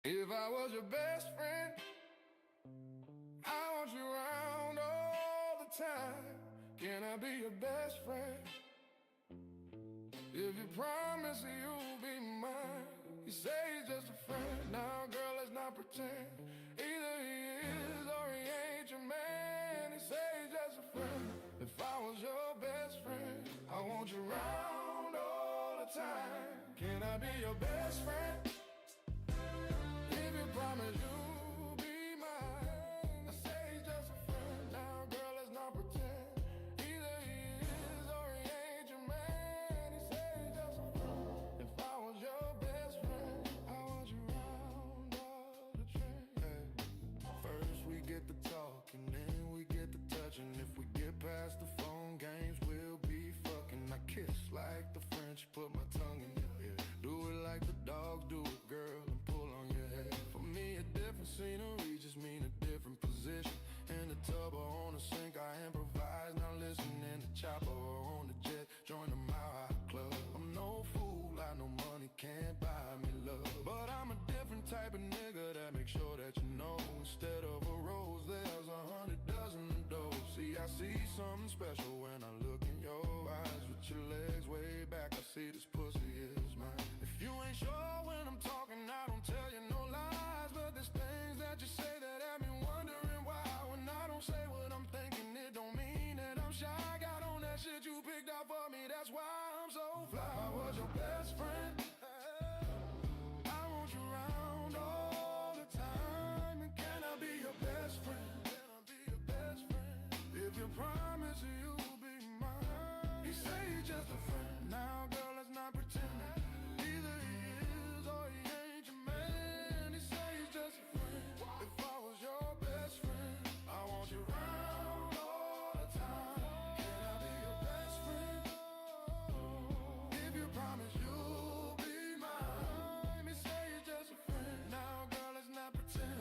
If I was your best friend, I want you around all the time. Can I be your best friend? If you promise you'll be mine. You say he's just a friend. Now, girl, let's not pretend. Either he is or he ain't your man. He say he's just a friend. If I was your best friend, I want you around all the time. Can I be your best friend? If you promise you'll be mine. I say he's just a friend. Now, girl, let's not pretend. Either he is or he ain't your man. He say he's just a friend. If I was your best friend, I want you around all the time. First we get the talking, then we get the touching. If we get past the phone games, we'll be fucking. I kiss like the French, put my tongue in your ear. Do it like the dogs do it, girl, and pull on your hair. For me, a different scenery just mean a different position. In the tub or on the sink, I improvise. Now listen, in the chopper or on the jet, join the Mile High Club. I'm no fool, I know money can't buy me love, but I'm a different type of nigga that makes sure that you know. Instead of a rose, there's 100 dozen of those. See, I see something special when I look in your eyes. With your legs way back, I see this pussy is mine. If you ain't sure when I'm talking, I don't tell you no lies. But there's things that you say that have me wondering why. When I don't say what I'm thinking, it don't mean that I'm shy. Got on that shit you picked out for me, that's why I'm so fly. I was your best friend, I want you around all the time. And can I be your best friend? Can I be your best friend? If you promise you'll be mine. He say he's just a friend. Now, girl, let's not pretend. Either he is or he ain't your man. He say he's just a friend. If I was your best friend, I want you around all the time. Can I be your best friend? If you promise you'll be mine. He say he's just a friend. Now, girl, let's not pretend.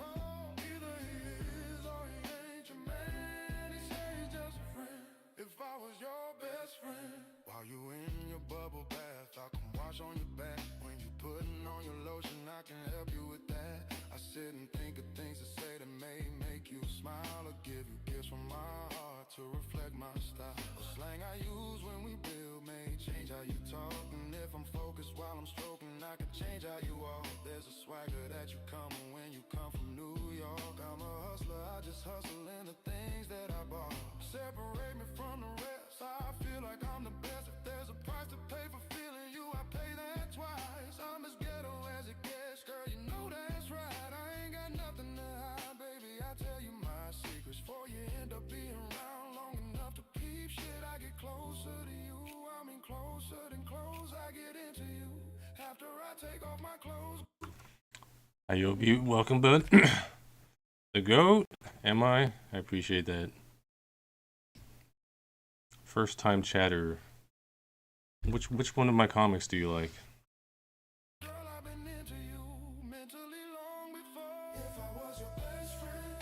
Either he is or he ain't your man. He say he's just a friend. If I was your best friend, while you in your bubble bath, I can wash on your back. When you putting on your lotion, I can help you with that. I sit and think of things to say that may make you smile, or give you gifts from my heart to reflect my style. The slang I use when we build may change how you talk, and if I'm focused while I'm stroking, I can change how you walk. There's a swagger that you come when you come from New York. I'm a hustler, I just hustle in the things that I bought. Separate me from the rest, I feel like I'm the best. If there's a price to pay for feeling you, I pay that twice. I'm as ghetto as it gets, girl, you know that's right. I ain't got nothing to hide, baby, I tell you my secrets. Before you end up being around long enough to peep shit, I get closer to you. I mean closer than close, I get into you. After I take off my clothes. Hi, Yobi. Welcome, bud. The GOAT? Am I? I appreciate that. First time chatter. Which one of my comics do you like? Girl, I've been into you mentally long before. If I was your best friend,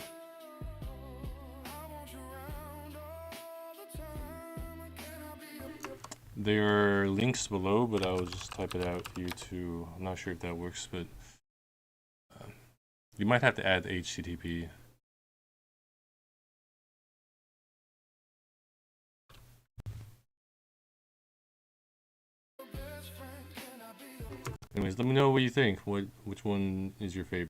I want you around all the time. Can I be your... There are links below, but I'll just type it out for you to. I'm not sure if that works, but you might have to add the HTTP. Anyways, let me know what you think. Which one is your favorite?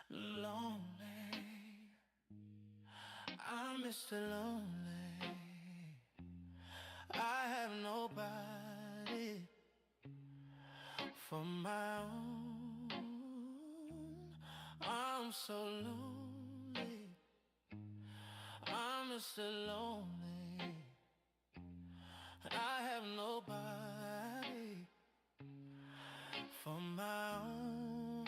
Lonely, I'm Mr. Lonely. I have nobody for my own. I'm so lonely. I'm Mr. Lonely. I have nobody. on my own.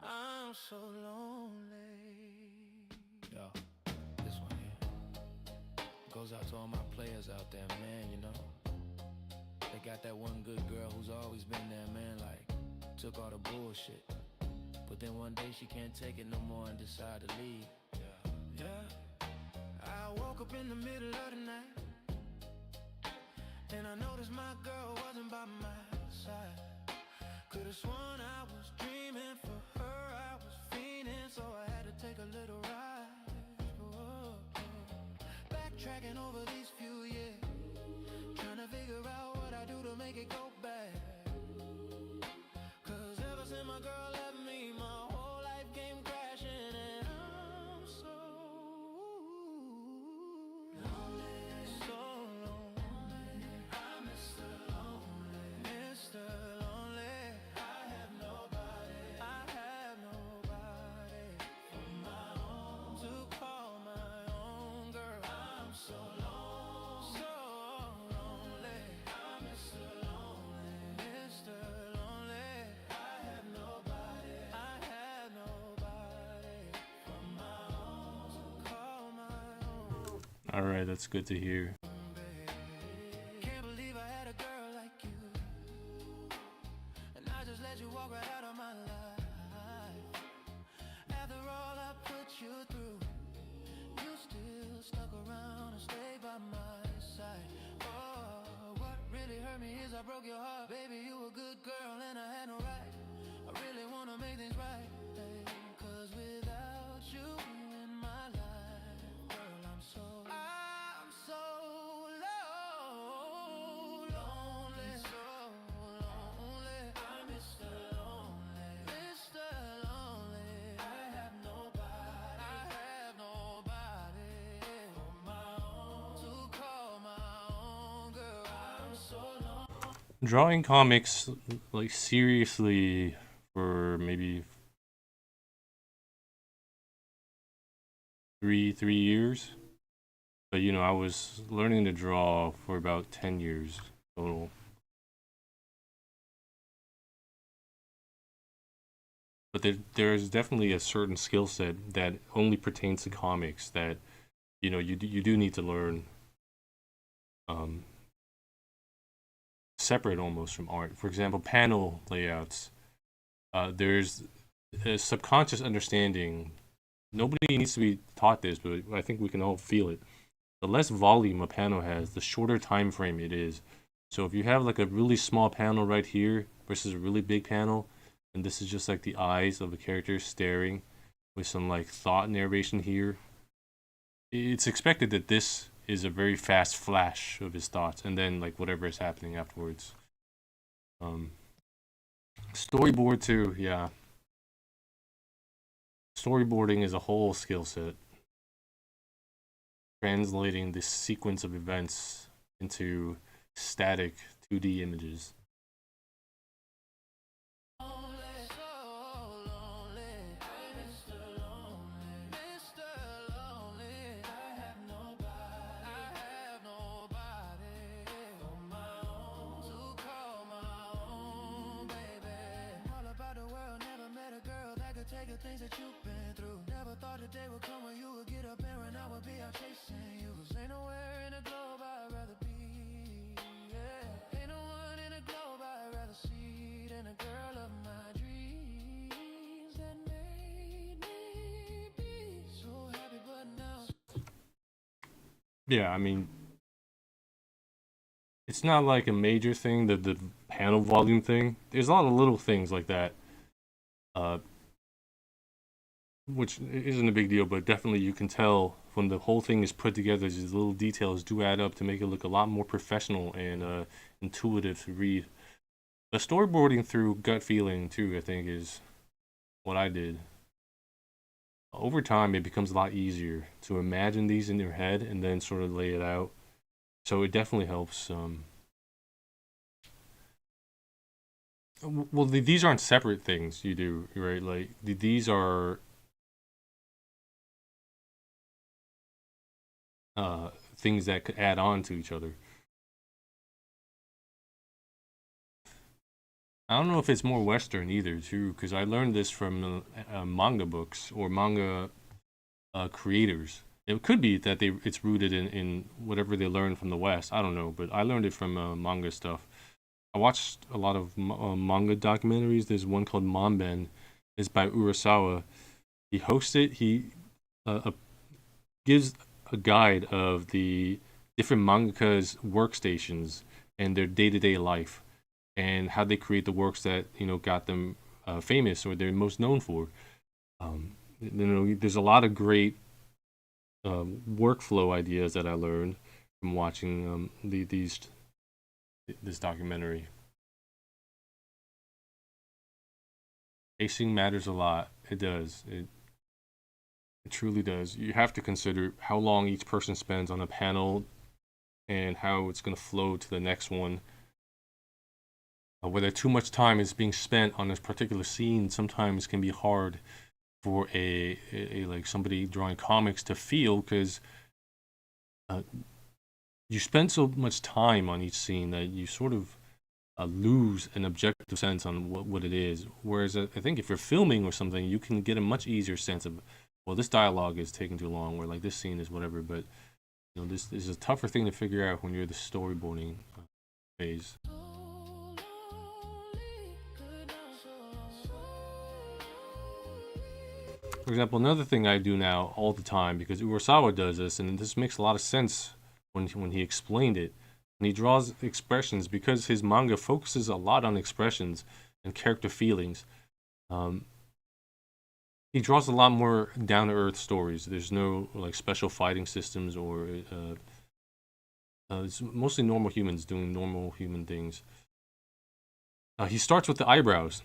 I'm so lonely. Yo, this one here goes out to all my players out there, man. You know, they got that one good girl who's always been there, man. Like, took all the bullshit, but then one day she can't take it no more and decide to leave. Yeah. I woke up in the middle of the night, and I noticed my girl wasn't by my side. Could've sworn I was dreaming, for her I was fiending, so I had to take a little ride. Whoa. Backtracking over these few years, trying to figure out what I do to make it go bad. Cause ever since my girl left me, my whole life came crashing, and I'm so lonely, so lonely. I'm Mr. Lonely, Mr. Lonely. I have nobody on my own to call my own girl. I'm so lonely, so lonely. I'm Mr. Lonely, Mr. Lonely. I have nobody on my own to call my own. All right, that's good to hear. Can't believe I had a girl like you, and I just let you walk right out of my life. After all I put you through, you still stuck around and stayed by my side. Oh, what really hurt me is I broke your heart. Baby, you a good girl and I had no right. I really wanna make things right, cause without you in my life, girl, I'm so lonely, so lonely. I'm Mr. Lonely, Mr. Lonely. I have nobody on my own to call my own girl. I'm so lonely. Drawing comics, like, seriously for maybe three years. But you know, I was learning to draw for about 10 years total. But there's definitely a certain skill set that only pertains to comics that, you know, you do need to learn, separate almost from art. For example, panel layouts. There's a subconscious understanding. Nobody needs to be taught this, but I think we can all feel it. The less volume a panel has, the shorter time frame it is. So if you have like a really small panel right here versus a really big panel, and this is just like the eyes of the character staring with some like thought narration here, it's expected that this is a very fast flash of his thoughts, and then like whatever is happening afterwards. Storyboard too, yeah. Storyboarding is a whole skill set. Translating this sequence of events into static 2D images. Take the things that you've been through. Never thought the day would come when you would get up and run. I would be out chasing you. Cause ain't nowhere in the globe I'd rather be. Yeah. Ain't no one in the globe I'd rather see than a girl of my dreams that made me be so happy. But now, Yeah, I mean, it's not like a major thing, the panel volume thing. There's a lot of little things like that. Which isn't a big deal, but definitely you can tell when the whole thing is put together, these little details do add up to make it look a lot more professional and intuitive to read. The storyboarding through gut feeling too, I think, is what I did. Over time, it becomes a lot easier to imagine these in your head and then sort of lay it out. So it definitely helps. Well, these aren't separate things you do, right? Like these are things that could add on to each other. I don't know if it's more Western either, too, because I learned this from manga books or manga creators. It could be that it's rooted in whatever they learned from the West. I don't know, but I learned it from manga stuff. I watched a lot of manga documentaries. There's one called Manben. It's by Urasawa. He hosts it. He gives a guide of the different mangakas' workstations and their day-to-day life and how they create the works that got them famous or they're most known for. There's a lot of great workflow ideas that I learned from watching this documentary. Pacing matters a lot. It does. It truly does. You have to consider how long each person spends on a panel and how it's going to flow to the next one. Whether too much time is being spent on this particular scene sometimes can be hard for a like somebody drawing comics to feel because you spend so much time on each scene that you sort of lose an objective sense on what it is. Whereas I think if you're filming or something, you can get a much easier sense of, well, this dialogue is taking too long, or like this scene is whatever. But this is a tougher thing to figure out when you're the storyboarding phase. For example, another thing I do now all the time, because Urasawa does this, and this makes a lot of sense when he explained it. When he draws expressions, because his manga focuses a lot on expressions and character feelings, he draws a lot more down-to-earth stories. There's no like special fighting systems or it's mostly normal humans doing normal human things. He starts with the eyebrows.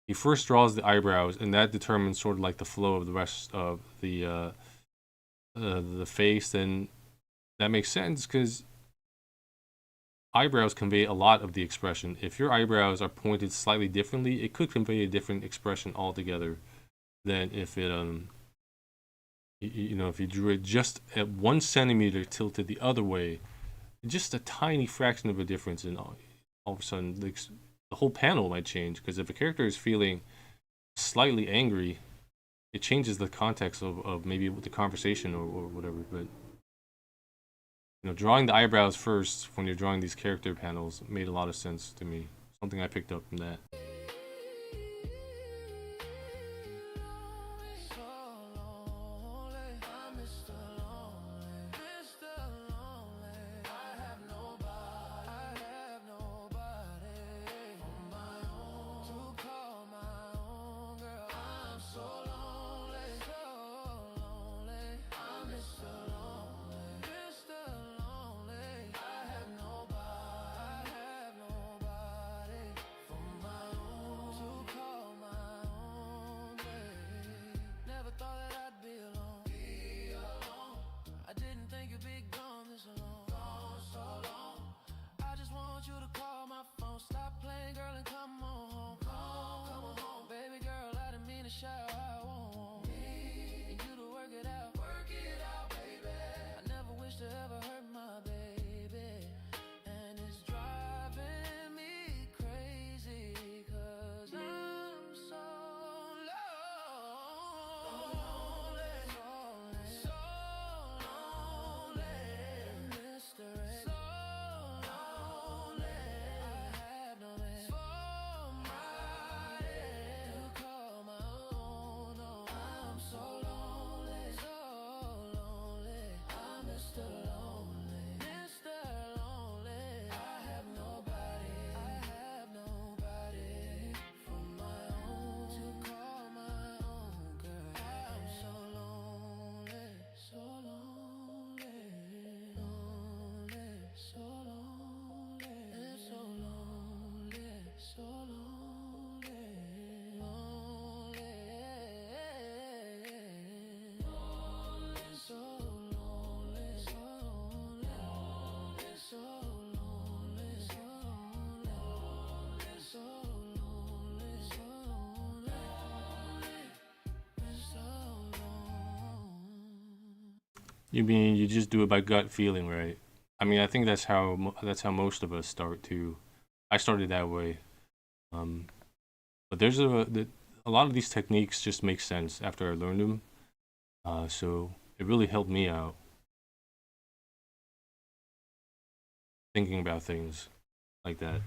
He first draws the eyebrows, and that determines sort of like the flow of the rest of the face. And that makes sense because eyebrows convey a lot of the expression. If your eyebrows are pointed slightly differently, it could convey a different expression altogether than if it if you drew it just at 1 centimeter tilted the other way, just a tiny fraction of a difference, and all of a sudden the whole panel might change. Because if a character is feeling slightly angry, it changes the context of maybe the conversation or whatever. But drawing the eyebrows first when you're drawing these character panels made a lot of sense to me. Something I picked up from that. You mean you just do it by gut feeling, right? I mean, I think that's how most of us start too. I started that way. But there's a lot of these techniques just make sense after I learned them. So it really helped me out thinking about things like that.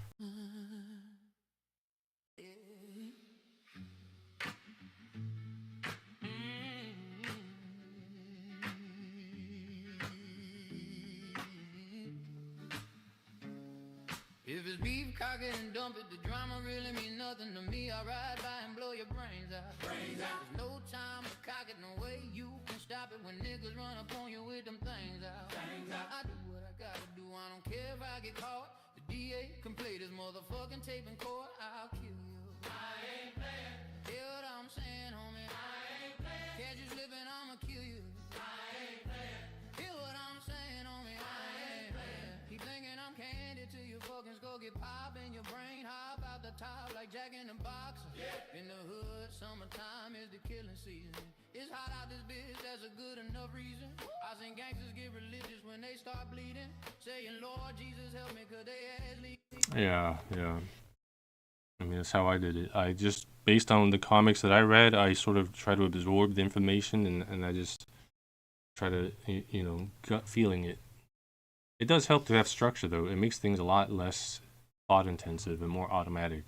If it's beef, cock it and dump it. The drama really mean nothing to me. I ride by and blow your brains out. There's no time to cock it, no way you can stop it when niggas run up on you with them things out. I do what I gotta do, I don't care if I get caught. The DA can play this motherfucking tape in court. I'll kill you. I ain't playing. Hear what I'm saying, homie? I ain't playing. Catch you slipping, I'ma kill you. I ain't playing. Hear what I'm saying, homie? I ain't playing. Keep thinking I'm candy till you fucking skull get pop in your brain. Hop out the top like Jack in the Box. Yeah. In the hood, summertime is the killing season. It's hot out this bitch, that's a good enough reason. I seen gangsters get religious when they start bleeding, saying, Lord Jesus help me, cause they ass leak. Yeah. I mean, that's how I did it. I just, based on the comics that I read, I sort of try to absorb the information, and I just try to, gut feeling it. It does help to have structure, though. It makes things a lot less thought intensive and more automatic.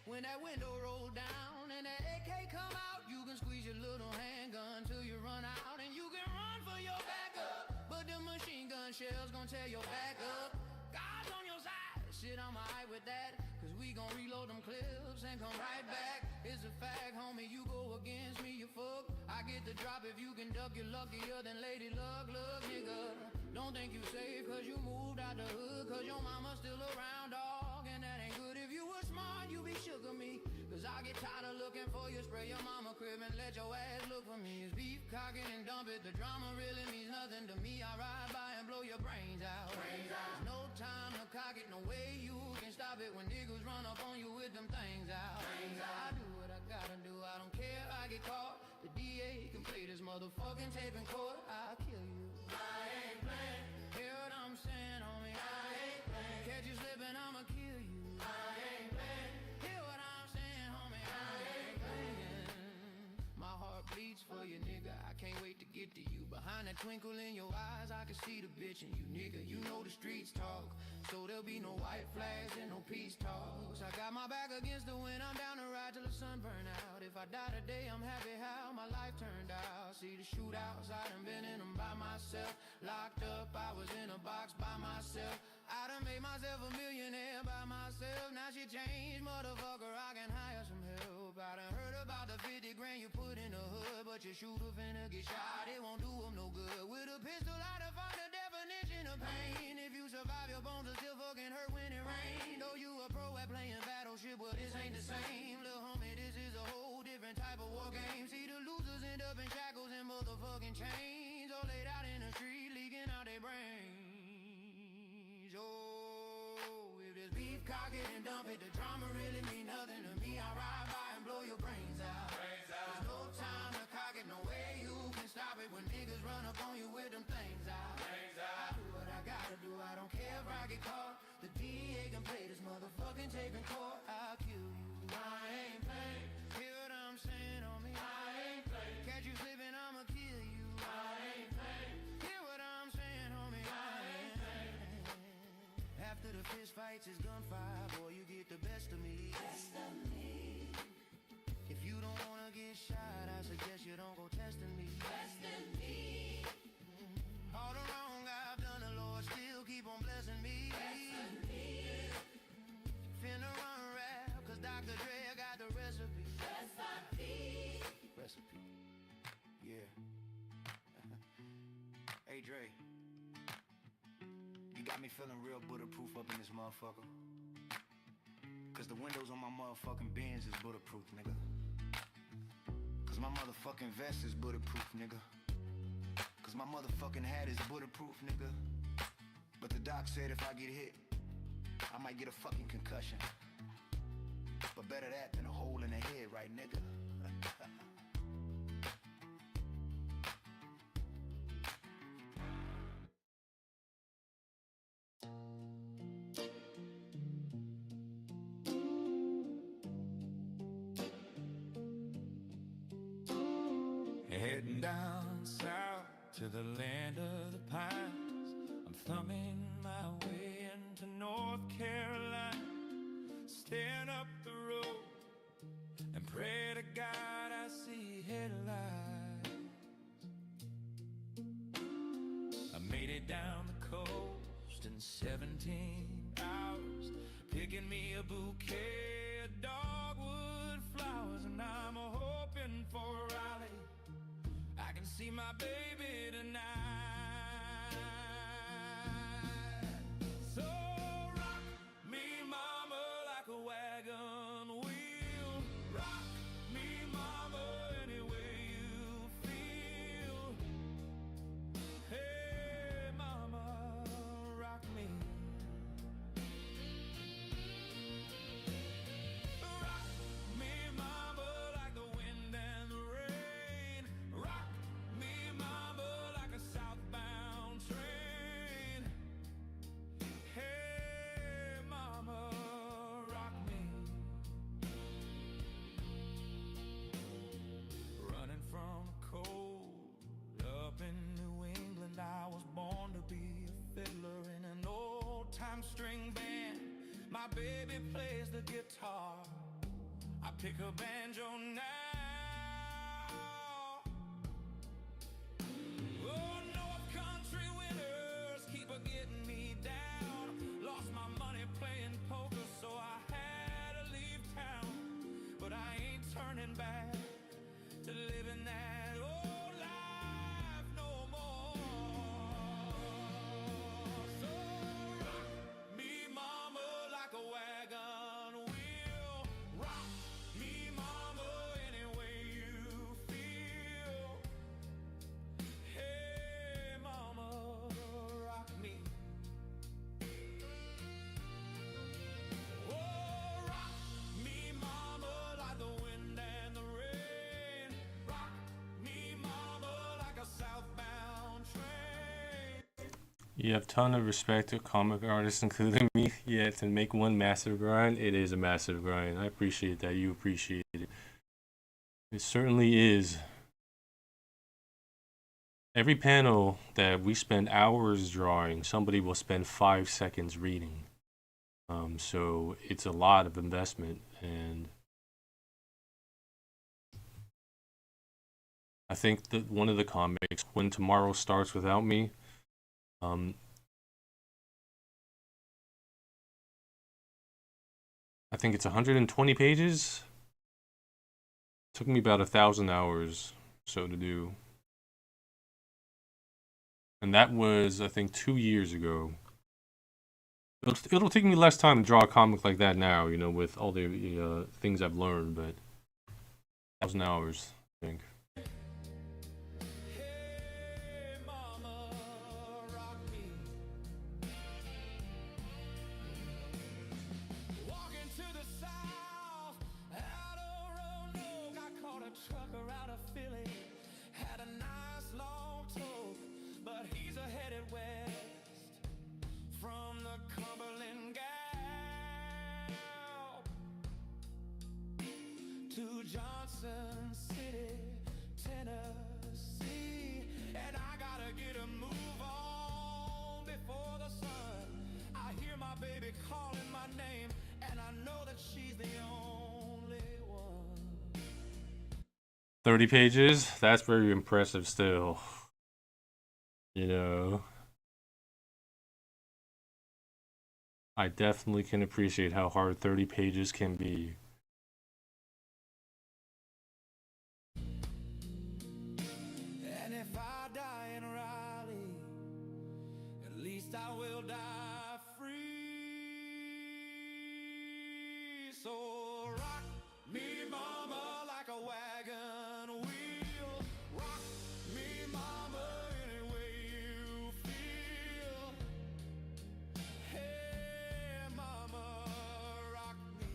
When that window roll down and that AK come out, you can squeeze your little handgun till you run out, and you can run for your backup. But the machine gun shells gon' tear your back up. God's on your side, shit, I'm alright with that, cause we gon' reload them clips and come right back. It's a fact, homie, you go against me, you fuck. I get the drop if you can duck, you're luckier than Lady Luck, look, nigga. Don't think you safe cause you moved out the hood, cause your mama's still around, dog, and that ain't good. If you were smart, you be shook of me, cause I get tired of looking for you. Spray your mama crib and let your ass look for me. It's beef, cock it and dump it. The drama really means nothing to me. I ride by and blow your brains out. There's no time to cock it, no way you can stop it when niggas run up on you with them things out. I do what I gotta do, I don't care if I get caught. The DA can play this motherfucking tape in court. I'll kill you. I ain't playing. Hear what I'm saying, homie? I ain't playing. Catch you slipping, I'ma kill you. I ain't playing. Hear what I'm saying, homie? I ain't playing. My heart bleeds for you, nigga. I can't wait to get to you. Behind that twinkle in your eyes, I can see the bitch in you, nigga. You know the streets talk, so there'll be no white flags and no peace talks. I got my back against the wind, I'm down to ride till the sun burn out. If I die today, I'm happy how my life turned out. See the shootouts, I done been in them by myself. Locked up, I was in a box by myself. I done made myself a millionaire by myself. Now she changed, motherfucker, I can hire some help. I done heard about the 50 grand you put in the hood, but your shooter finna get shot, it won't do him no good. With a pistol, I define the definition of pain. If you survive, your bones will still fucking hurt when it rain. Though you a pro at playing battleship, well this ain't the same. Little homie, this is a whole different type of war game. See the losers end up in shackles and motherfucking chains, all laid out in the street, leaking out their brains. Oh, if there's beef, cock it and dump it. The drama really mean nothing to me. I ride by and blow your brains out. There's no time to cock it, no way you can stop it when niggas run up on you with them things out. I do what I gotta do, I don't care if I get caught. The DA can play this motherfucking tape in court. I'll kill you. I ain't playing. Hear what I'm saying, homie? I ain't playing. Catch you slipping, I'ma kill you. I ain't playing. Hear what I'm saying, homie? I ain't playing. After the fist fights is gunfire, boy, you get the best of me. Best of me. If you don't wanna get shot, I suggest you don't go testing me. Testing me. All the wrong I've done, the Lord still keep on blessing me. Blessing me. Finna run rap, cause Dr. Dre got the recipe. Recipe. Recipe. Yeah. Hey Dre, you got me feeling real bulletproof up in this motherfucker. Cause the windows on my motherfucking Benz is bulletproof, nigga. Cause my motherfucking vest is bulletproof, nigga. Cause my motherfucking hat is bulletproof, nigga. But the doc said if I get hit, I might get a fucking concussion. But better that than a hole in the head, right, nigga? to the land of the pines. I'm thumbing my way into North Carolina, staring up the road and pray to God I see headlights. I made it down the coast in 17 hours, picking me a bouquet of dogwood flowers, and I'm hoping for Raleigh I can see my baby tonight. So rock me, mama, like a wagon wheel. Rock me, mama, any way you feel. Hey, mama, rock me. Rock me, mama, like the wind and the rain. Rock me, mama, like a southbound train. Hey, mama, rock me. Running from the cold up in New England, I was born to be a fiddler in an old-time string band. My baby plays the guitar, I pick a banjo now. Oh, North Country winters keep a getting me down. Lost my money playing poker, so I had to leave town. But I ain't turning back to living that old life no more. So rock me, mama, like a wagon wheel. Rock me, mama, any way you feel. Hey, mama, rock me. Oh, rock me, mama, like the wind and the rain. Rock me, mama, like a southbound train. You have a ton of respect to comic artists, including me. Yeah, to make one massive grind, it is a massive grind. I appreciate that. You appreciate it. It certainly is. Every panel that we spend hours drawing, somebody will spend 5 seconds reading. So it's a lot of investment, and I think that one of the comics, When Tomorrow Starts Without Me, I think it's 120 pages. Took me about 1,000 hours so to do. And that was, I think, 2 years ago. It'll take me less time to draw a comic like that now, you know, with all the things I've learned, but 1,000 hours, I think. Hey, mama, rock me. Walking to the south, out of Roanoke, I caught a trucker out of Philly. Had a nice long tow, but he's a headed west from the Cumberland Gap to Johnson City, Tennessee. And I gotta get a move on before the sun. I hear my baby calling my name, and I know that she's the only one. 30 pages? That's very impressive still. You know, I definitely can appreciate how hard 30 pages can be. And if I die in Raleigh, at least I will die free. So rock me, mama, like a wagon wheel. Rock me, mama, any way you feel. Hey, mama, rock me.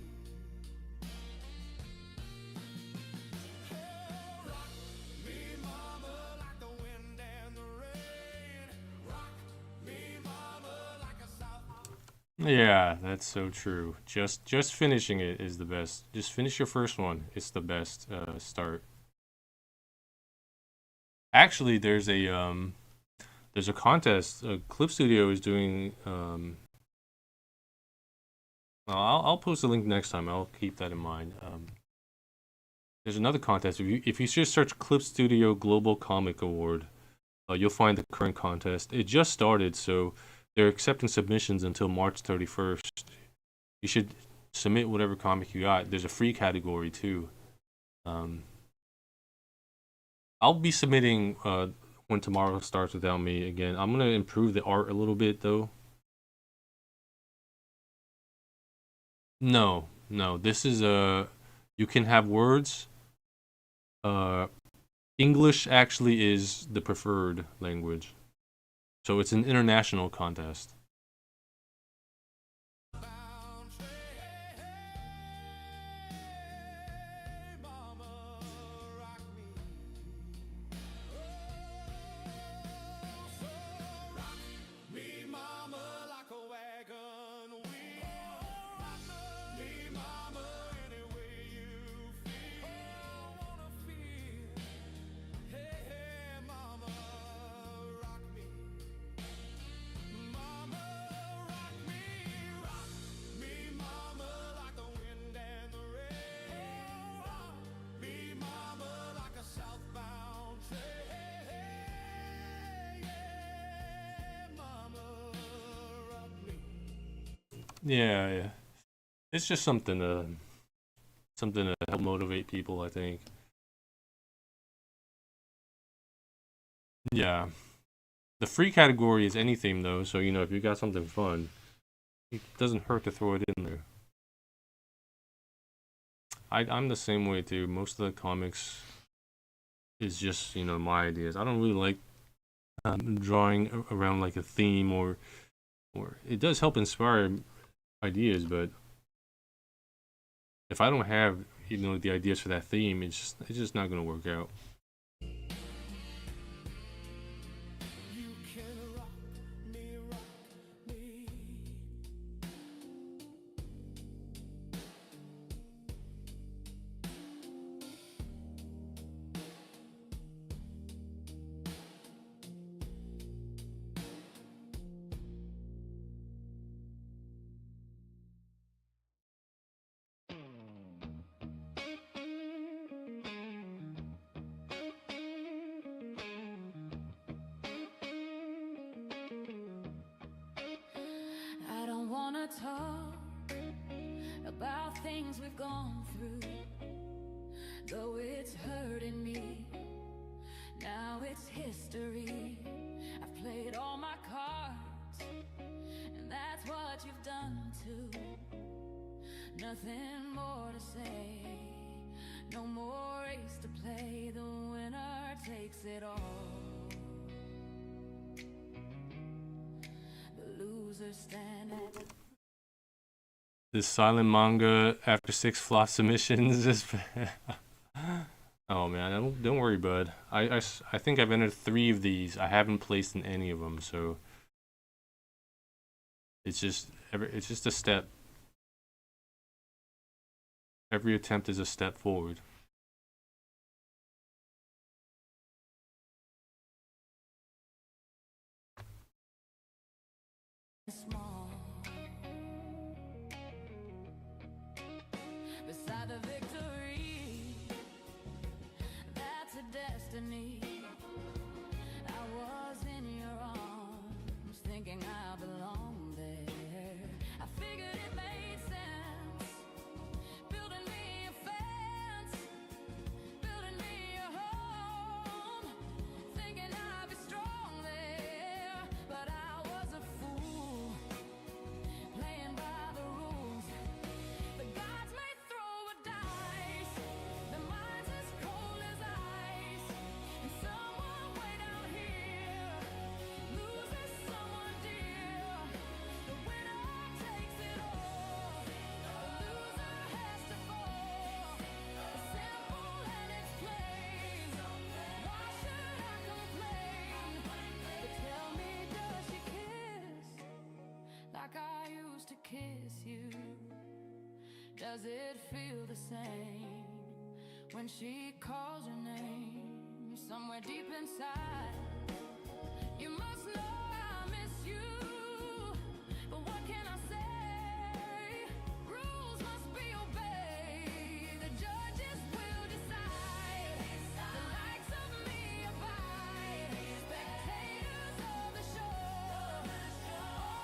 Oh, rock me, mama, like the wind and the rain. Rock me, mama, like a south. Yeah, that's so true. Just finishing it is the best. Just finish your first one. It's the best start. Actually, there's a contest. Clip Studio is doing. I'll post a link next time. I'll keep that in mind. There's another contest. If you just search Clip Studio Global Comic Award, you'll find the current contest. It just started, so they're accepting submissions until March 31st. You should submit whatever comic you got. There's a free category too. I'll be submitting when tomorrow starts without me again. I'm gonna improve the art a little bit though. No, no. This is a. You can have words. Uh, English actually is the preferred language, so it's an international contest. Yeah, yeah. It's just something to help motivate people, I think. Yeah. The free category is anything though, so if you got something fun, it doesn't hurt to throw it in there. I'm the same way too. Most of the comics is just, my ideas. I don't really like drawing around like a theme or it does help inspire ideas, but if I don't have, the ideas for that theme, it's just not gonna work out. I don't wanna talk about things we've gone through, though it's hurting me. Now it's history. I've played all my cards, and that's what you've done too. Nothing more to say, no more race to play. The winner takes it all. The losers stand at This silent manga after 6 flop submissions is. Oh man, don't worry, bud. I think I've entered 3 of these. I haven't placed in any of them, so it's just a step. Every attempt is a step forward. small. Beside the victory, that's a destiny. I was in your arms, thinking I belonged there. I figured it made sense, building me a fence, building me a home, thinking I'd be strong there. But I was a fool, playing by the rules. The gods may throw a dice, the mind's as cold as ice, and someone way down here loses someone dear. The winner takes it all, the loser has to fall. It's simple and it's plain. Why should I complain? But tell me, does she kiss like I used to kiss you? Does it feel the same when she calls your name? somewhere deep inside. You must know I miss you, but what can I say? Rules must be obeyed. The judges will decide. The likes of me abide. Spectators of the show,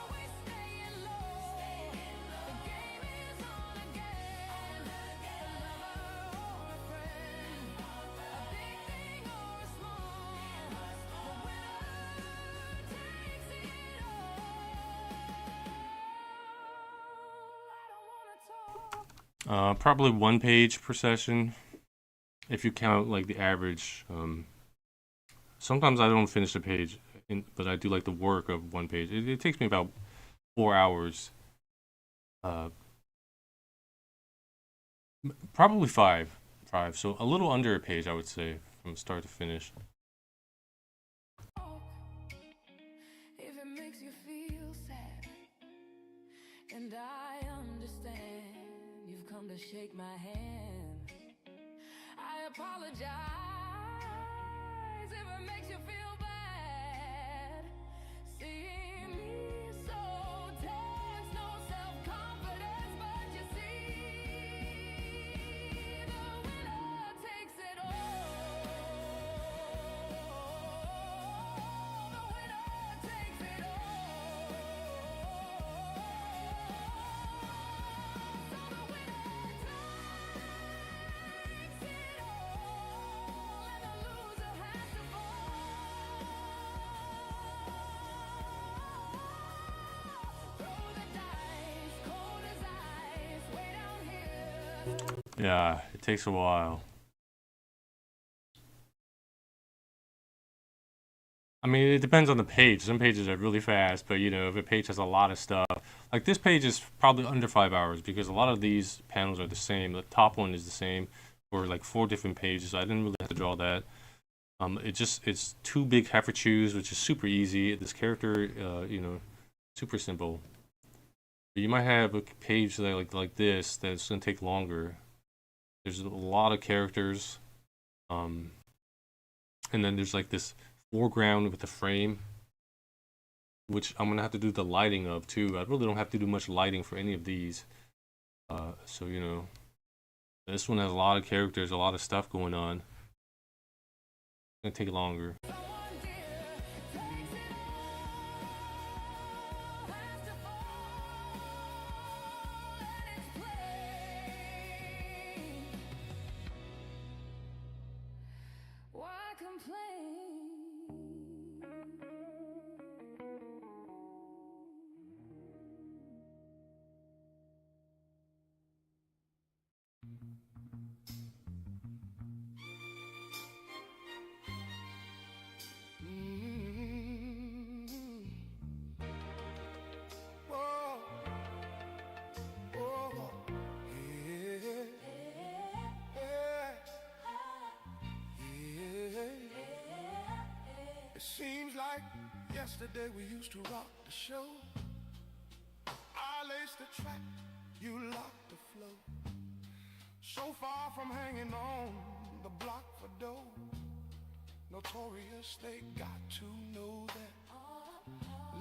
always staying low. The game is on again. A lover or a friend, a big thing or a small, the winner takes it all. I don't wanna talk. Probably 1 page per session, if you count like the average. Sometimes I don't finish the page, but I do like the work of 1 page. It takes me about 4 hours. Probably five. So a little under a page, I would say, from start to finish. If it makes you feel sad, and I understand, you've come to shake my hand. I apologize if it makes you feel bad. Seeing me so tense, no self-confidence, but you see, the winner takes it all. The winner takes it all. So the winner takes it all, and the loser has to fall. Throw the dice, cold as ice, way down here. Yeah, it takes a while. I mean, it depends on the page. Some pages are really fast, but you know, if a page has a lot of stuff, like this page is probably under 5 hours because a lot of these panels are the same. The top one is the same for like 4 different pages. I didn't really have to draw that. It's 2 big pikachu, which is super easy. This character, you know, super simple. But you might have a page that like this that's gonna take longer. There's a lot of characters, and then there's like this foreground with the frame, which I'm gonna have to do the lighting of too. I really don't have to do much lighting for any of these. So you know, this one has a lot of characters, a lot of stuff going on. It's gonna take longer. Why complain? Whoa, whoa, yeah, yeah. It seems like yesterday we used to rock the show. I laced the track, you locked the flow. So far from hanging on the block for dough. Notorious, they got to know that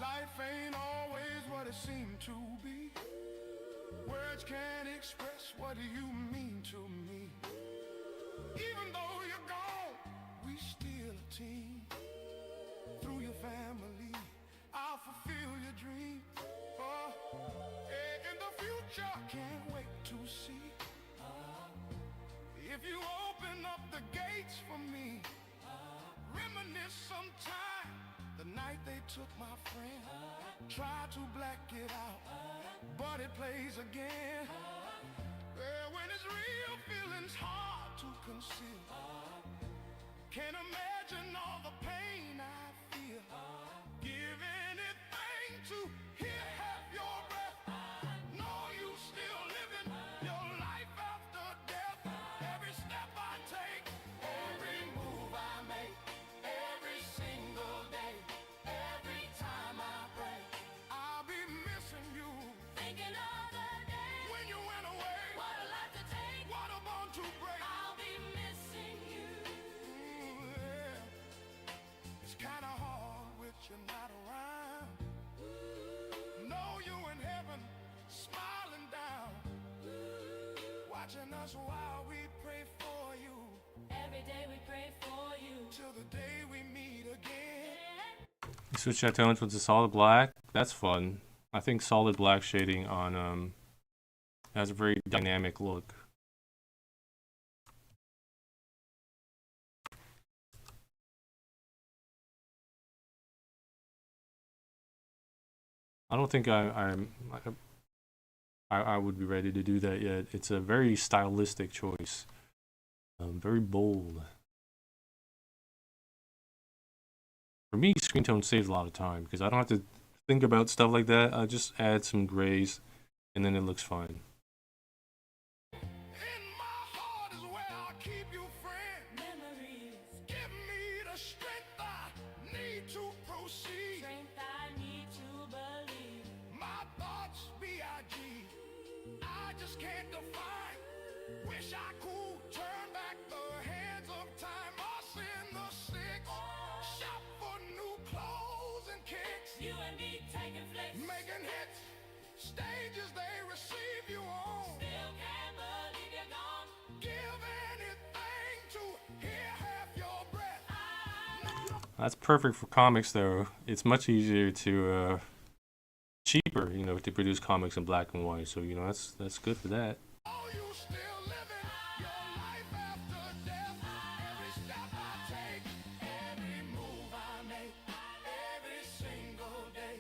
life ain't always what it seemed to be. Words can't express what you mean to me. Even though you're gone, we still a team. Through your family, I'll fulfill your dream. Oh, in the future, can't wait to see. If you open up the gates for me, reminisce sometime the night they took my friend. Try to black it out, but it plays again. When it's real, feeling's hard to conceal. Can't imagine all the pain I feel. Give anything to hear half your breath. Know you still living your life after death. Every step I take, every move I make, every single day, every time I pray, I'll be missing you. Thinking of the day when you went away. What a life to take, what a bond to break. I'll be missing you. and that's why we pray for you. Every day we pray for you. Till the day we meet again. You switch that tone with the solid black. That's fun. I think solid black shading on has a very dynamic look. I don't think I would be ready to do that yet. It's a very stylistic choice, very bold. For me, screen tone saves a lot of time because I don't have to think about stuff like that. I just add some grays, and then it looks fine. In my heart is where I keep you, friend. Memories, Give me the strength I need to proceed. strength I need to believe. My thoughts B.I.G. I just can't define. Wish I could turn back the hands of time. Us in the six. Shop for new clothes and kicks. You and me taking flicks. Making hits. Stages they receive you on. Still can't believe you're gone. Give anything to hear half your breath. That's perfect for comics, though. It's much easier to cheaper, to produce comics in black and white. So that's good for that. Oh, you still living your life after death. Every step I take, every move I make, every single day,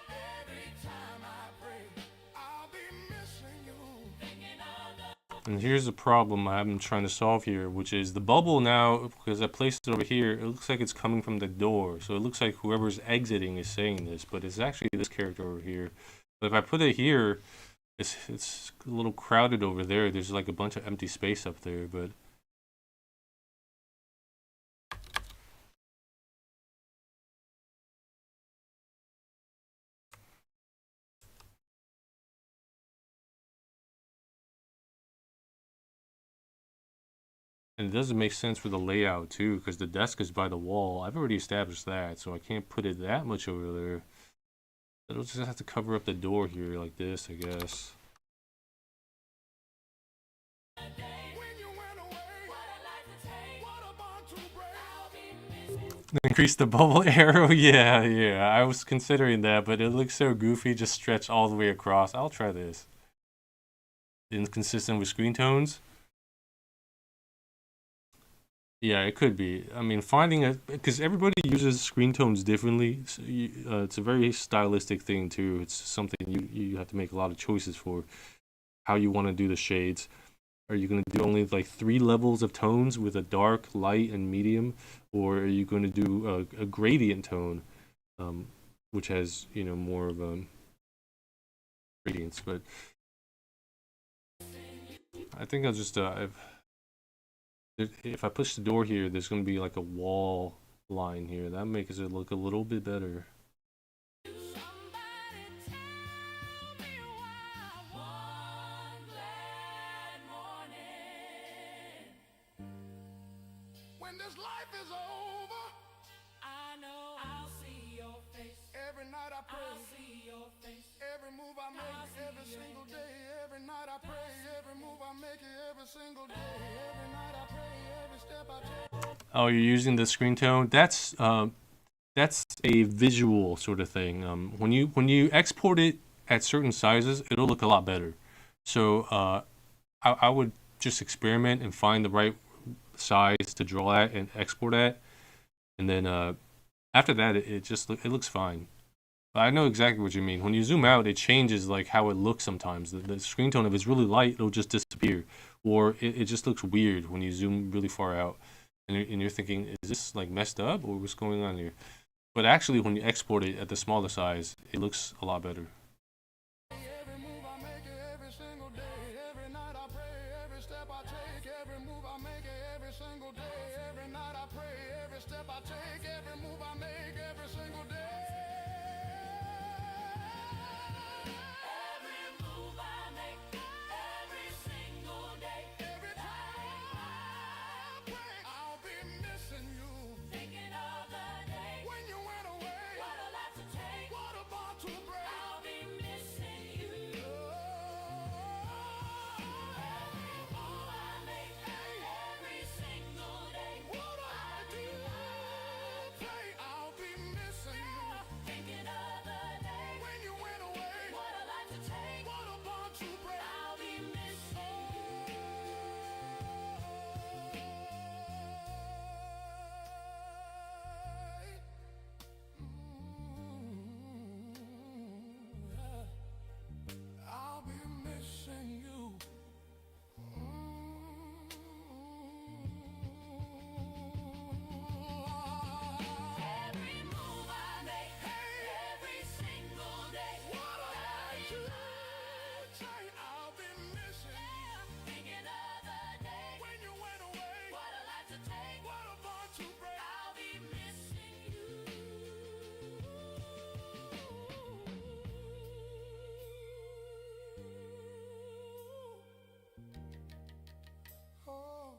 every time I pray, I'll be missing you. Thinking of the And here's the problem I'm trying to solve here, which is the bubble now, because I placed it over here, it looks like it's coming from the door. So it looks like whoever's exiting is saying this, but it's actually this character over here. But if I put it here, it's a little crowded over there. There's like a bunch of empty space up there, but and it doesn't make sense for the layout too, because the desk is by the wall. I've already established that, so I can't put it that much over there. It'll just have to cover up the door here like this, I guess. When you went away, what I like to take. what a bond to break. I'll be missing. Increase the bubble arrow? Yeah. I was considering that, but it looks so goofy, just stretch all the way across. I'll try this. Inconsistent with screen tones? Yeah, it could be. I mean, because everybody uses screen tones differently. So it's a very stylistic thing too. It's something you have to make a lot of choices for how you want to do the shades. Are you going to do only like 3 levels of tones with a dark, light, and medium, or are you going to do a gradient tone, which has more of a gradients? But I think I'll just if I push the door here, there's going to be like a wall line here. That makes it look a little bit better. Somebody tell me why one glad morning. When this life is over, I know I'll see your face. every night I pray. I'll see your face. Every move I make, every single day, every night I pray, every move I make, every single day, every night I pray, every step I take. Oh, you're using the screen tone? That's a visual sort of thing. When you export it at certain sizes, it'll look a lot better. So I would just experiment and find the right size to draw at and export at, and then after that, it looks fine. But I know exactly what you mean. When you zoom out, it changes like how it looks sometimes. The screen tone, if it's really light, it'll just disappear, or it just looks weird when you zoom really far out, and you're thinking, is this like messed up or what's going on here? But actually, when you export it at the smaller size, it looks a lot better. Every move I make, every single day, every night I pray, every step I take, every move I make, every single day, every night I pray, every step I take, every move I make, every single day. Every move I make, every single day. Every time I pray, I'll be missing you. Thinking of the day. When you went away, What a life to take. what a bond to break. I'll be missing you. Oh, Say I'll be missing you. Thinking of the day When you went away, what a life to take. what a bond to break. I'll be missing you. Oh,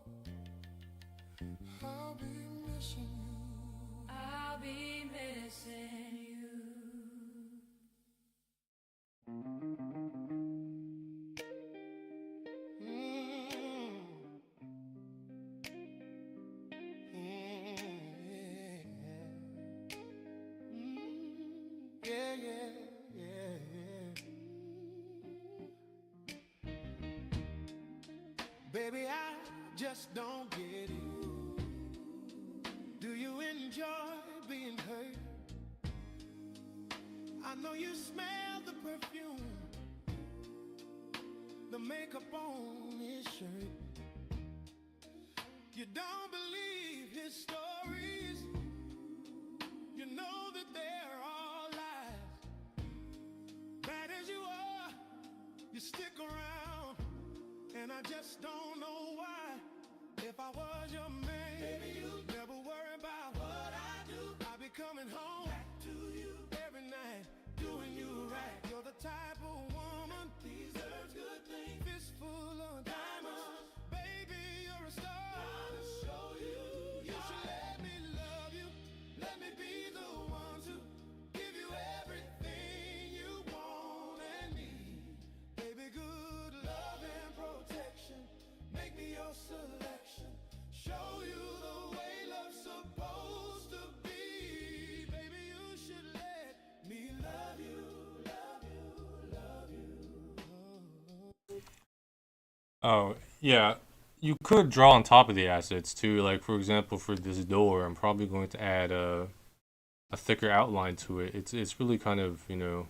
I'll be missing you. I'll be missing you. Yeah, yeah, yeah, yeah. Baby, I just don't get it. Do you enjoy being hurt? I know you smell the perfume, the makeup on his shirt. You don't believe his stories. You know that they're all lies. Bad as you are, you stick around, and I just don't know why. If I was your man, baby, you'd never worry about what I do. I'll be coming home back to you every night, doing you right. You're the type of woman deserves good things, fistful of diamonds. Baby, you're a star. Gotta show you, you should let me love you. Let me be the one to give you everything you want and need. Baby, good love and protection. Make me your selection. Show you the way love's supposed to be. Baby, you should let me love you, love you, love you. Oh, yeah. You could draw on top of the assets too. Like for example, for this door, I'm probably going to add a thicker outline to it. It's really kind of, you know.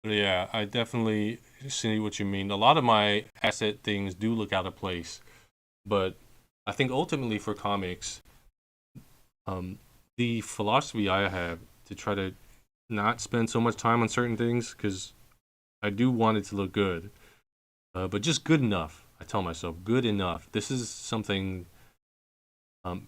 Yeah, I definitely see what you mean. A lot of my asset things do look out of place, but I think ultimately for comics, the philosophy I have to try to not spend so much time on certain things because I do want it to look good, but just good enough. I tell myself, good enough. This is something.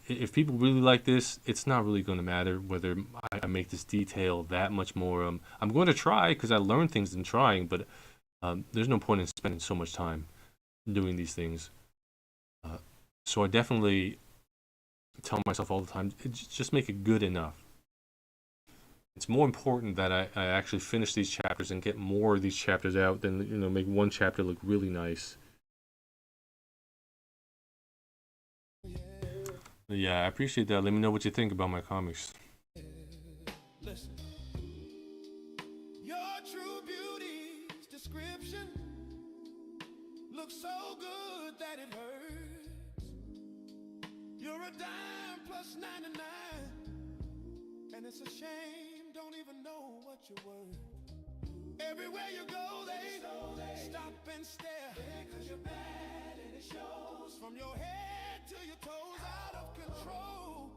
If people really like this, it's not really going to matter whether I make this detail that much more. I'm going to try because I learn things in trying, but there's no point in spending so much time doing these things. So I definitely tell myself all the time, just make it good enough. It's more important that I actually finish these chapters and get more of these chapters out than make one chapter look really nice. Yeah, I appreciate that. Let me know what you think about my comics. Listen, your true beauty's description looks so good that it hurts. You're a dime plus 99, and it's a shame, don't even know what you're worth. Everywhere you go, they stop and stare, 'cause you're bad and it shows. From your head to your toes, out of control.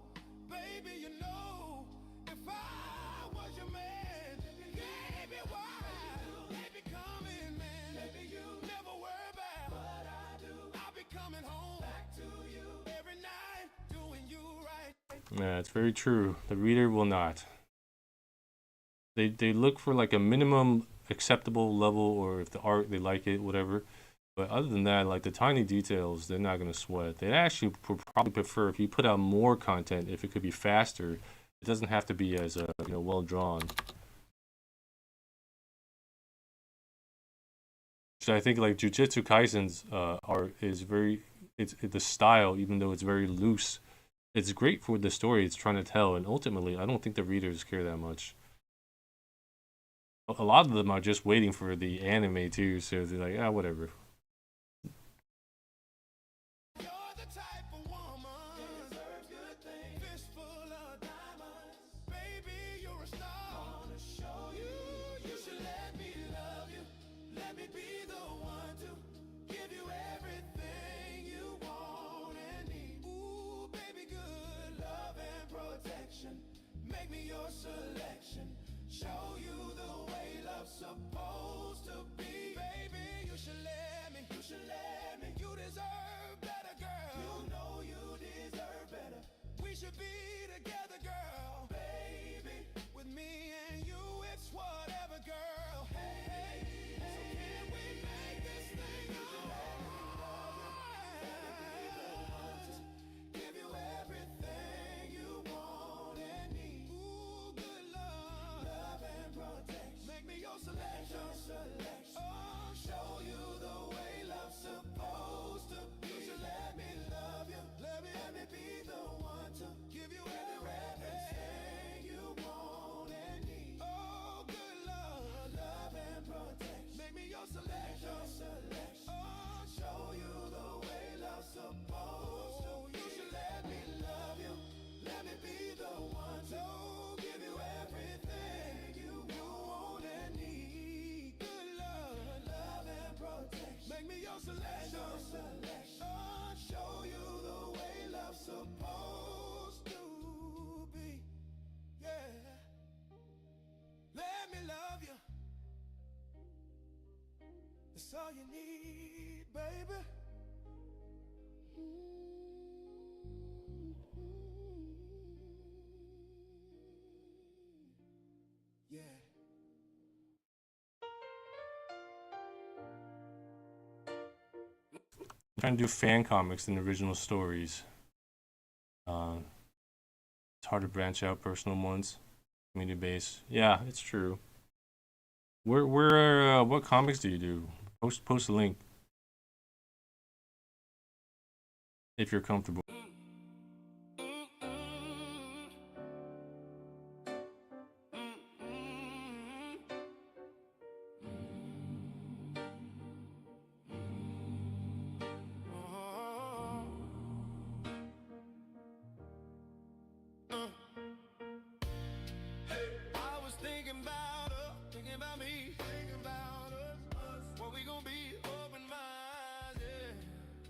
Baby, you know, if I was your man, baby, why? Baby, come in, man. Baby, you never worry about what I do. I'll be coming home back to you every night, doing you right. Yeah, it's very true. The reader will not. They look for like a minimum acceptable level, or if the art they like it, whatever. But other than that, like the tiny details, they're not gonna sweat. They actually would probably prefer if you put out more content, if it could be faster. It doesn't have to be as well drawn. So I think like Jujutsu Kaisen's art is very, it's the style, even though it's very loose, it's great for the story it's trying to tell, and ultimately, I don't think the readers care that much. A lot of them are just waiting for the anime too, so they're like, ah, whatever. You're the type of woman deserves good things, fistful of diamonds. Baby, you're a star. Wanna show you, you should let me love you. Let me be the one to give you everything you want make me your selection. Show you the way love's supposed to be. Baby, you should let me, you should let me. You deserve better, girl. You know you deserve better. We should be together, girl. Baby, with me and you, it's whatever, girl. Hey, so can we make this thing give you everything you want and need. Ooh, good love and protection. Make me your selection. Oh, show you the way love's supposed to be. You should let me love you. Let me be the one to give you everything you want and need. Oh, good love and protection. Make me your selection. Oh, show you the way love's supposed to be. You should let me love you. Let me be the one to give you everything you want and need. Good love and protection. Make me your selection. Oh, show you the way love's supposed to be. Yeah. Let me love you. That's all you need, baby. Yeah. Trying to do fan comics and original stories. It's hard to branch out personal ones, community base. Yeah, it's true. What comics do you do? Post a link if you're comfortable. I was thinking about her, thinking about me, thinking about us. What we gon' be? Open my eyes, yeah.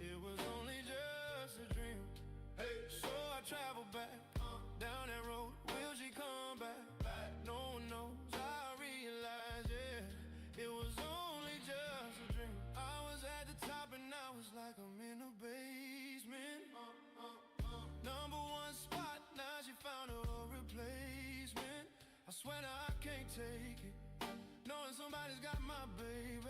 It was only just a dream. So I traveled back down that road. Will she come back? No one knows. I realized, yeah, it was only just a dream. I was at the top and I was like, I'm in a basement. Number one spot, now she found her a replacement. I swear now I can't take it, knowing somebody's got my baby,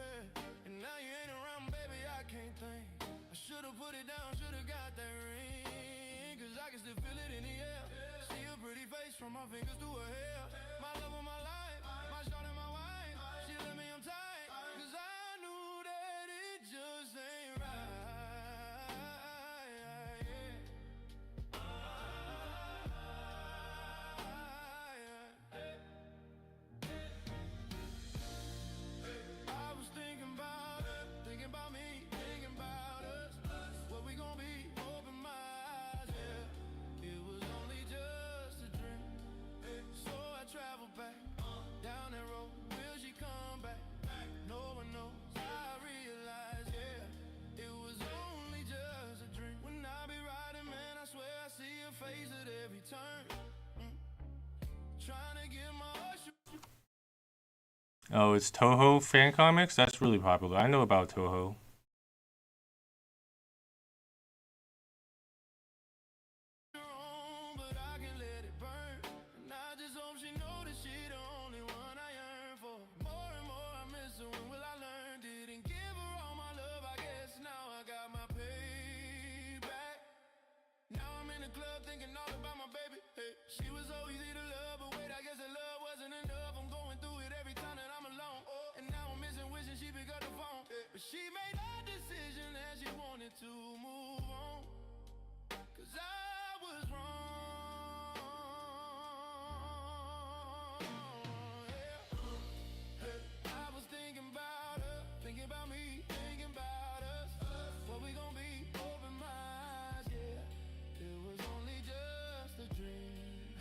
and now you ain't around, baby, I can't think. I should've put it down, should've got that ring, cause I can still feel it in the air. See her pretty face from my fingers to her hair. My love of my life, my shot and my wife. She let me, I'm tight, cause I knew that it just ain't right. I was thinking about her, thinking about me, thinking about us. What we gon' be? Open my eyes, yeah. It was only just a dream. So I traveled back down that road. Will she come back? No one knows. I realized, yeah, it was only just a dream. When I be riding, man, I swear I see her face at every turn. Trying to get my usher. Oh, it's Toho fan comics? That's really popular. I know about Toho. But I can let it burn. And I just hope she knows that she the only one I yearn for. More and more I miss her. When will I learn? Didn't give her all my love. I guess now I got my payback. Now I'm in the club thinking all about my baby. Hey, she was so easy to love, but wait, I guess the love wasn't enough. I'm going through it every time that I'm alone. And now I'm missing, wishing she pick up the phone. But she made that decision and she wanted to move on. Cause I was wrong. Yeah. I was thinking about her, thinking about me, thinking about us. What we gon' be? Open my eyes, yeah. It was only just a dream.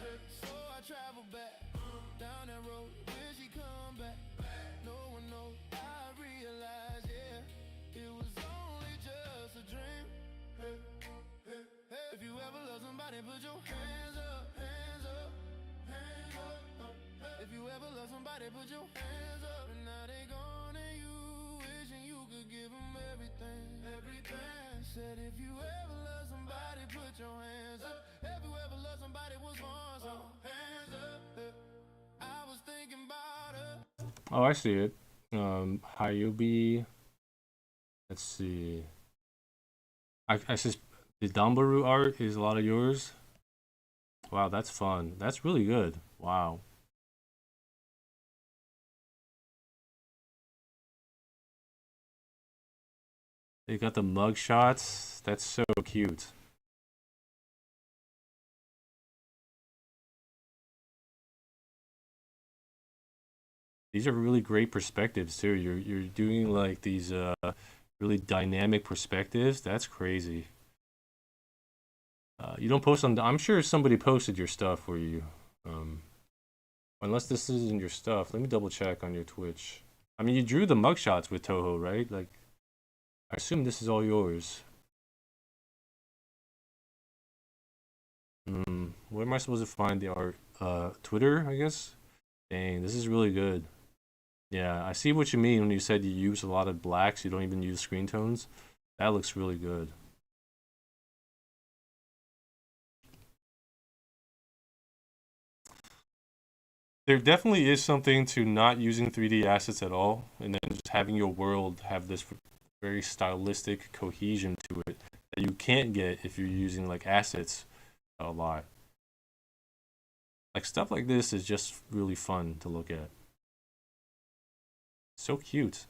So I traveled back down that road. Will she come back? No one knows. I realized, yeah, it was only just a dream. If you ever love somebody, put your hands up, hands up, hands If you ever love somebody, put your hands up. And now they gone and you wishing you could give them everything. Everything. Said if you ever love somebody, put your hands up. Have you ever loved somebody was born, so hands up. I was thinking about her. Oh, I see it. Hayubi. Let's see. I see the Dambaru art is a lot of yours. Wow, that's fun. That's really good. Wow. They got the mug shots. That's so cute. These are really great perspectives too. You're doing like these really dynamic perspectives. That's crazy. You don't post on. I'm sure somebody posted your stuff for you. Unless this isn't your stuff. Let me double check on your Twitch. I mean, you drew the mugshots with Toho, right? Like, I assume this is all yours. Where am I supposed to find the art? Twitter, I guess? Dang, this is really good. Yeah, I see what you mean when you said you use a lot of blacks, you don't even use screen tones. That looks really good. There definitely is something to not using 3D assets at all, and then just having your world have this very stylistic cohesion to it that you can't get if you're using like assets a lot. Like stuff like this is just really fun to look at. So cute.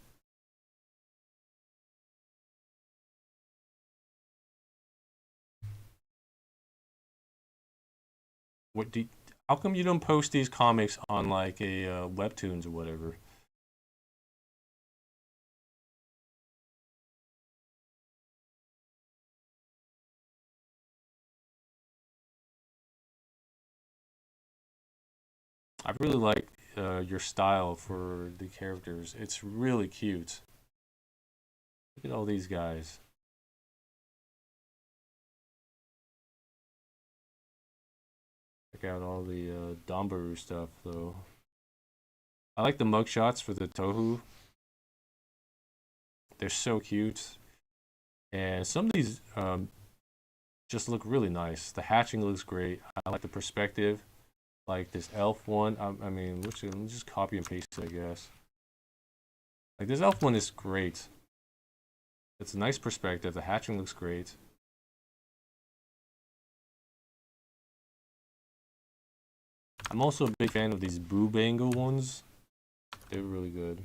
What do? How come you don't post these comics on like a webtoons or whatever? I really like your style for the characters. It's really cute. Look at all these guys. Check out all the Dombaru stuff though. I like the mugshots for the Tohu. They're so cute. And some of these just look really nice. The hatching looks great. I like the perspective. Like this elf one. I mean, let me just copy and paste it, I guess. Like this elf one is great. It's a nice perspective. The hatching looks great. I'm also a big fan of these Boo Bango ones. They're really good.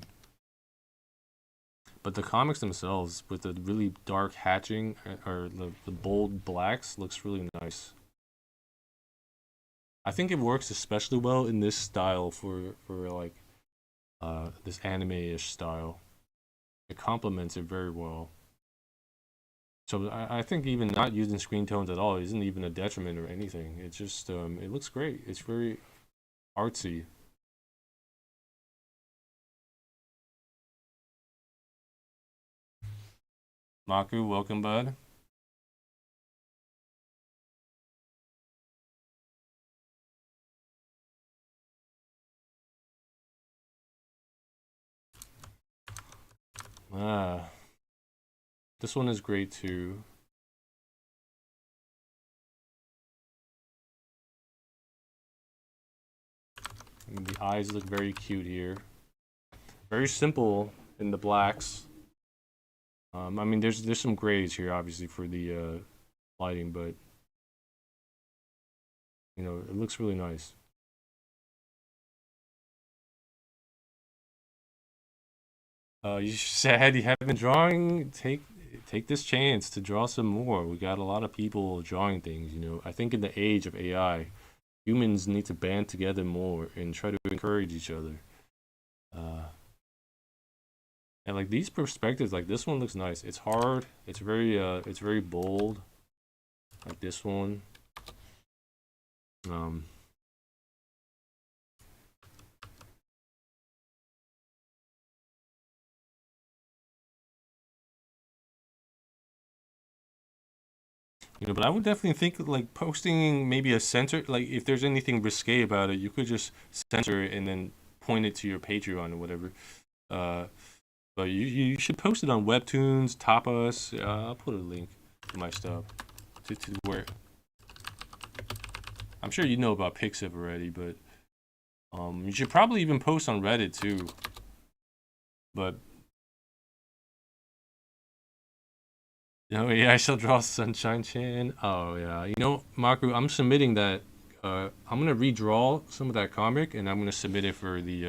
But the comics themselves, with the really dark hatching or the bold blacks, looks really nice. I think it works especially well in this style for like this anime-ish style. It complements it very well. So I think even not using screen tones at all isn't even a detriment or anything. It just it looks great. It's very artsy. Maku, welcome, bud. Ah, this one is great too. And the eyes look very cute here. Very simple in the blacks. I mean, there's some grays here, obviously, for the lighting, but you know, it looks really nice. You said you haven't been drawing. Take this chance to draw some more. We got a lot of people drawing things. You know, I think in the age of AI, humans need to band together more and try to encourage each other. Uh, and like these perspectives, like this one looks nice. It's hard. It's very bold. Like this one. Um, But I would definitely think like posting maybe a censor, like if there's anything risque about it, you could just censor it and then point it to your Patreon or whatever. Uh, but you should post it on Webtoons, Tapas. I'll put a link to my stuff to where I'm sure you know about Pixiv already, but you should probably even post on Reddit too. But oh yeah, I shall draw Sunshine Chan. Oh yeah, Maku, I'm submitting that. I'm gonna redraw some of that comic, and I'm gonna submit it for the.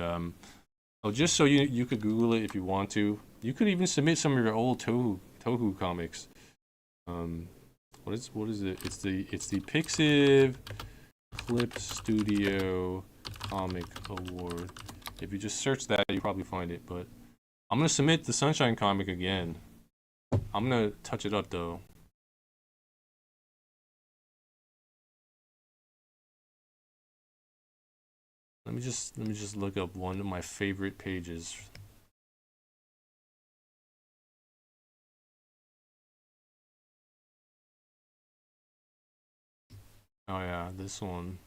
Oh, just so you could Google it if you want to. You could even submit some of your old Tohu comics. Um, what is it? It's the Pixiv Clip Studio Comic Award. If you just search that, you probably find it. But I'm gonna submit the Sunshine comic again. I'm gonna touch it up though. Let me just look up one of my favorite pages. Oh yeah, this one.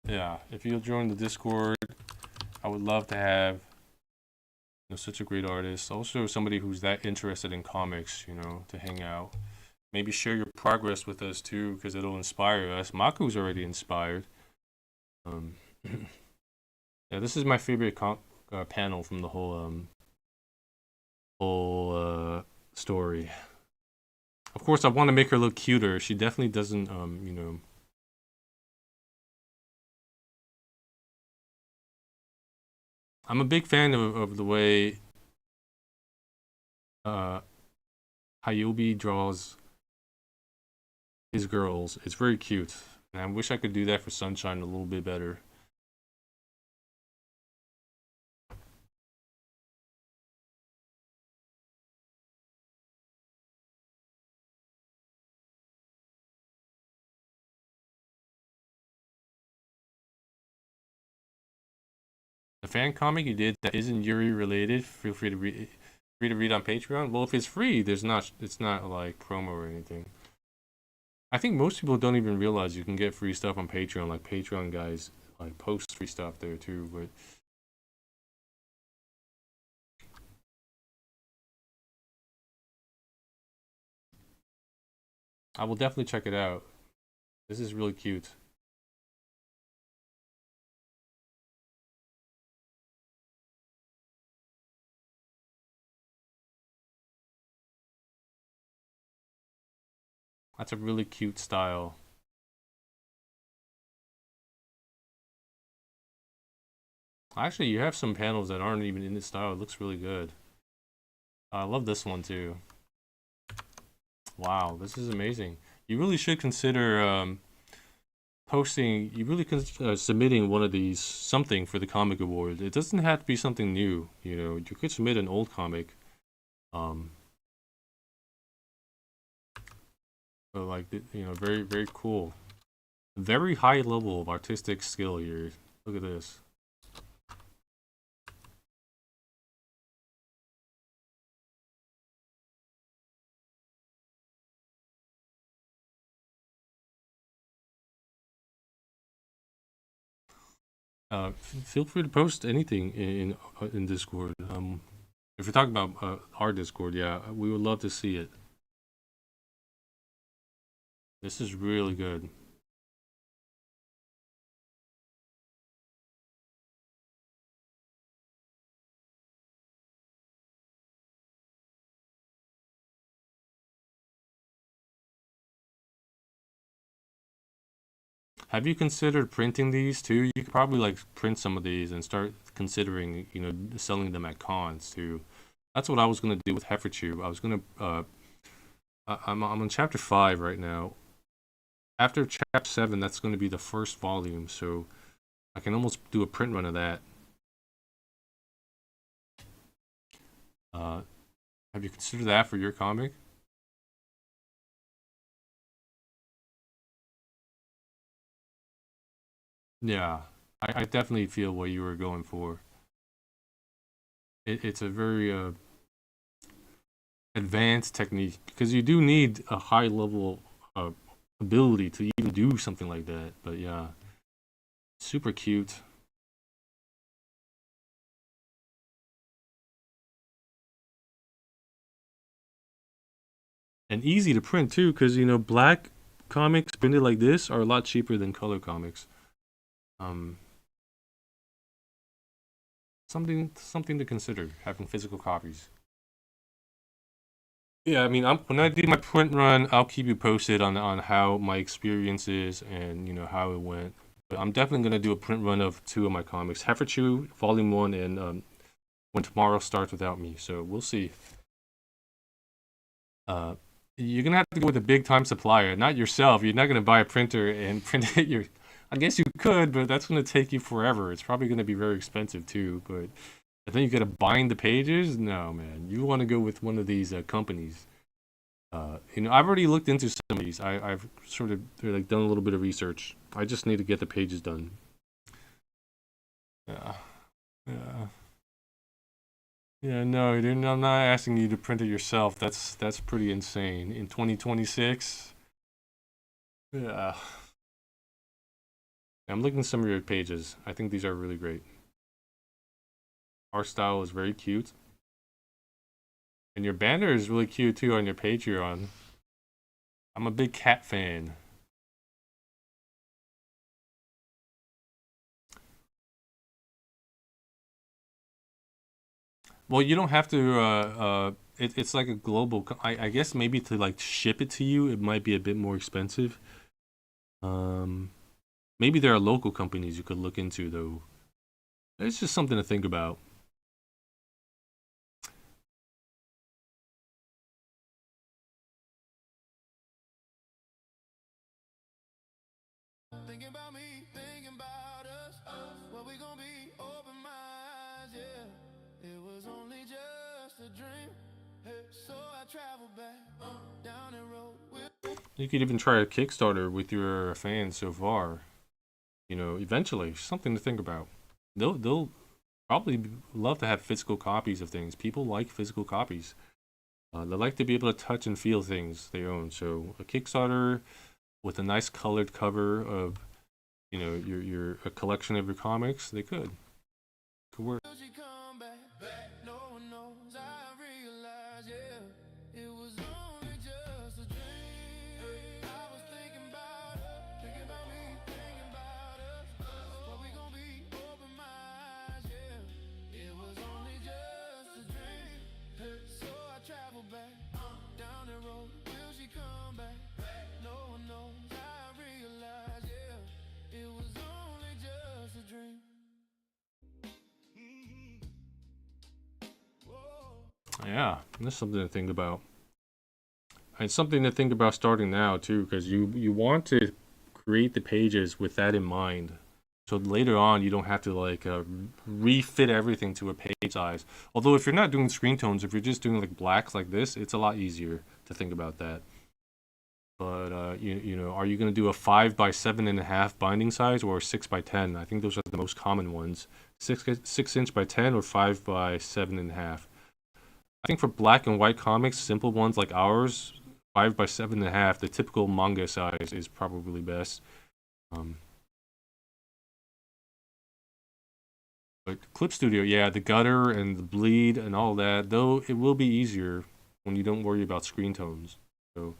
Yeah, if you'll join the Discord, I would love to have such a great artist. Also somebody who's that interested in comics, to hang out. Maybe share your progress with us too, because it'll inspire us. Maku's already inspired. Um, yeah, this is my favorite panel from the whole story. Of course, I want to make her look cuter. She definitely doesn't, I'm a big fan of the way uh, Hayobi draws his girls. It's very cute. And I wish I could do that for Sunshine a little bit better. The fan comic you did that isn't Yuri related, feel free to read on Patreon. Well, if it's free, it's not like promo or anything. I think most people don't even realize you can get free stuff on Patreon. Like Patreon guys like post free stuff there too. But I will definitely check it out. This is really cute. That's a really cute style. Actually, you have some panels that aren't even in this style. It looks really good. I love this one too. Wow, this is amazing. You really should consider posting. You really submitting one of these something for the comic award. It doesn't have to be something new. You could submit an old comic. Um, but like very very cool. Very high level of artistic skill here. Look at this. Feel free to post anything in Discord. If you're talking about our Discord, yeah, we would love to see it. This is really good. Have you considered printing these too? You could probably like print some of these and start considering, selling them at cons too. That's what I was gonna do with Heifertube. I was gonna I'm on chapter 5 right now. After chapter 7, that's gonna be the first volume, so I can almost do a print run of that. Uh, have you considered that for your comic? Yeah, I definitely feel what you were going for. It's a very advanced technique because you do need a high level ability to even do something like that. But yeah, super cute. And easy to print too, because black comics printed like this are a lot cheaper than color comics. Um, something to consider having physical copies. Yeah, I mean, when I do my print run, I'll keep you posted on how my experience is and how it went. But I'm definitely gonna do a print run of two of my comics, Heiferchu Volume One and When Tomorrow Starts Without Me. So we'll see. Uh, you're gonna have to go with a big time supplier, not yourself. You're not gonna buy a printer and print it. I guess you could, but that's gonna take you forever. It's probably gonna be very expensive too. But I think you gotta bind the pages. No, man, you want to go with one of these companies. I've already looked into some of these. I've sort of like done a little bit of research. I just need to get the pages done. Yeah, yeah. Yeah, no, I'm not asking you to print it yourself. That's pretty insane. In 2026? Yeah. I'm looking at some of your pages. I think these are really great. Art style is very cute. And your banner is really cute too on your Patreon. I'm a big cat fan. Well, you don't have to. It's like a global. I guess maybe to like ship it to you, it might be a bit more expensive. Um, Maybe there are local companies you could look into though. It's just something to think about. Thinking about me, thinking about us. What we gonna be? Open my eyes, yeah. It was only just a dream. Hey, so I traveled back down the road with. You could even try a Kickstarter with your fans so far. Eventually, something to think about. They'll probably love to have physical copies of things. People like physical copies. They like to be able to touch and feel things they own. So a Kickstarter with a nice colored cover of, your a collection of your comics, they could work. Will she come back? No one knows. I realize, yeah, it was only just a dream. I was thinking about me, thinking about us. What we gonna be? Open my eyes, yeah. It was only just a dream. So I traveled back down the road. Will she come back? No one knows. I realize, yeah, it was only just a dream. Yeah, that's something to think about. And something to think about starting now too, because you want to create the pages with that in mind. So later on, you don't have to like refit everything to a page size. Although if you're not doing screen tones, if you're just doing like blacks like this, it's a lot easier to think about that. But are you going to do a 5 by 7.5 binding size or a 6 by 10? I think those are the most common ones. 6 inch by 10 or 5 by 7.5. I think for black and white comics, simple ones like ours, 5 by 7.5, the typical manga size is probably best. Um, but Clip Studio, yeah, the gutter and the bleed and all that, though it will be easier when you don't worry about screen tones. So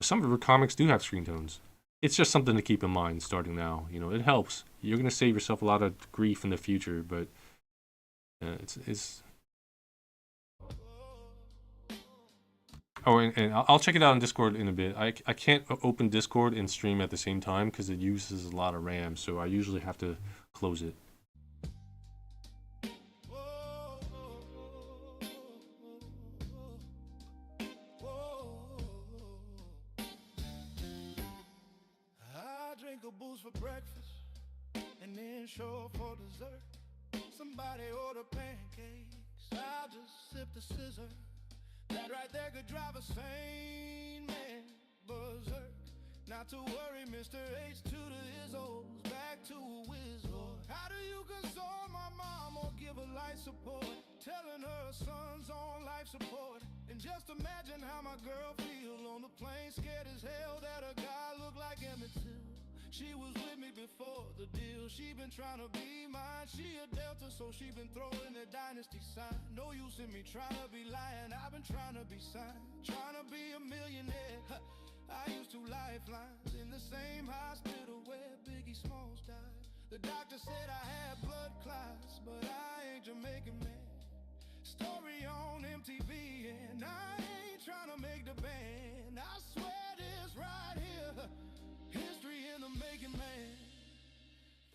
some of our comics do have screen tones. It's just something to keep in mind starting now. It helps. You're gonna save yourself a lot of grief in the future, but it's. Oh, and I'll check it out on Discord in a bit. I can't open Discord and stream at the same time because it uses a lot of RAM, so I usually have to close it. I drink a boost for breakfast and then show up for dessert. Somebody order pancakes, I'll just sip the scissor. That right there could drive a sane man berserk. Not to worry, Mr. H to the Izzos, back to a whiz Lord. How do you console my mom or give her life support? Telling her son's on life support and just Just imagine how my girl feel on the plane, scared as hell that a guy look like Emmett Till. She was with me before the deal. She been trying to be mine. She a Delta, so she been throwing the dynasty sign. No use in me trying to be lying. I've been trying to be signed, trying to be a millionaire. I used 2 lifelines in the same hospital where Biggie Smalls died. The doctor said I had blood clots, but I ain't Jamaican, man. Story on MTV, and I ain't trying to make the band. I swear this right here, history in the making, man.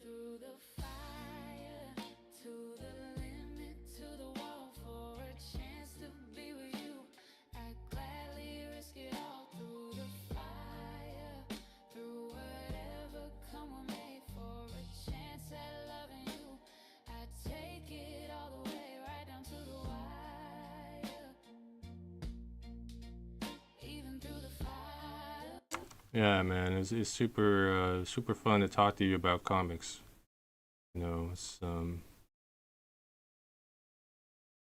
Through the fire, to the limit, to the wall, for a chance to be with you. I'd gladly risk it all. Through the fire, through whatever come with me, for a chance at loving you. I'd take it all the way, right down to the wire. Even through the fire. Yeah, man, it's super super fun to talk to you about comics. You know, it's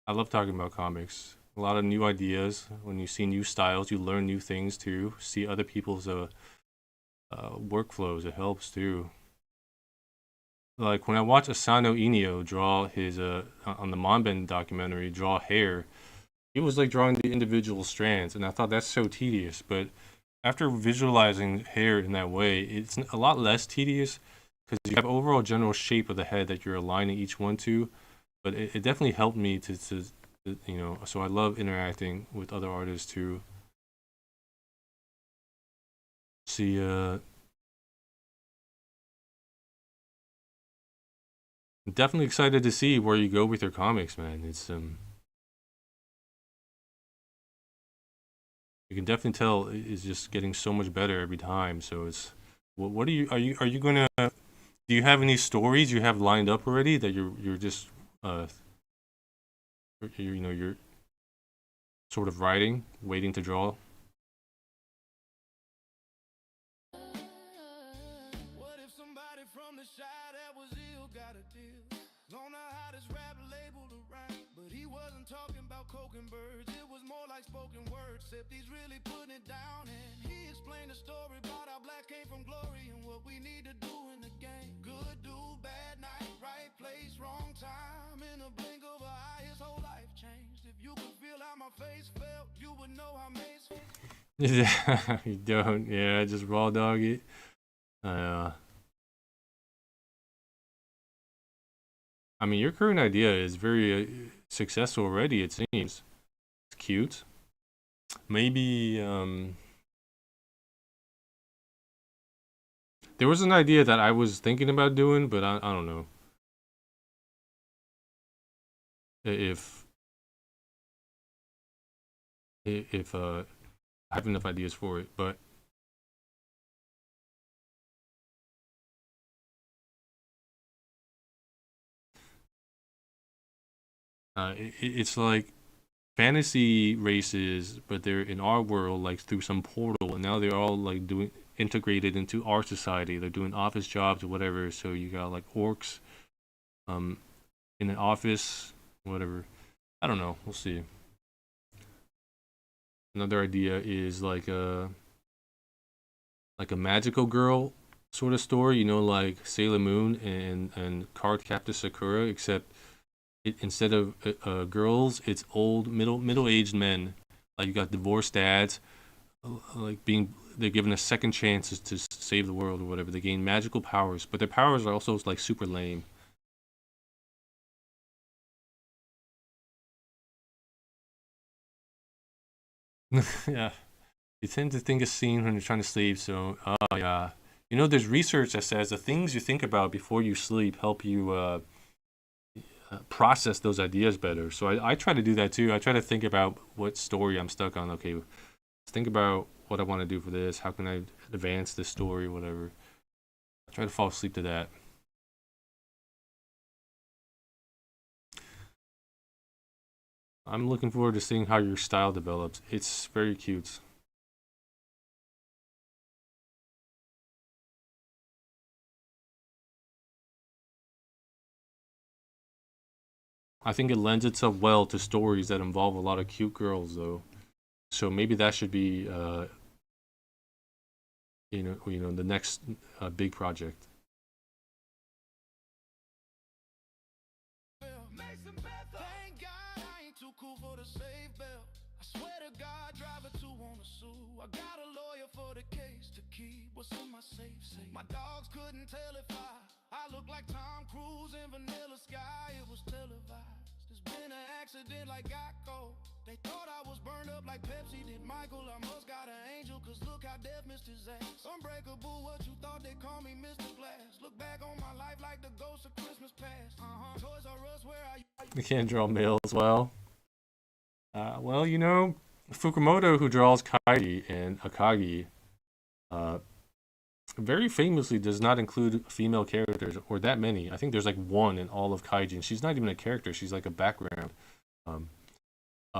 I love talking about comics. A lot of new ideas. When you see new styles, you learn new things too. See other people's workflows, it helps too. Like when I watch Asano Inio draw his on the Monben documentary, draw hair, he was like drawing the individual strands, and I thought that's so tedious. But after visualizing hair in that way, it's a lot less tedious because you have overall general shape of the head that you're aligning each one to. But it definitely helped me to you know. So I love interacting with other artists too. See, I'm definitely excited to see where you go with your comics, man. It's you can definitely tell it's just getting so much better every time. So it's what are you gonna do you have any stories you have lined up already that you're just you know you're sort of writing, waiting to draw? What if somebody from the shy that was ill got a deal on the hottest rap label to rank? But he wasn't talking about coke and birds, it was more like spoken words. Except he's really putting it down, and he explained the story about how black came from glory and what we need to do in the game. Good dude, bad night, right place, wrong time. In a blink of an eye, his whole life changed. If you could feel how my face felt, you would know how Mace felt. Yeah, you don't. Yeah, just raw dog it. Uh, I mean, your current idea is very successful already. It seems it's cute. Maybe there was an idea that I was thinking about doing, but I don't know if if I have enough ideas for it. But it's like fantasy races, but they're in our world, like through some portal, and now they're all like doing integrated into our society. They're doing office jobs or whatever. So you got like orcs, um, in an office, whatever. I don't know. We'll see. Another idea is like a magical girl sort of story, you know, like Sailor Moon and Cardcaptor Sakura, except instead of girls, it's old middle-aged men. Like you got divorced dads, like being they're given a second chance to save the world or whatever. They gain magical powers, but their powers are also like super lame. Yeah, you tend to think of scene when you're trying to sleep. So, oh yeah, you know, there's research that says the things you think about before you sleep help you process those ideas better. So I try to do that too. I try to think about what story I'm stuck on. Okay, let's think about what I want to do for this. How can I advance this story, whatever. I try to fall asleep to that. I'm looking forward to seeing how your style develops. It's very cute. I think it lends itself well to stories that involve a lot of cute girls, though. So maybe that should be the next big project. Mason Bethel. Thank God I ain't too cool for the safe bell. I swear to God, driver two on a sue. I got a lawyer for the case to keep what's in my safe. My dogs couldn't tell if I look like Tom Cruise in Vanilla Sky. It was televised. There's been an accident like Geico. They thought I was burned up like Pepsi did Michael. I must got an angel, cause look how death missed his ass. Unbreakable, what you thought they call me Mr. Glass. Look back on my life like the ghost of Christmas past. Toys R Us, where are you? You can't draw males well. Well, Fukumoto, who draws Kairi and Akagi, uh, very famously does not include female characters or that many. I think there's like one in all of Kaijin. She's not even a character. She's like a background. Um,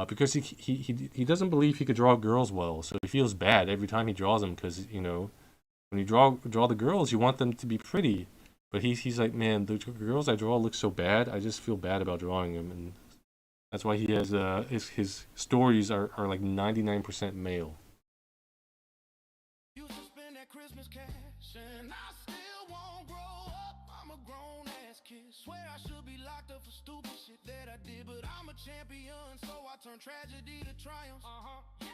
because he doesn't believe he could draw girls well, so he feels bad every time he draws them. Because when you draw the girls, you want them to be pretty, but he's like, man, the girls I draw look so bad. I just feel bad about drawing them, and that's why he has his stories are like 99% male. Used to spend that Christmas cash, and I still won't grow up. I'm a grown ass kid. Swear I should be locked up for stupid shit that I did, but I'm a champion, so I turn tragedy to triumph. Yeah,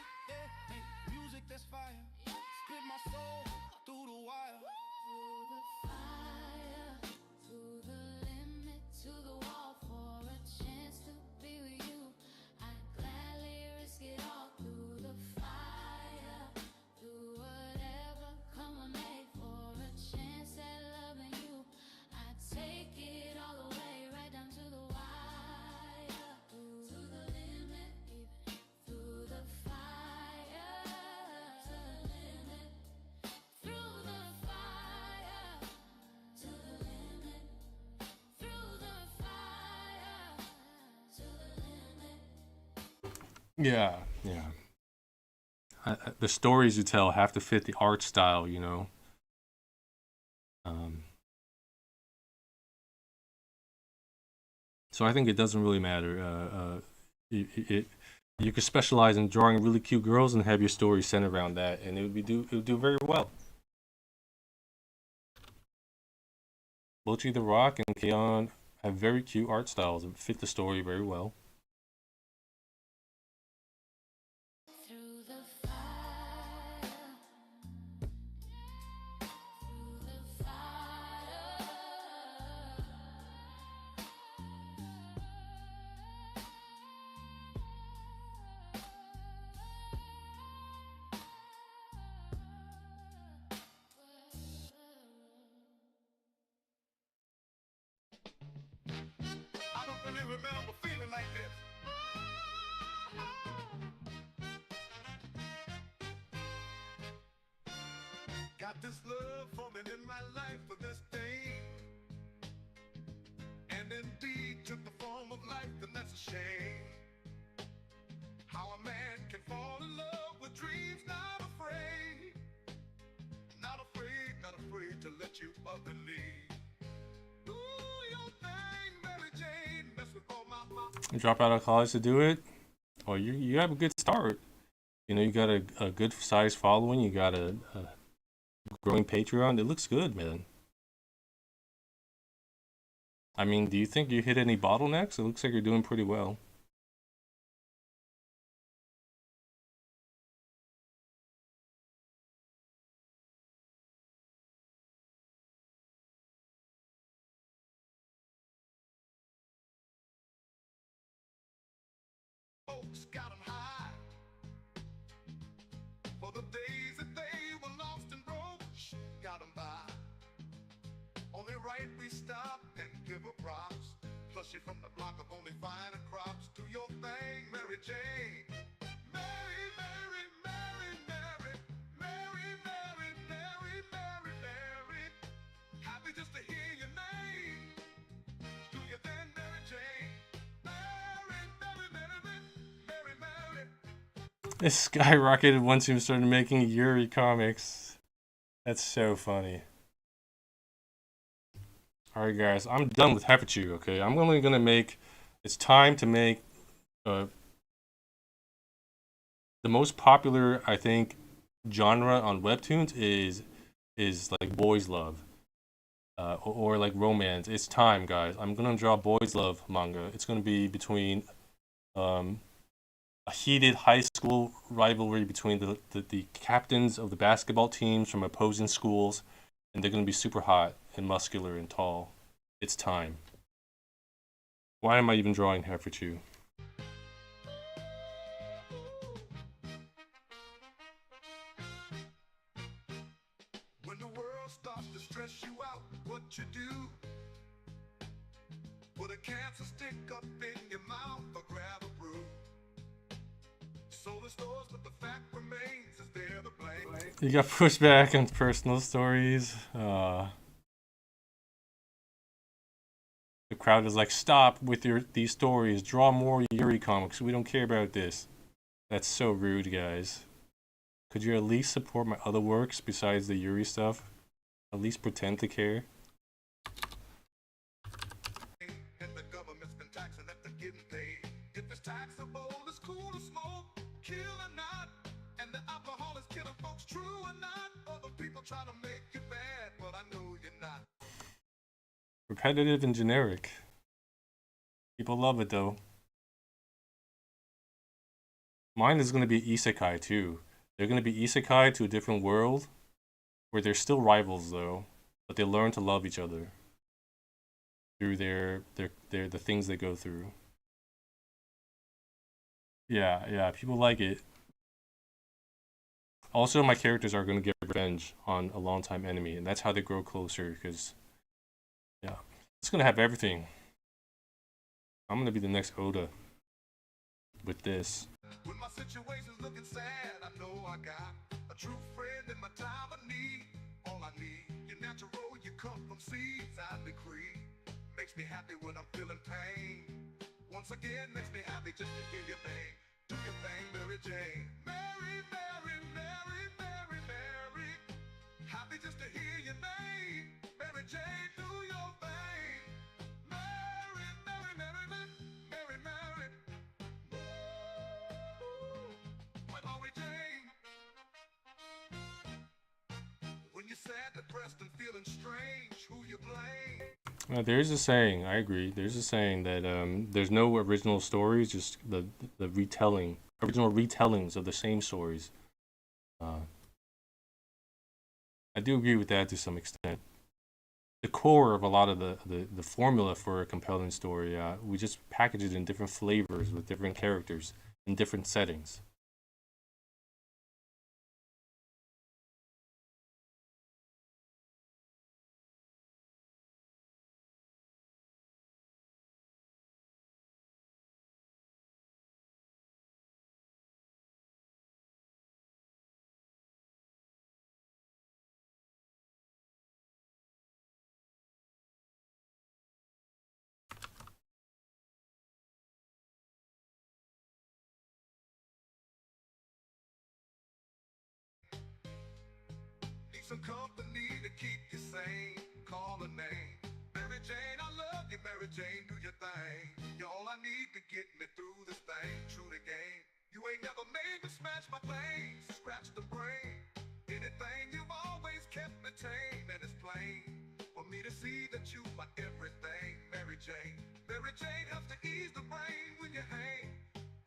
hey, music that's fire. Spit my soul through the wire. Through the fire, to the limit, to the wall for a chance to be with you. I'd gladly risk it all through the fire, through whatever come or may for a chance at loving you. I'd take it all the way, right down to the wire, to the limit, even through the fire, to the limit. Through the fire, to the limit. Through the fire, to the limit. Yeah. The stories you tell have to fit the art style, So I think it doesn't really matter. You could specialize in drawing really cute girls and have your story centered around that, and it would do very well. Mochi the Rock and Keon have very cute art styles that fit the story very well. Through the fire, through the fire. I don't really remember feeling like this. Got this love forming in my life for this day, and indeed took the form of life, and that's a shame. How a man can fall in love with dreams, not afraid to let you believe. Do your thing, Mary Jane, mess with all my. You drop out of college to do it. Well, you have a good start. You got a good size following. You got a growing Patreon. It looks good, man. I mean, do you think you hit any bottlenecks? It looks like you're doing pretty well. Folks got 'em high for the days that they were lost and broke. Got 'em by. Only right we stop and give her props. Plus you from the block of only finer crops. Do your thing, Mary Jane. Mary, Mary, Mary, Mary, Mary, Mary, Mary, Mary, Mary. Happy just to hear your name. Do you then, Mary Jane? Mary, Mary, Mary, Mary, Mary. It skyrocketed once he started making Yuri comics. That's so funny. Alright, guys, I'm done with Hapachu, okay? I'm only gonna make. It's time to make The most popular, I think, genre on webtoons is like boys love, or like romance. It's time, guys. I'm gonna draw boys love manga. It's gonna be between um, a heated high school rivalry between the captains of the basketball teams from opposing schools, and they're gonna be super hot and muscular and tall. It's time. Why am I even drawing Hefferchu? When the world starts to stress you out, what you do? Put a cancer stick up in your mouth or grab a brew. So the stores, but the fact remains is they're the blame. You got pushed back on personal stories. The crowd is like, stop with these stories. Draw more Yuri comics. We don't care about this. That's so rude, guys. Could you at least support my other works besides the Yuri stuff? At least pretend to care. And the government's been taxing that they're getting paid. If it's taxable, it's cool to smoke, kill or not. And the alcohol is killing folks, true or not. Other people try to make you bad, but I know you're not. Repetitive and generic. People love it though. Mine is going to be isekai too. They're going to be isekai to a different world where they're still rivals though, but they learn to love each other through the things they go through. Yeah, people like it. Also, my characters are going to get revenge on a longtime enemy, and that's how they grow closer, because, yeah. It's going to have everything. I'm going to be the next Oda with this. When my situation's looking sad, I know I got a true friend in my time of need. All I need, you're natural, you come from seeds I decree. Makes me happy when I'm feeling pain. Once again, makes me happy just to hear your thing. Do your thing, Mary Jane. Mary, Mary, Mary, Mary, Mary. Happy just to hear your name. Mary Jane, do your thing. Mary, Mary, Mary, Mary, Mary, Mary. When are we Jane? When you're sad, depressed, and feeling strange, who you blame? There's a saying, I agree. There's a saying that there's no original stories, just the original retellings of the same stories. I do agree with that to some extent. The core of a lot of the formula for a compelling story, we just package it in different flavors with different characters in different settings. Need some company to keep you sane. Call a name. Mary Jane, I love you, Mary Jane, do your thing. You're all I need to get me through this thing. True the game. You ain't never made me smash my veins, scratch the brain. Anything, you've always kept me tame, and it's plain for me to see that you my everything. Mary Jane. Mary Jane helps to ease the brain when you hang.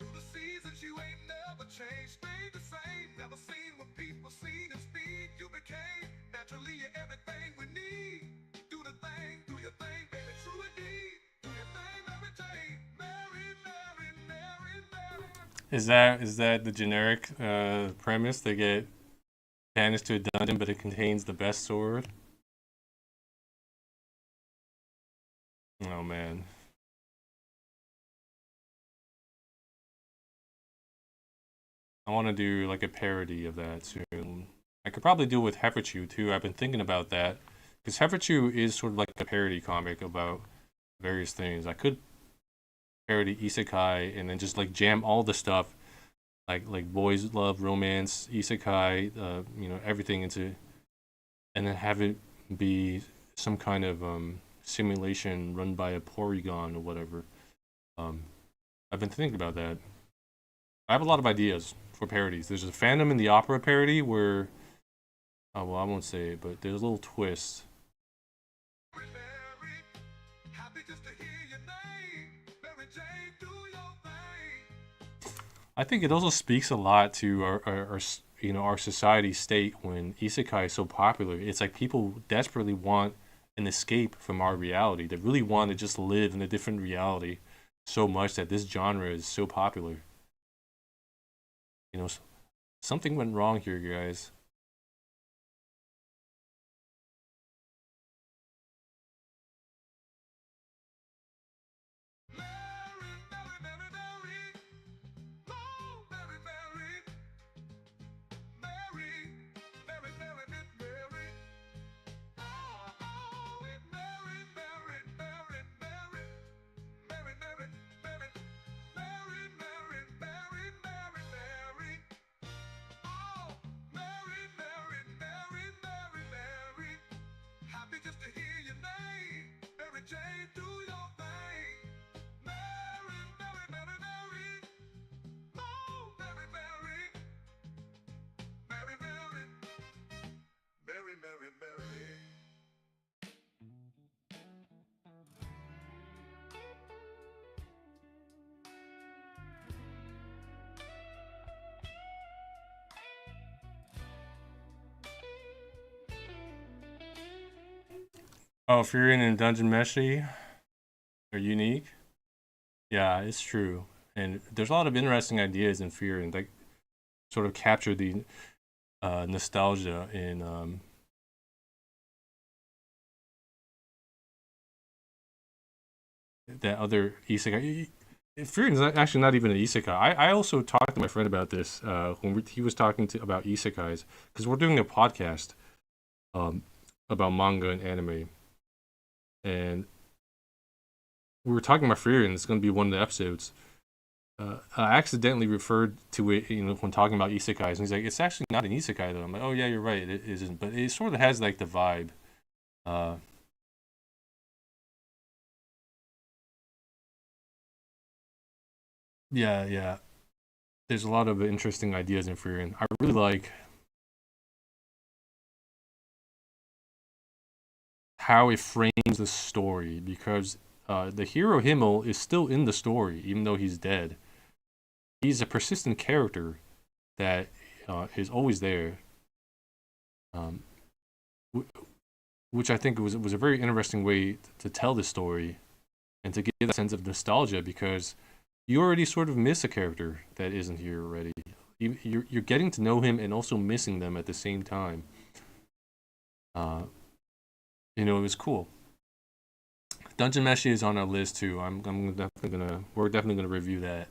Through the seasons, you ain't never changed. Stayed the same, never seen what people seen in speed. You became naturally you're everything we need. Do the thing, do your thing, baby, true indeed. Do your thing, Mary Jane. Mary, Mary, Mary, Mary. Is that the generic premise? They get banished to a dungeon, but it contains the best sword. Oh man. I want to do like a parody of that soon. I could probably do it with Hefferchu too. I've been thinking about that because Hefferchu is sort of like a parody comic about various things. I could parody isekai and then just like jam all the stuff like boys love, romance, isekai, everything into, and then have it be some kind of simulation run by a Porygon or whatever. I've been thinking about that. I have a lot of ideas for parodies. There's a Phantom in the Opera parody where, oh well, I won't say it, but there's a little twist. I think it also speaks a lot to our our society state when isekai is so popular. It's like people desperately want an escape from our reality. They really want to just live in a different reality so much that this genre is so popular. You know, something went wrong here, guys. Oh, if you're in Dungeon Meshi or Unique, yeah, it's true. And there's a lot of interesting ideas in Fear and like sort of capture the nostalgia in that other isekai. Fear is actually not even an isekai. I also talked to my friend about this when he was talking about isekais because we're doing a podcast um, about manga and anime, and we were talking about Fear, and it's going to be one of the episodes. I accidentally referred to it, when talking about isekais, and he's like, "It's actually not an isekai, though." I'm like, "Oh yeah, you're right, it isn't," but it sort of has like the vibe. Uh, yeah, yeah. There's a lot of interesting ideas in Fear, and I really like how it frames the story because the hero Himmel is still in the story, even though he's dead. He's a persistent character that is always there. Um, which I think was a very interesting way to tell this story and to give that sense of nostalgia because you already sort of miss a character that isn't here already. You're getting to know him and also missing them at the same time. Uh, it was cool. Dungeon Meshi is on our list too. We're definitely gonna review that.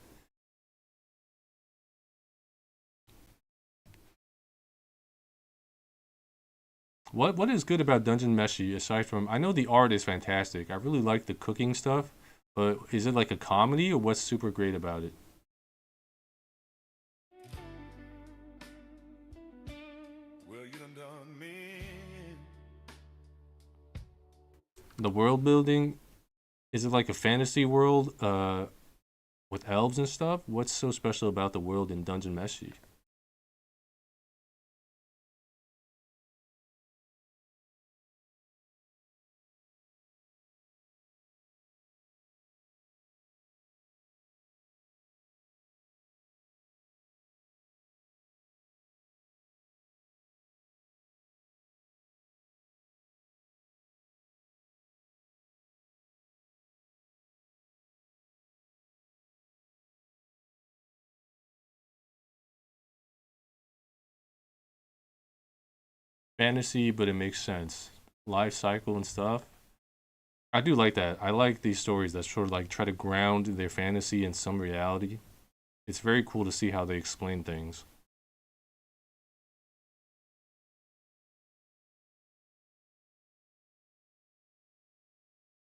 What is good about Dungeon Meshi aside from I know the art is fantastic. I really like the cooking stuff, but is it like a comedy or what's super great about it? Well, you done me. The world building, is it like a fantasy world with elves and stuff? What's so special about the world in Dungeon Meshi? Fantasy, but it makes sense. Life cycle and stuff. I do like that. I like these stories that sort of like try to ground their fantasy in some reality. It's very cool to see how they explain things.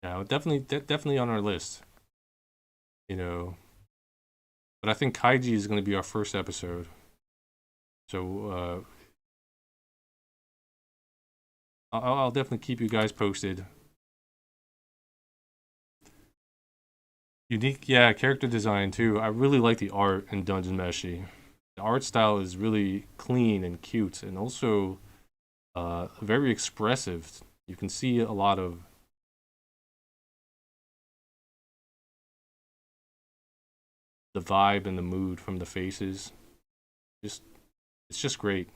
Yeah, definitely on our list. You know, but I think Kaiji is going to be our first episode. So I'll definitely keep you guys posted. Unique, yeah, character design too. I really like the art in Dungeon Meshi. The art style is really clean and cute, and also very expressive. You can see a lot of the vibe and the mood from the faces. Just it's just great.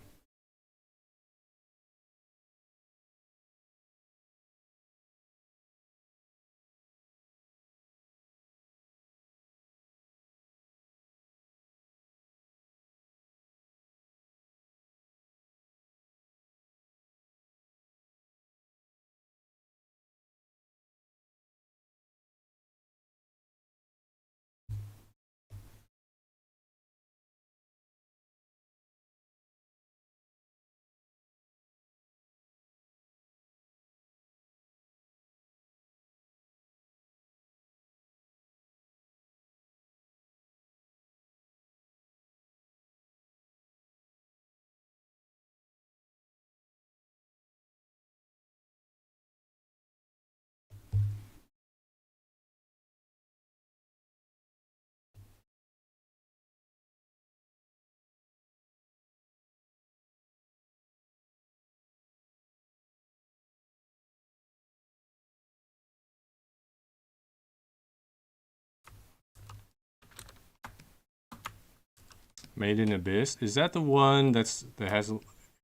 Made in Abyss. Is that the one that has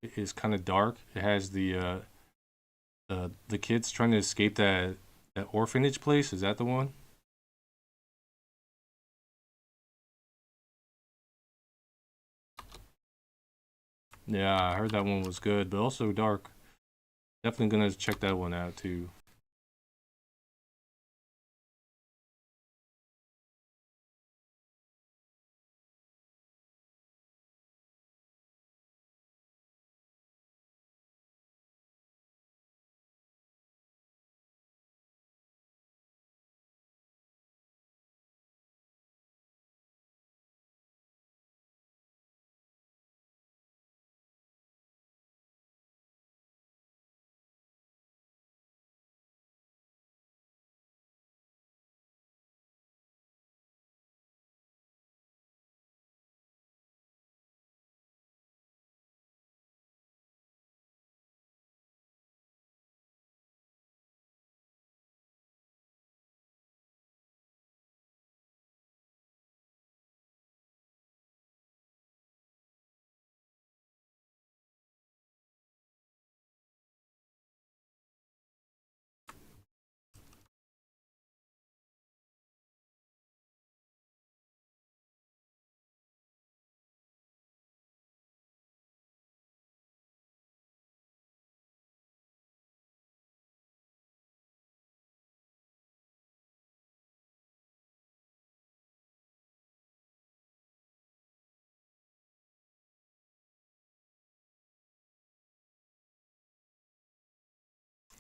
is kind of dark? It has the kids trying to escape that orphanage place. Is that the one? Yeah, I heard that one was good, but also dark. Definitely gonna check that one out too.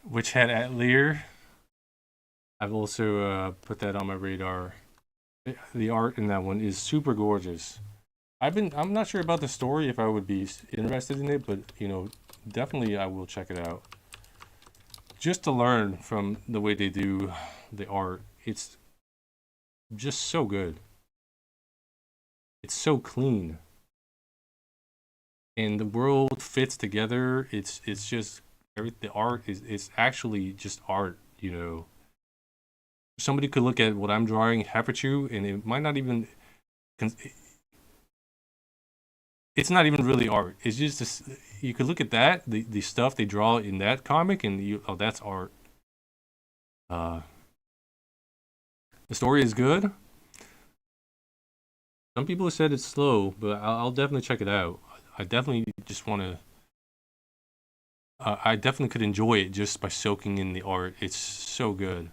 Which had Atelier. I've also put that on my radar. The art in that one is super gorgeous. I'm not sure about the story if I would be interested in it, but definitely I will check it out. Just to learn from the way they do the art. It's just so good. It's so clean. And the world fits together. It's just the art is actually just art. Somebody could look at what I'm drawing, Hapachu, and it might not even it's not even really art. It's just this, you could look at that, the stuff they draw in that comic, and that's art. Uh, the story is good. Some people have said it's slow, but I'll definitely check it out. I definitely just want to. I definitely could enjoy it just by soaking in the art. It's so good.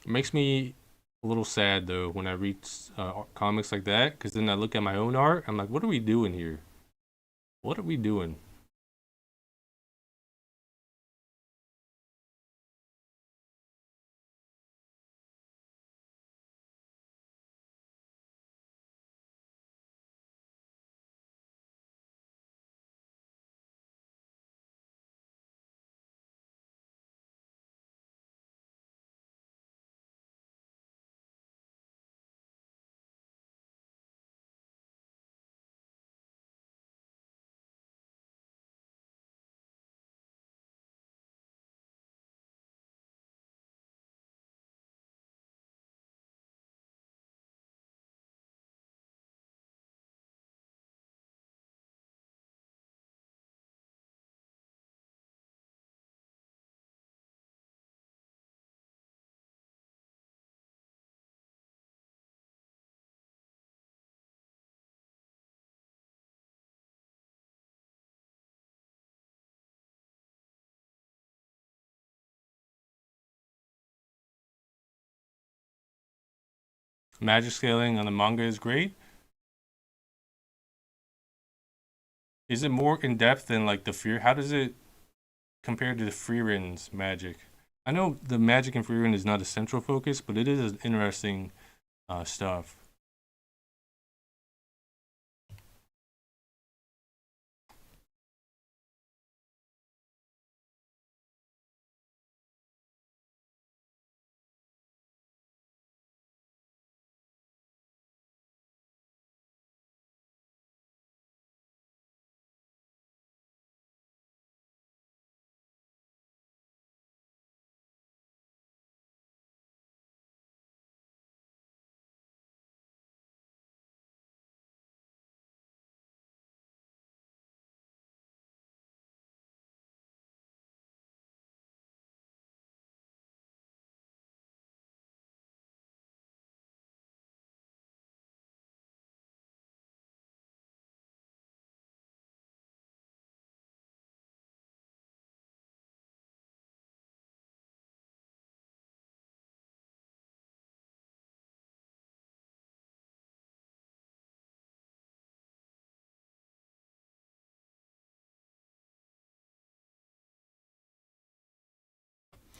It makes me a little sad though when I read comics like that, because then I look at my own art. I'm like, what are we doing here? What are we doing? Magic scaling on the manga is great. Is it more in depth than like the Fear? How does it compare to the Freeren's magic? I know the magic in Freeren is not a central focus, but it is interesting stuff.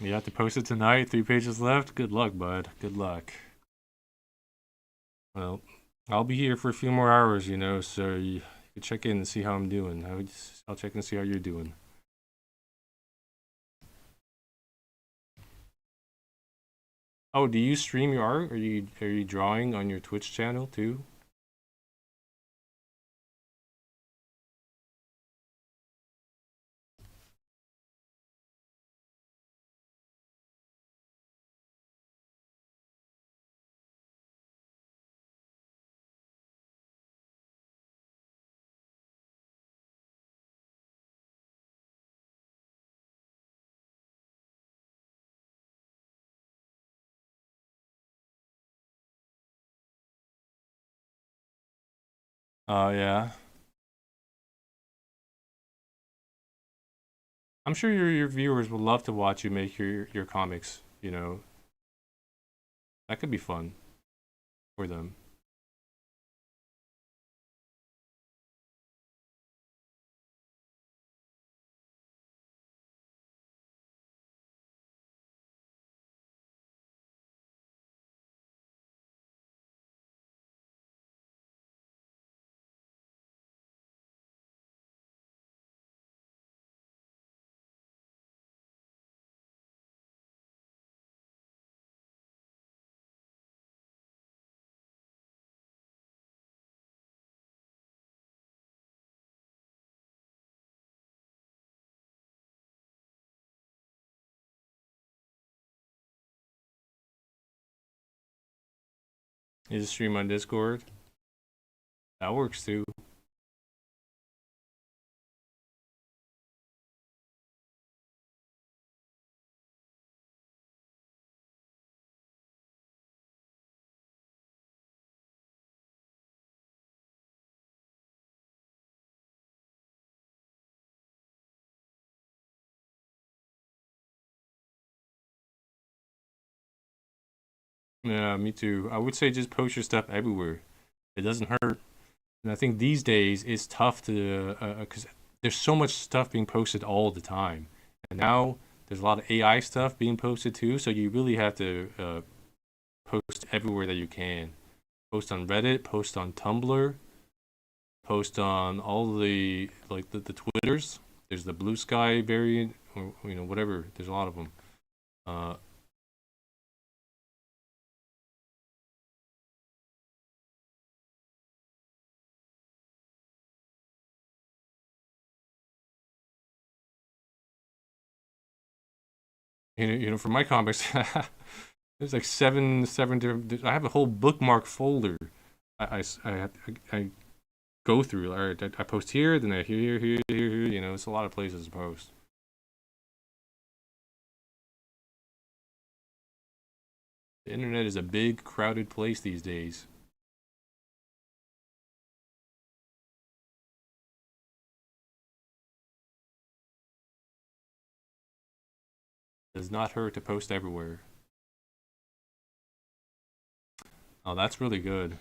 You have to post it tonight. 3 pages left. Good luck, bud. Good luck. Well, I'll be here for a few more hours, so you can check in and see how I'm doing. I'll check in and see how you're doing. Oh, do you stream your art? Are you drawing on your Twitch channel too? Oh yeah. I'm sure your viewers would love to watch you make your comics. That could be fun for them. You just stream on Discord. That works too. Yeah, me too. I would say just post your stuff everywhere. It doesn't hurt. And I think these days it's tough to because there's so much stuff being posted all the time, and now there's a lot of AI stuff being posted too. So you really have to post everywhere that you can. Post on Reddit, post on Tumblr, post on all the like the Twitters. There's the Blue Sky variant, or whatever. There's a lot of them. Uh, for my comics, there's like seven different. I have a whole bookmark folder. I go through. All right, I post here, then I here. It's a lot of places to post. The internet is a big, crowded place these days. It does not hurt to post everywhere. Oh, that's really good.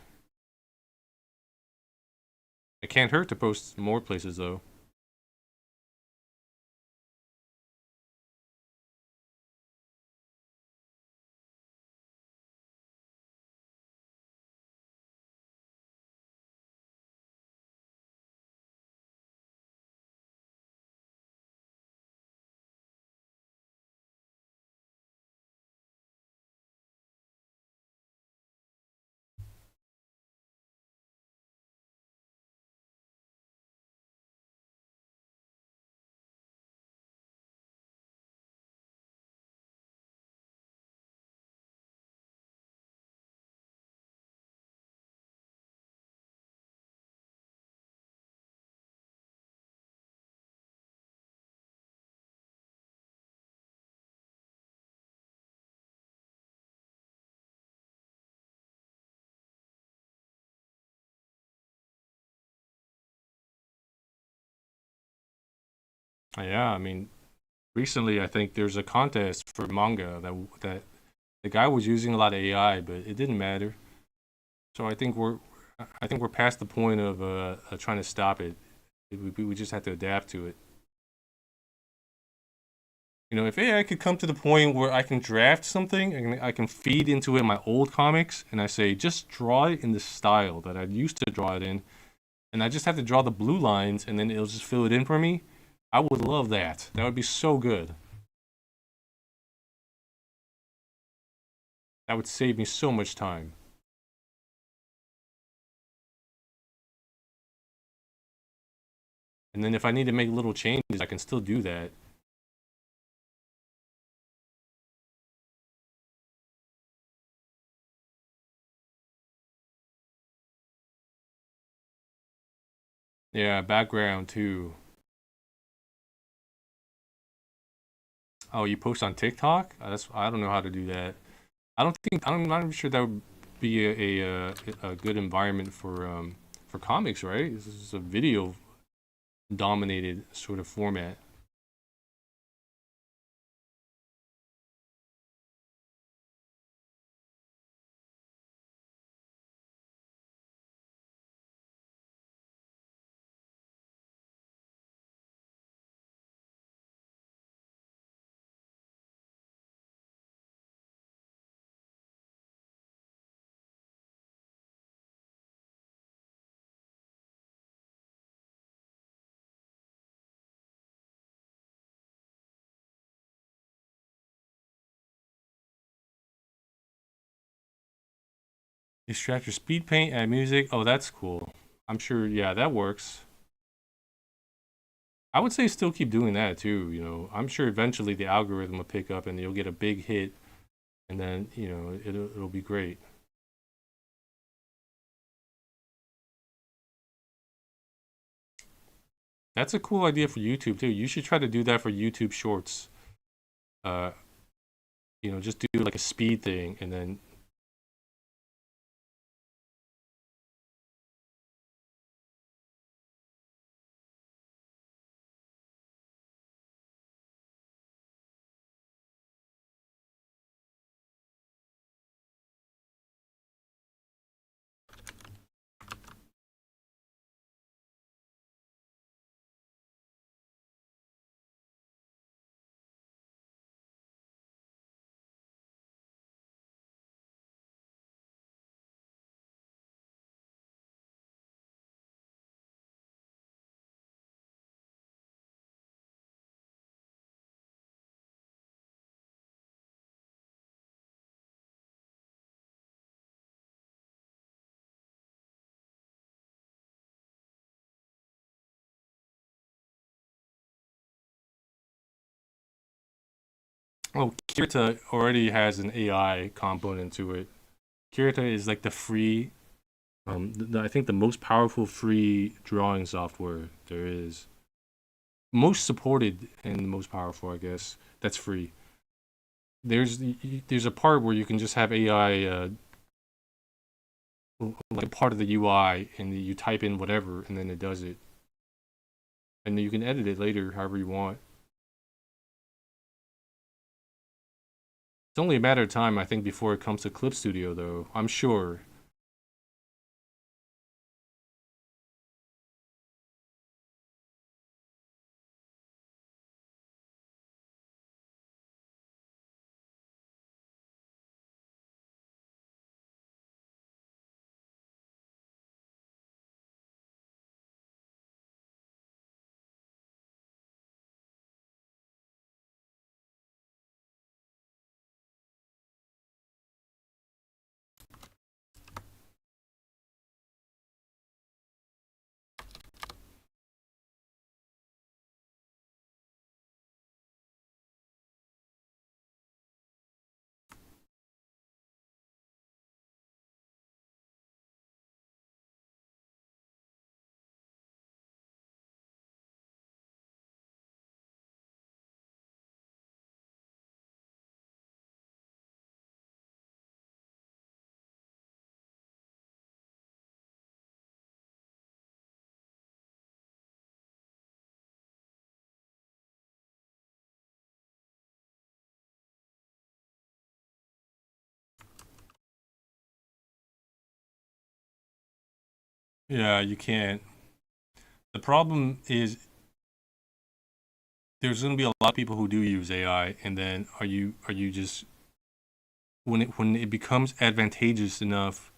It can't hurt to post more places though. Yeah, I mean, recently I think there's a contest for manga that the guy was using a lot of AI, but it didn't matter. So I think we're past the point of trying to stop it. We just have to adapt to it. You know, if AI could come to the point where I can draft something and I can feed into it my old comics, and I say just draw it in the style that I used to draw it in, and I just have to draw the blue lines, and then it'll just fill it in for me. I would love that. That would be so good. That would save me so much time. And then if I need to make little changes, I can still do that. Yeah, background too. Oh, you post on TikTok? That's I don't know how to do that. I'm not even sure that would be a good environment for comics, right? This is a video dominated sort of format. Extract your speed paint, add music. Oh, that's cool. I'm sure. Yeah, that works. I would say still keep doing that too. You know, I'm sure eventually the algorithm will pick up and you'll get a big hit, and then it'll be great. That's a cool idea for YouTube too. You should try to do that for YouTube Shorts. Uh, just do like a speed thing, and then oh, Kirita already has an AI component to it. Kirita is like the free, I think the most powerful free drawing software there is. Most supported and the most powerful, I guess. That's free. There's a part where you can just have AI like part of the UI, and you type in whatever, and then it does it, and then you can edit it later however you want. It's only a matter of time, I think, before it comes to Clip Studio, though. I'm sure. Yeah, you can't. The problem is there's going to be a lot of people who do use AI, and then are you just when it becomes advantageous enough,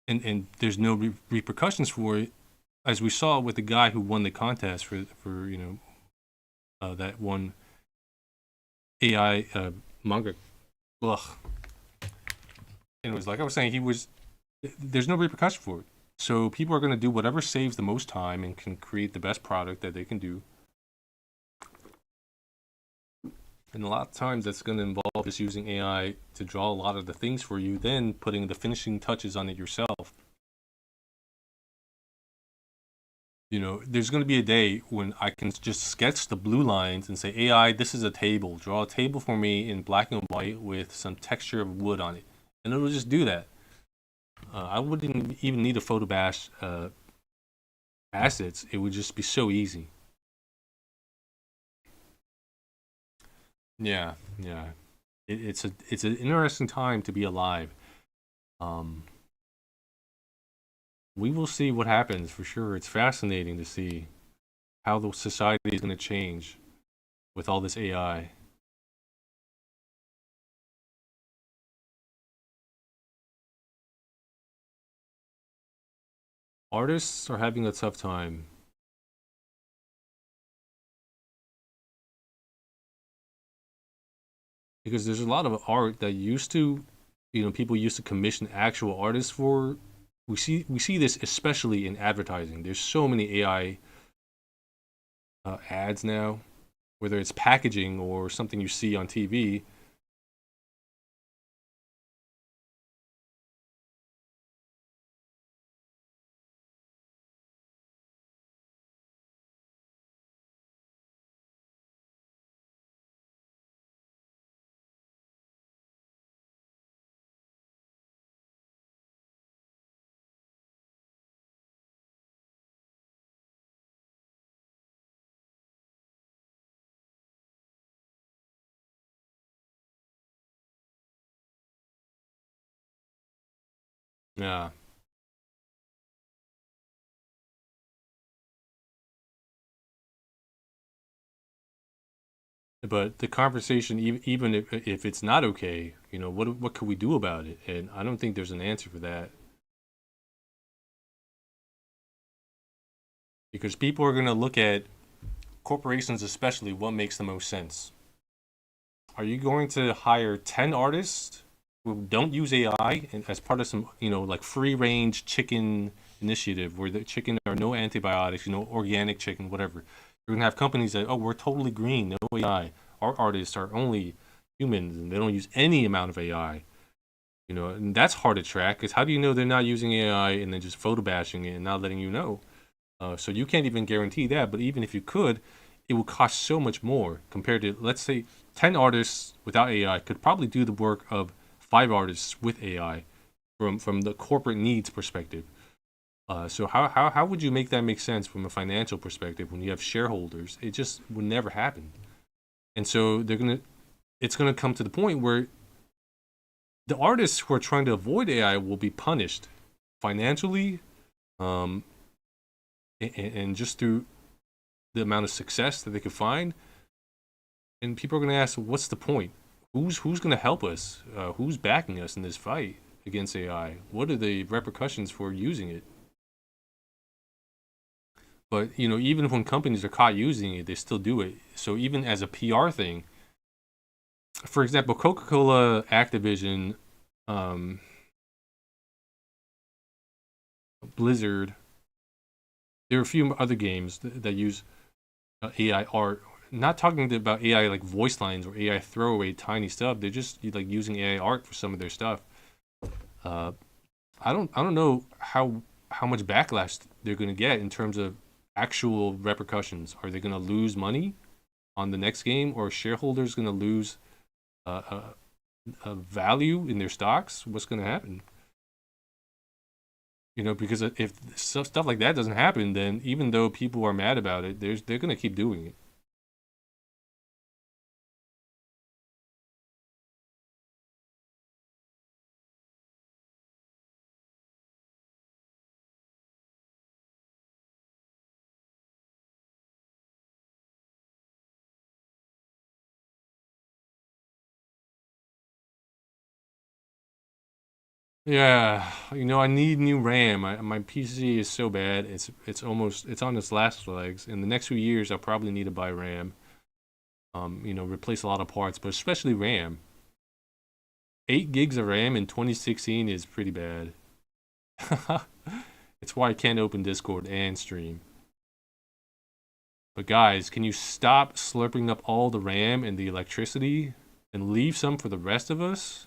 and there's no repercussions for it, as we saw with the guy who won the contest for that one AI manga. Ugh. And it was like I was saying, there's no repercussion for it. So people are going to do whatever saves the most time and can create the best product that they can do. And a lot of times that's going to involve just using AI to draw a lot of the things for you, then putting the finishing touches on it yourself. There's going to be a day when I can just sketch the blue lines and say, AI, this is a table. Draw a table for me in black and white with some texture of wood on it. And it'll just do that. I wouldn't even need a photo bash assets. It would just be so easy. Yeah, yeah. It's an interesting time to be alive. Um, we will see what happens for sure. It's fascinating to see how the society is going to change with all this AI. Artists are having a tough time because there's a lot of art that people used to commission actual artists for. We see this especially in advertising. There's so many AI ads now, whether it's packaging or something you see on TV. Yeah, but the conversation, even if it's not okay, what could we do about it? And I don't think there's an answer for that because people are going to look at corporations, especially, what makes the most sense. Are you going to hire 10 artists who don't use AI and as part of some, like free range chicken initiative where the chicken are no antibiotics, organic chicken, whatever? You're going to have companies that, oh, we're totally green, no AI. Our artists are only humans and they don't use any amount of AI. And that's hard to track because how do you know they're not using AI and then just photo bashing it and not letting you know? So you can't even guarantee that. But even if you could, it would cost so much more compared to, let's say, 10 artists without AI could probably do the work of 5 artists with AI from the corporate needs perspective. So how would you make that make sense from a financial perspective when you have shareholders? It just would never happen. And so it's gonna come to the point where the artists who are trying to avoid AI will be punished financially, um, and just through the amount of success that they could find. And people are going to ask, what's the point? Who's going to help us? Who's backing us in this fight against AI? What are the repercussions for using it? But even when companies are caught using it, they still do it. So even as a PR thing, for example, Coca-Cola, Activision, um, Blizzard, there are a few other games that use AI art. Not talking about AI like voice lines or AI throwaway tiny stuff. They're just like using AI art for some of their stuff. Uh, I don't know how much backlash they're going to get in terms of actual repercussions. Are they going to lose money on the next game, or are shareholders going to lose a value in their stocks? What's going to happen? Because if stuff like that doesn't happen, then even though people are mad about it, they're going to keep doing it. Yeah, I need new RAM. My PC is so bad. It's on its last legs. In the next few years, I'll probably need to buy RAM. Replace a lot of parts, but especially RAM. 8 gigs of RAM in 2016 is pretty bad. It's why I can't open Discord and stream. But guys, can you stop slurping up all the RAM and the electricity and leave some for the rest of us?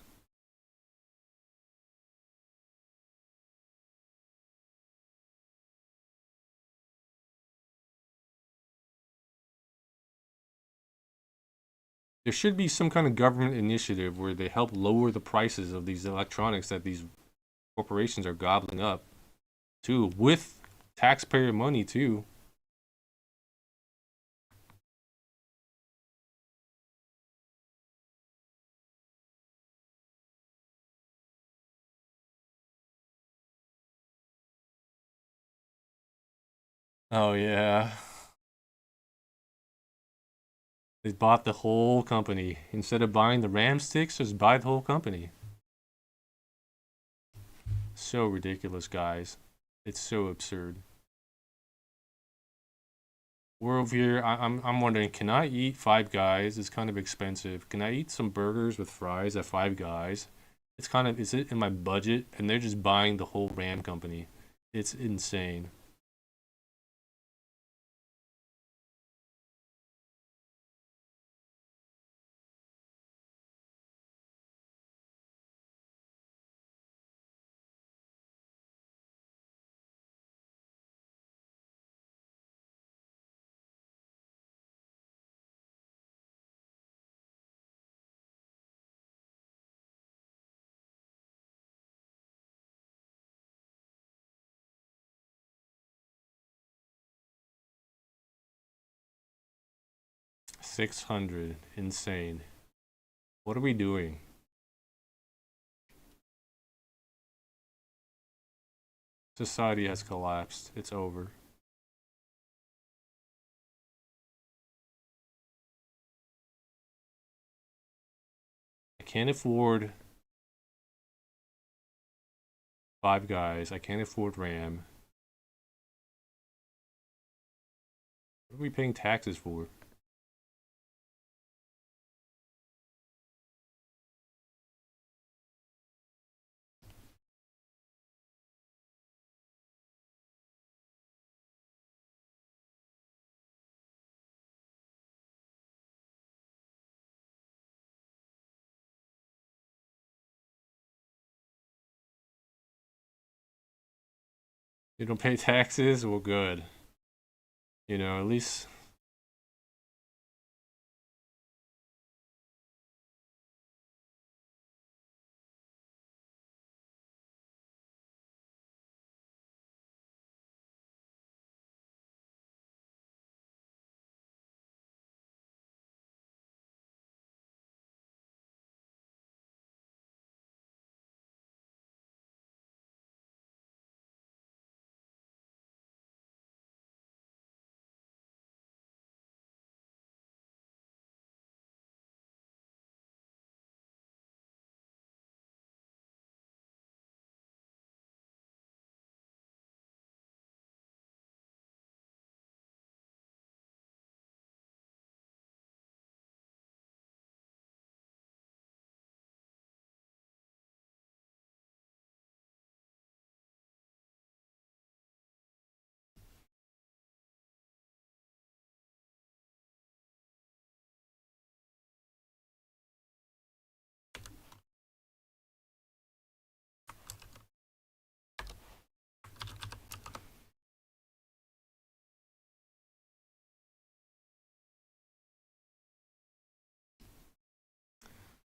There should be some kind of government initiative where they help lower the prices of these electronics that these corporations are gobbling up, too, with taxpayer money, too. Oh, yeah. They bought the whole company. Instead of buying the RAM sticks, just buy the whole company. So ridiculous, guys. It's so absurd. We're over here. I'm wondering, can I eat Five Guys? It's kind of expensive. Can I eat some burgers with fries at Five Guys? Is it in my budget? And they're just buying the whole RAM company. It's insane. 600. Insane. What are we doing? Society has collapsed. It's over. I can't afford Five Guys. I can't afford RAM. What are we paying taxes for? You don't pay taxes? Well, good. At least.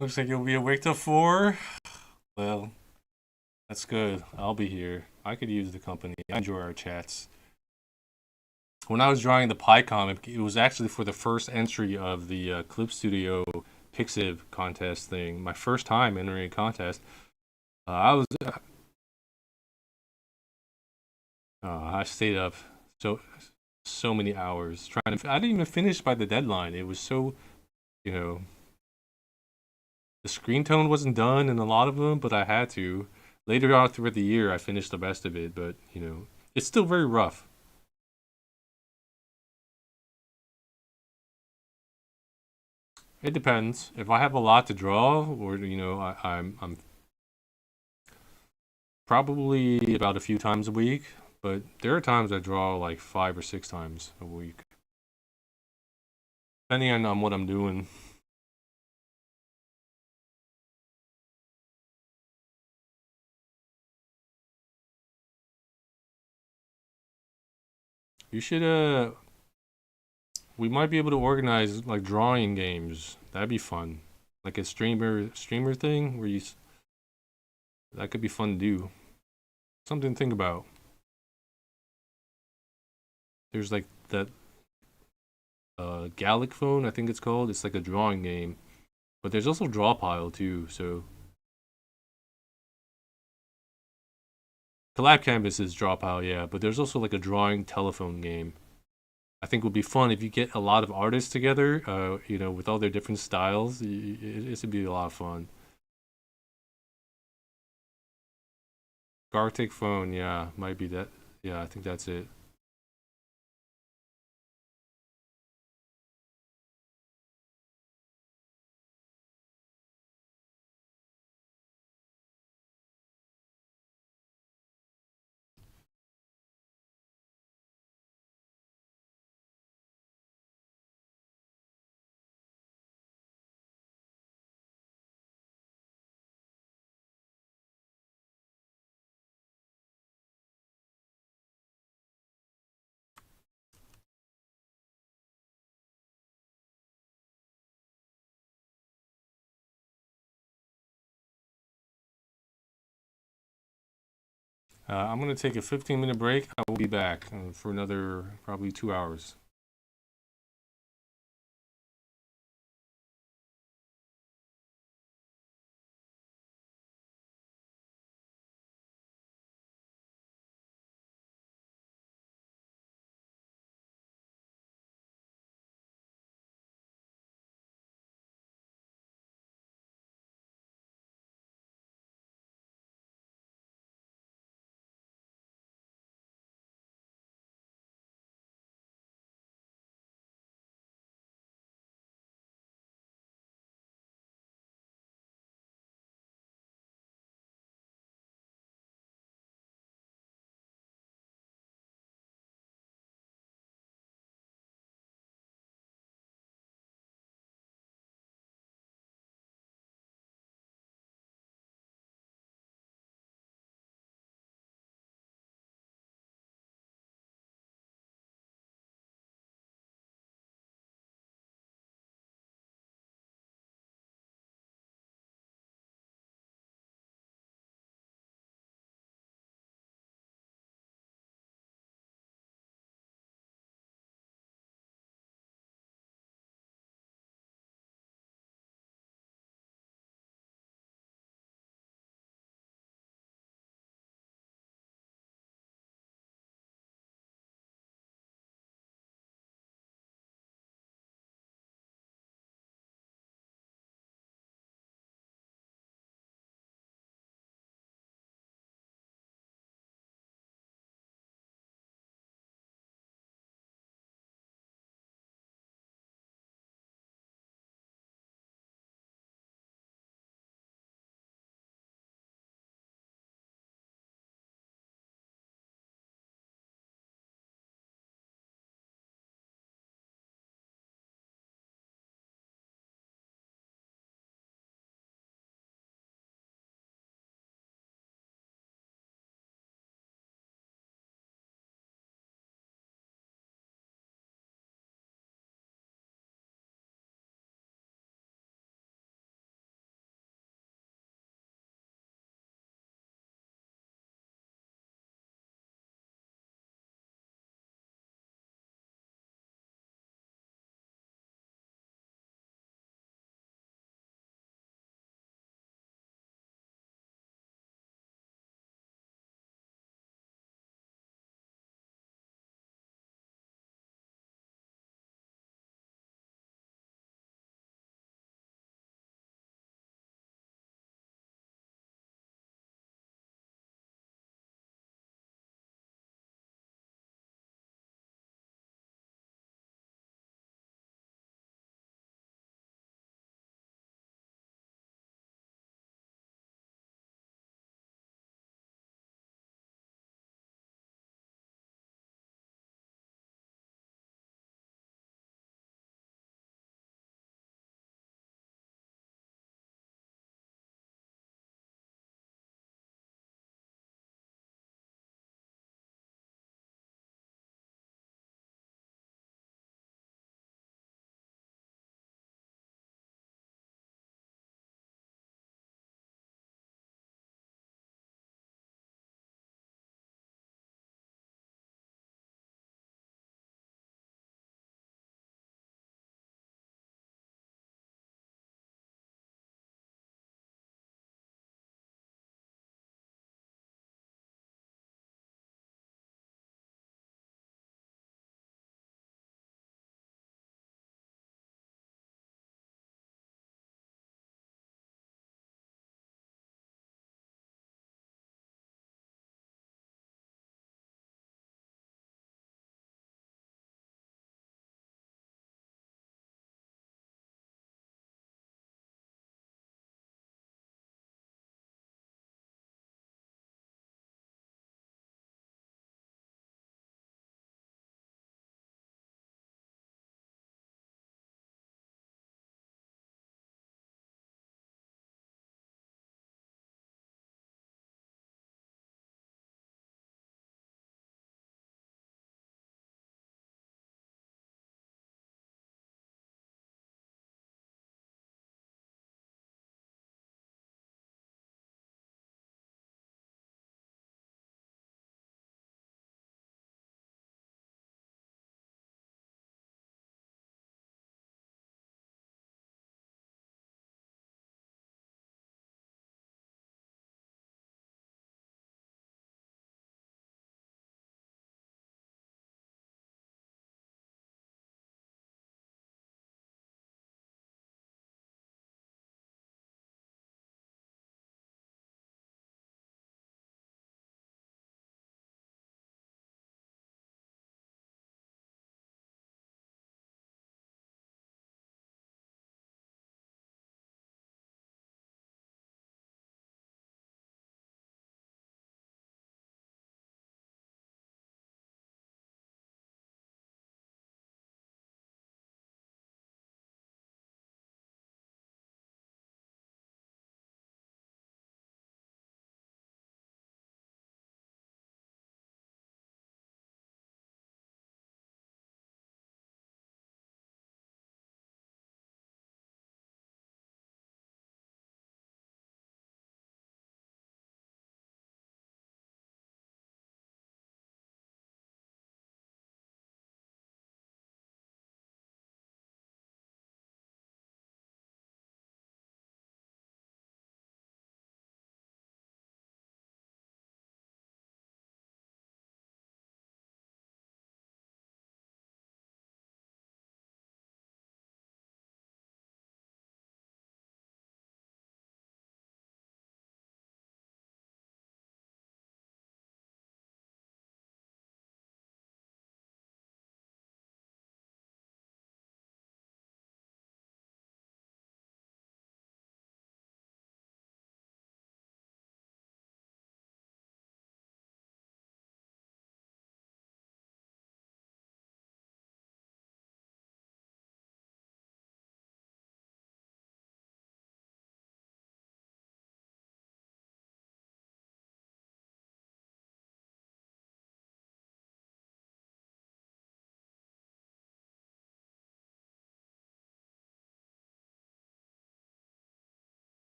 Looks like you'll be awake till 4. Well, that's good. I'll be here. I could use the company. I enjoy our chats. When I was drawing the Pi comic, it was actually for the first entry of the Clip Studio Pixiv contest thing. My first time entering a contest. I stayed up so many hours trying to. I didn't even finish by the deadline. It was so, you know, the screen tone wasn't done in a lot of them, but I had to. Later on throughout the year, I finished the rest of it, but it's still very rough. It depends. If I have a lot to draw, or I'm probably about a few times a week. But there are times I draw like 5 or 6 times a week, depending on what I'm doing. You should we might be able to organize like drawing games. That'd be fun. Like a streamer thing where that could be fun to do. Something to think about. There's like that Gallic phone, I think it's called. It's like a drawing game. But there's also Drawpile too, so Collab Canvas is Drawpile, yeah, but there's also like a drawing telephone game. I think would be fun if you get a lot of artists together, with all their different styles. It would be a lot of fun. Gartic phone, yeah, might be that. Yeah, I think that's it. I'm gonna take a 15-minute break. I will be back for another probably 2 hours.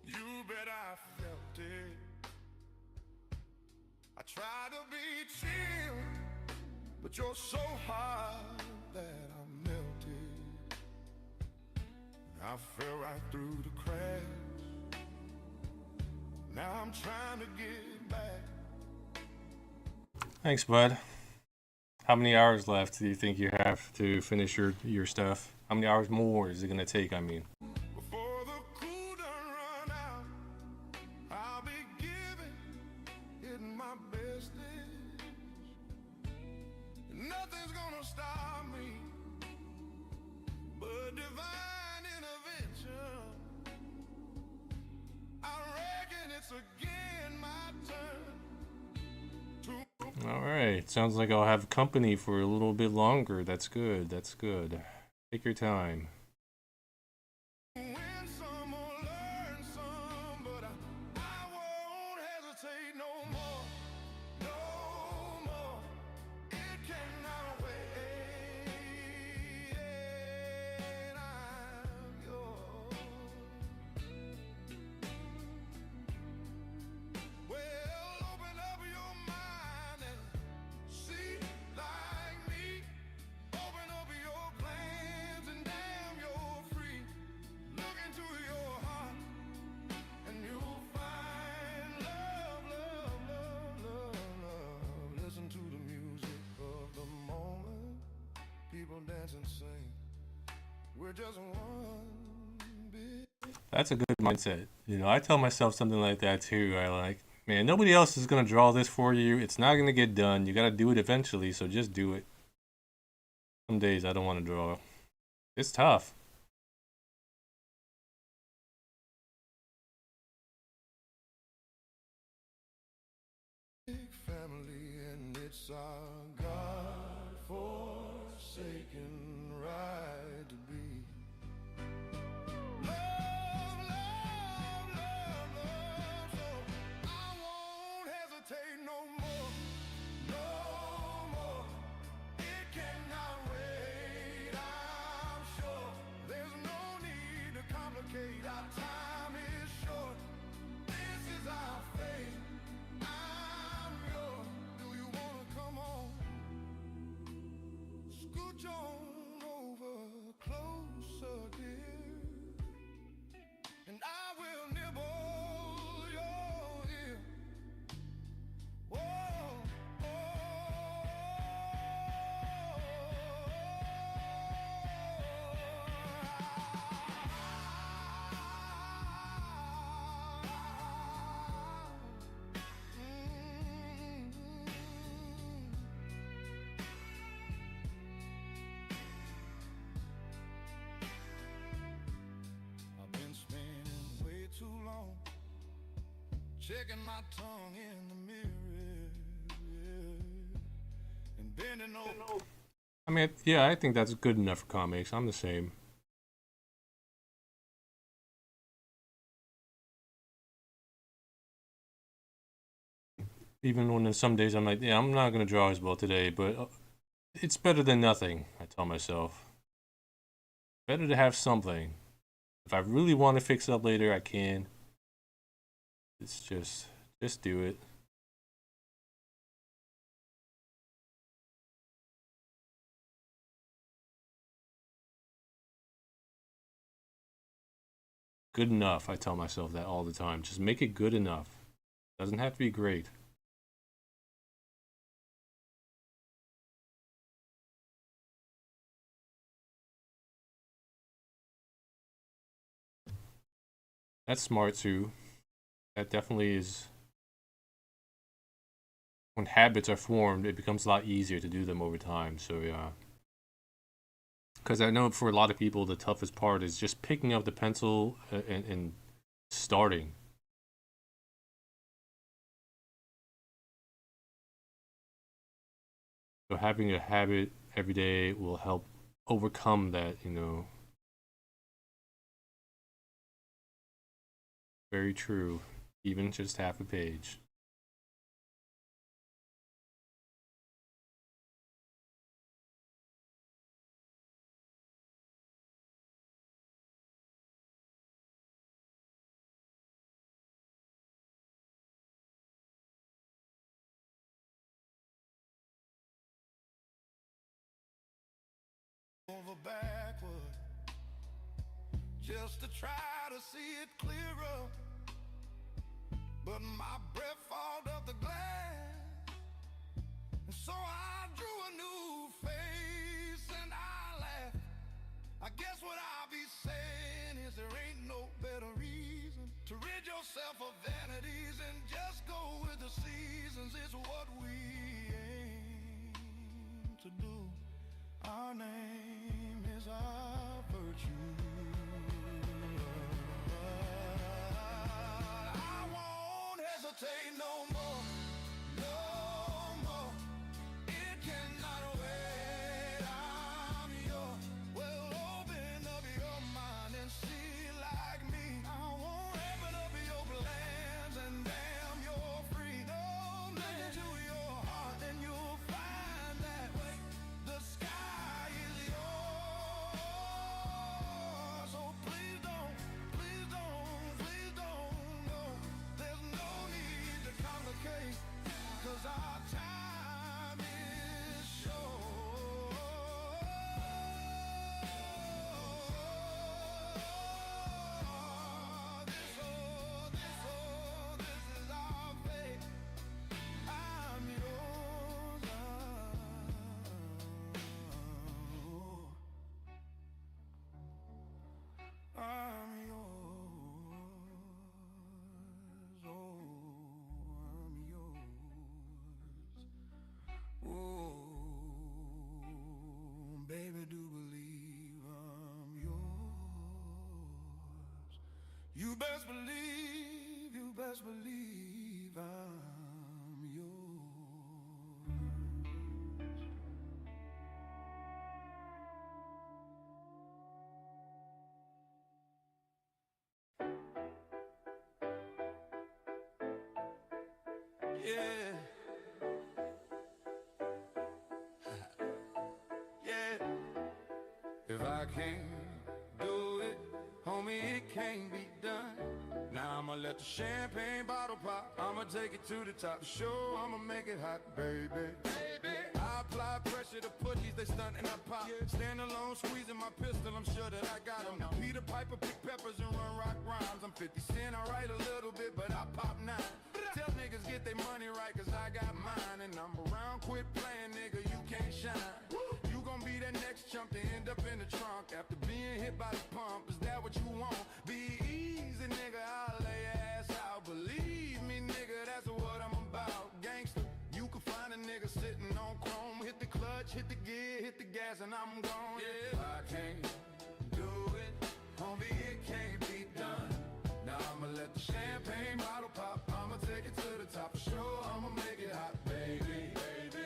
You bet I felt it. I try to be chill, but you're so hot that I melted. I fell right through the cracks. Now I'm trying to get back. Thanks, bud. How many hours left do you think you have to finish your stuff? How many hours more is it gonna take? I mean, Before the cool done run out, I'll be giving it my bestest. Nothing's gonna stop me but divine intervention. I reckon it's again my turn to. all right. Sounds like I'll have company for a little bit longer. That's good. That's good. Take your time. Win some or learn some, but I won't hesitate no more, no more. It cannot wait. I'm yours. Well, open up your mind and see like me. Open up your plans and damn, you're free. Look into your heart and you'll find love, love, love, love, love. Listen to the music of the moment. People dance and sing. We're just one big. That's a good mindset. You know, I tell myself something like that too. I like, man, nobody else is gonna draw this for you. It's not gonna get done. You gotta do it eventually, so just do it. Some days I don't want to draw. It's tough. Family, and it's our God-forsaken right to be. Love, love, love, love, so I won't hesitate no more, no more. It cannot wait, I'm sure. There's no need to complicate, our time is short. This is our fate. I'm yours. Do you wanna come on? Scooch on over closer, dear, and I will nibble your ear. Whoa, I've been spending way too long checking my tongue in the mirror and bending over. I mean, yeah, I think that's good enough for comics. I'm the same. Even when some days I'm like, yeah, I'm not gonna draw as well today, but it's better than nothing. I tell myself. Better to have something. If I really want to fix it up later, I can. It's just do it. Good enough. I tell myself that all the time. Just make it good enough. Doesn't have to be great. That's smart too. That definitely is. When habits are formed, it becomes a lot easier to do them over time. So yeah. Because I know for a lot of people, the toughest part is just picking up the pencil and starting. So having a habit every day will help overcome that, you know. Very true. Even just half a page. over backward, just to try to see it clearer. But my breath fogged up the glass, and so I drew a new face and I laughed. I guess what I'll be saying is there ain't no better reason to rid yourself of vanities and just go with the seasons. It's what we aim to do. Our name is our virtue. I won't hesitate no more, no more. It cannot wait. I'm yours. Well, open up your mind and see like me. I won't open up your plans and damn, you're free. No, look into your heart and you'll find that way. The sky is yours. So please don't, please don't, please don't, no. There's no need to complicate, 'cause our time is short. This is our fate. I'm yours. I'm yours. Oh, I'm yours. Oh, baby, do believe I'm yours. You best believe, you best believe I'm yours. Yeah. Yeah. If I can't do it, homie, it can't be done. Now I'ma let the champagne bottle pop. I'ma take it to the top. Sure, I'ma make it hot, baby. I apply pressure to putties, they stunt and I pop. Stand alone, squeezing my pistol, I'm sure that I got them. Peter Piper, pick peppers and run rock rhymes. I'm 50 Cent, I write a little bit, but I pop 9. Tell niggas get their money right, 'cause I got mine. And I'm around, quit playing, nigga, you can't shine. You gon' be that next chump to end up in the trunk after being hit by the pump. Is that what you want? Be easy, nigga, I'll lay your ass out. Believe me, nigga, that's what I'm about. Gangster, you can find a nigga sitting on chrome. Hit the clutch, hit the gear, hit the gas, and I'm gone. Yeah, I can't do it, homie, it can't be done. Now I'ma let the champagne bottle pop. I'ma take it to the top for sure. I'ma make it hot, baby.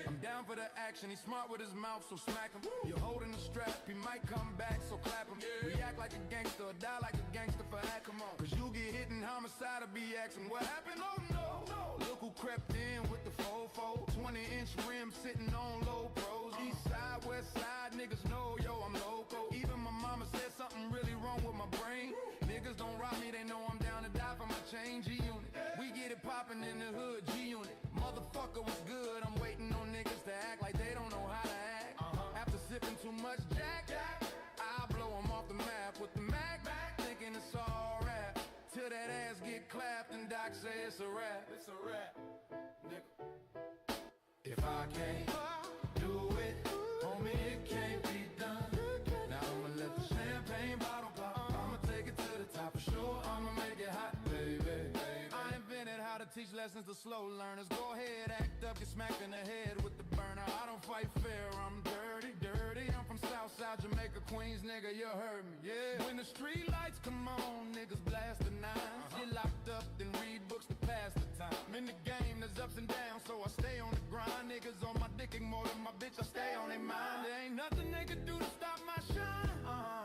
I'm down for the action. He's smart with his mouth, so smack him. You're holding the strap, he might come back, so clap him. React like a gangster, or die like a gangster for that. Come on, 'cause you get hit in homicide or be asking what happened. Oh no, look who crept in with the 4-4, 20-inch rim sitting on low pros. East side, west side, niggas know, yo, I'm loco. Even my mama said something really wrong with my brain. Niggas don't rob me, they know I'm down to die for my chain. G-Unit, we get it poppin' in the hood. G-Unit, motherfucker was good. I'm waiting on niggas to act like they don't know how to act. After sipping too much Jack, I blow them off the map with the Mac, thinking it's all rap. Till that ass get clapped and Doc say it's a rap. It's a rap, nigga. If I can't do it, homie, it can't be done. Now I'ma let the champagne bottle pop. I'ma take it to the top for sure. I'ma make it hot, baby. I invented how to teach lessons to slow learners. Go ahead, act up, get smacked in the head with the burner. I don't fight fair, I'm dirty, dirty. I'm from Southside Jamaica, Queens, nigga, you heard me, yeah. When the street lights come on, niggas blast the nines. Get locked up, then read books to pass the time. In the game, there's ups and downs, so I stay on the grind. Niggas on my dick and more than my bitch, I stay on their mind. There ain't nothing they can do to stop my shine.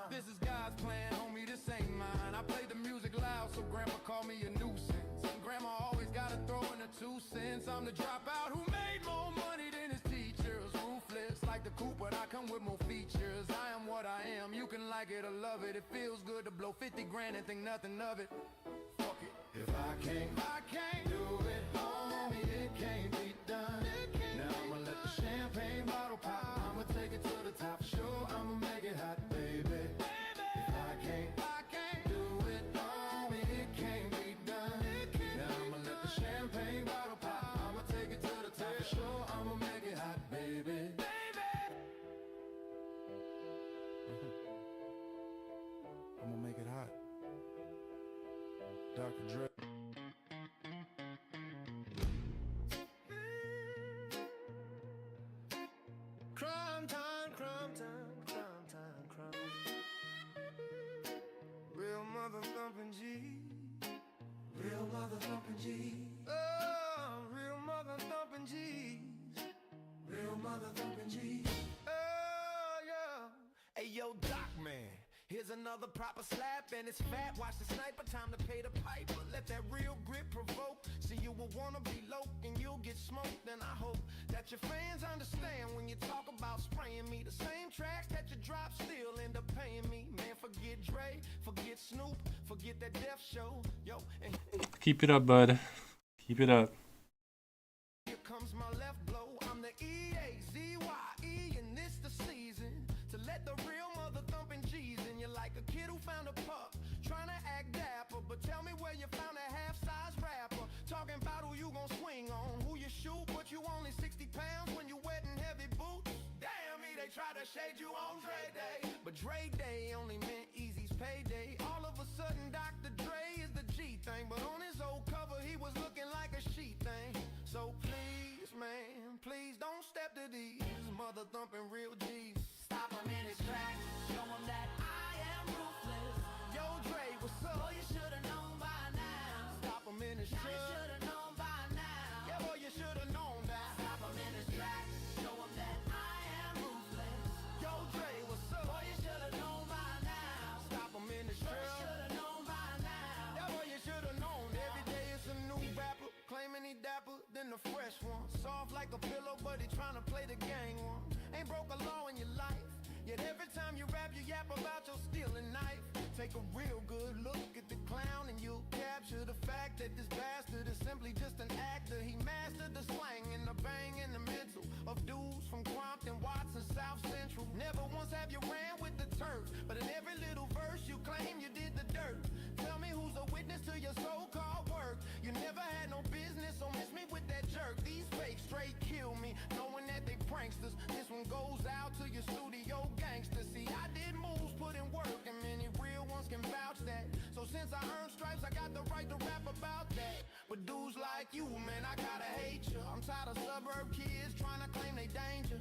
This is God's plan, homie, this ain't mine. I play the music loud, so grandma call me a nuisance. And grandma always gotta throw in a 2 cents. I'm the dropout who made more money than his teachers. Ruthless like the coupe, but I come with more features. I am what I am, you can like it or love it. It feels good to blow 50 grand and think nothing of it. Fuck it. If I can't do it, homie, it can't be done. Now I'ma let the champagne bottle pop. I'ma take it to the top, sure, I'ma make it hot. Dr. Dre. Crime time, crime time, crime time, crime. Real mother thumping G. Real mother thumping G. Oh, real mother thumping G's. Real mother thumping G. Oh, yeah. Hey yo, Doc man, here's another proper slap and it's fat. Watch the sniper, time to pay the piper. Let that real grip provoke. See you will wanna be low and you'll get smoked. And I hope that your fans understand when you talk about spraying me. The same track that you drop still end up paying me. Man, forget Dre, forget Snoop, forget that death show. Yo, and Keep it up, bud. Keep it up. here comes my left blow. I'm the EAZYE and this the season to let the real mother thumping G's in you like a kid who found a pup, trying to act dapper. But tell me where you found a half-size rapper, talking about who you gon' swing on, who you shoot, but you only 60 pounds when you wet in heavy boots. Damn me, they try to shade you on Dre Day, but Dre Day only meant Easy's payday. All of a sudden Dr. Dre is the G thing, but on his old cover he was looking like a sheet thing. So please, man, please don't step to these mother thumping real G's. Stop him in his tracks, show him that I am ruthless. Yo, Dre, what's up? Boy, you should've known by now. Stop him in his tracks. You should've known by now. Yeah, boy, you should've known that. Stop him in his tracks, show him that I am ruthless. Yo, Dre, what's up? Boy, you should've known by now. Stop him in his tracks. You should've known by now. Yeah, boy, you should've known. Every day it's a new rapper, claiming he dapper than the fresh one. Soft like a pillow, but he tryna play the gang one. Ain't broke a law in your life, yet every time you rap, you yap about your stealing knife. Take a real good look at the clown and you'll capture the fact that this bastard is simply just an actor. He mastered the slang and the bang and the mental of dudes from Compton, Watson, South Central. Never once have you ran with the turf, but in every little verse you claim you did the dirt. Tell me who's a witness to your so-called work. You never had no business, so miss me with that jerk. These fakes straight kill me, knowing that they pranksters. This one goes out to your studio gangsters. See, I did moves, put in work, and many real ones can vouch that. So since I earned stripes, I got the right to rap about that. But dudes like you, man, I gotta hate you. I'm tired of suburb kids trying to claim they danger,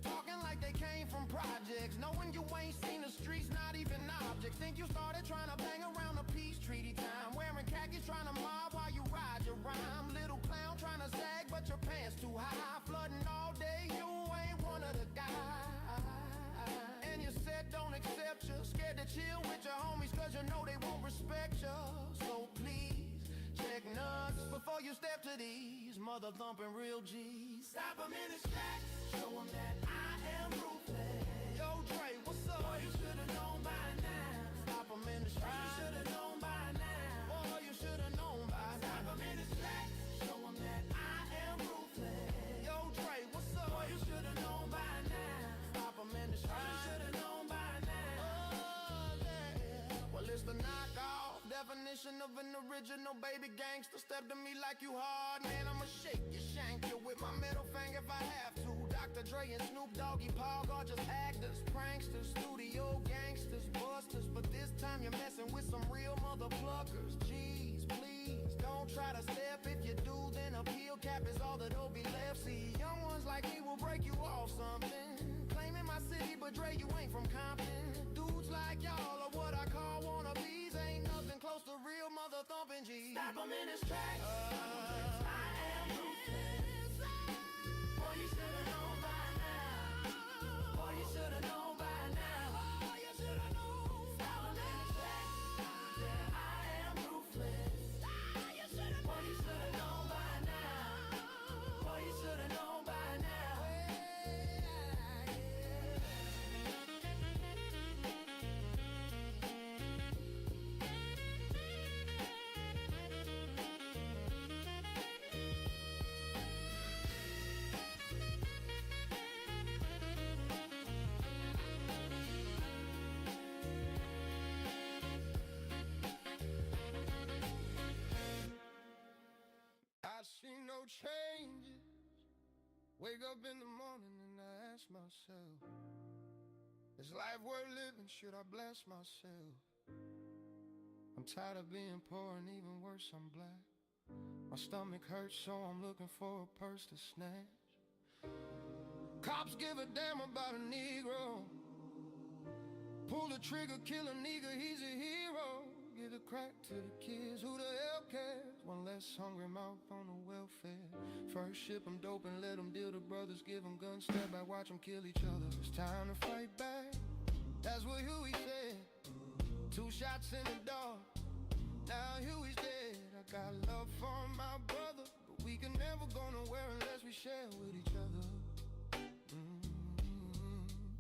talking like they came from projects, knowing you ain't seen the streets, not even objects. Think you started trying to bang around the peace treaty time, wearing khakis trying to mob while you ride your rhyme. Little clown trying to sag, but your pants too high. Flooding all day, you ain't one of the guys. And you said don't accept you, scared to chill with your homies cause you know they won't respect you. So please, check nuts before you step to these mother thumping real G's. Stop him in his tracks, show him that I am ruthless. Yo, Dre, what's up? Boy, you should've known by now. Stop him in his tracks. You should've known by now. Boy, you should've known by now. Stop him in his tracks, show him that I am ruthless. Yo, Dre, what's up? Boy, you should've known by now. Stop him in his tracks. You should've known by now. Oh, yeah. Well, it's the knockoff definition of an original baby gangster. Step to me like you hard, man, I'ma shake you, shank you with my middle finger if I have to. Dr. Dre and Snoop Doggy Paul are just actors, pranksters, studio gangsters, busters. But this time you're messing with some real mother pluckers. Jeez, please, don't try to step. If you do, then a peel cap is all that'll be left. See, young ones like me will break you off something, claiming my city, but Dre, you ain't from Compton. Dudes like y'all are what I call wannabes. Ain't nothing close to real mother thumping G's. Stop him in his tracks. I am ruthless. Boy, you should've known by now. Boy, you should've known by now. Boy, you should've known. Stop him in his tracks. Yeah, I am ruthless. Boy, you should've known by now. Boy, you should've known by now. I see no changes. Wake up in the morning and I ask myself, is life worth living? Should I bless myself? I'm tired of being poor and even worse, I'm black. My stomach hurts, so I'm looking for a purse to snatch. Cops give a damn about a Negro. Pull the trigger, kill a nigga, he's a hero. Give the crack to the kids, who the hell cares? One less hungry mouth on the welfare. First ship them dope and let them deal. The brothers give them guns, step back, watch them kill each other. It's time to fight back, that's what Huey said. 2 shots in the dark, now Huey's dead. I got love for my brother, but we can never go nowhere unless we share with each other.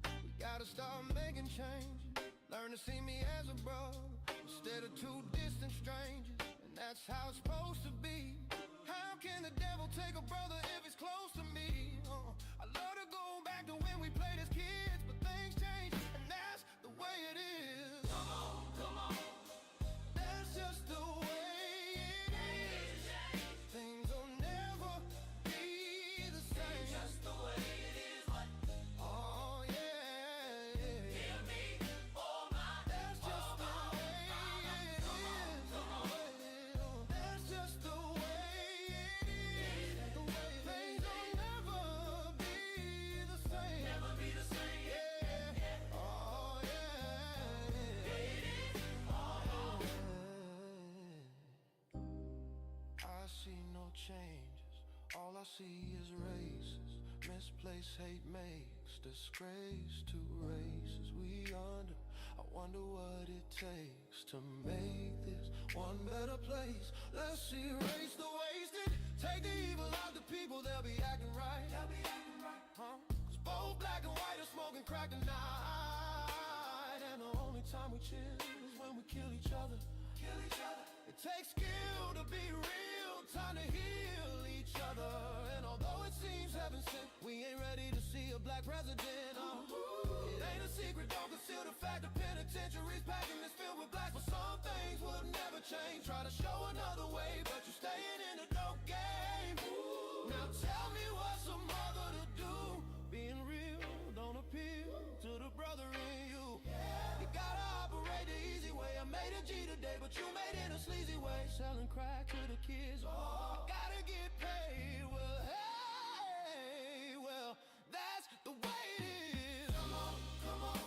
We gotta start making change. Learn to see me as a brother instead of 2 distant strangers. And that's how it's supposed to be. How can the devil take a brother if he's close to me? I love to go back to when we played as kids, but things change, and that's the way it is. Come on, come on. That's just the way it is. Things will never be the same. Just the way it is. Oh yeah. Hear me, oh my. That's just the way it is. That's just the way it is. Things will never be the same. Never be the same. Yeah. Oh yeah. I see no changes, all I see is races. Misplaced hate makes disgrace to races we under. I wonder what it takes to make this one better place. Let's erase the wasted, take the evil out the people, they'll be acting right. Huh? 'Cause both black and white are smoking crack tonight, and the only time we chill is when we kill each other. It takes skill to be real, time to heal each other. And although it seems heaven sent, we ain't ready to see a black president. It ain't a secret, don't conceal the fact the penitentiary's packing is filled with blacks. But some things will never change. Try to show another way, but you're staying in the dope game. Now tell me what's a mother to do? Being real don't appeal to the brother in you. You gotta operate the easy way. I made a G today, but you made it a sleazy way. Selling crack to the kids, gotta get paid. Well, hey, well, that's the way it is. Come on, come on.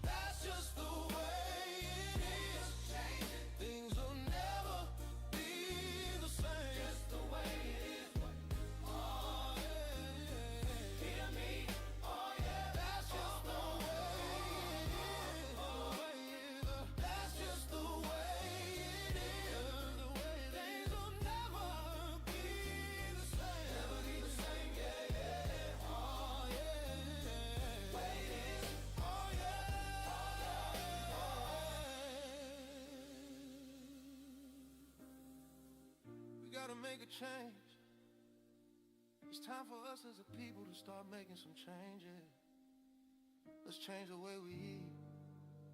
That's just the way it is. Things will never be the same. Just the way it is. Oh yeah. Hear me? Oh yeah. That's just the way it is. That's just the way it is. Things will never be the same. Never be the same. Yeah. Oh yeah. Way it is. Oh yeah. We gotta make a change. It's time for us as a people to start making some changes. Let's change the way we eat.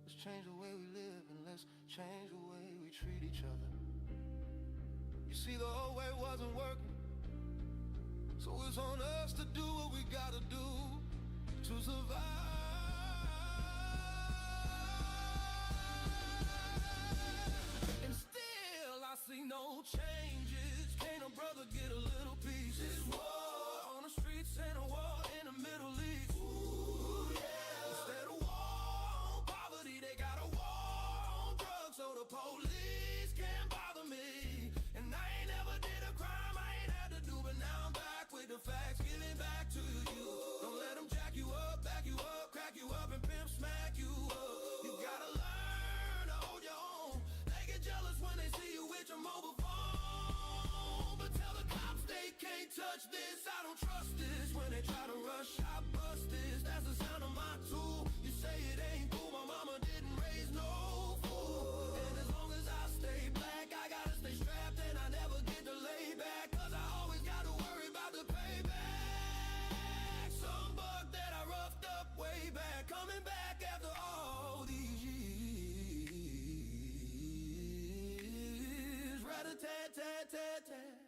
Let's change the way we live, and let's change the way we treat each other. You see, the old way wasn't working, so it's on us to do what we gotta do to survive. And still I see no changes. Can't a brother get a little peace? This war on the streets and a war in the Middle East. Ooh, yeah. Instead of war on poverty, they got a war on drugs, so the police can't bother me. And I ain't never did a crime I ain't had to do, but now I'm back with the facts, giving back to you. Don't let them jack you up, back you up, crack you up, and pimp smack you up. You gotta learn to hold your own. They get jealous when they see you with your mobile phone, but tell the cops they can't touch this. I don't trust this. When they try to rush, I bust this. That's the sound of my tool. You say it ain't cool, my mama didn't raise no fool. And as long as I stay black, I gotta stay strapped, and I never get to lay back, 'cause I always gotta worry about the payback. Some buck that I roughed up way back, coming back after all these years. Rat-a-tat-tat-tat-tat.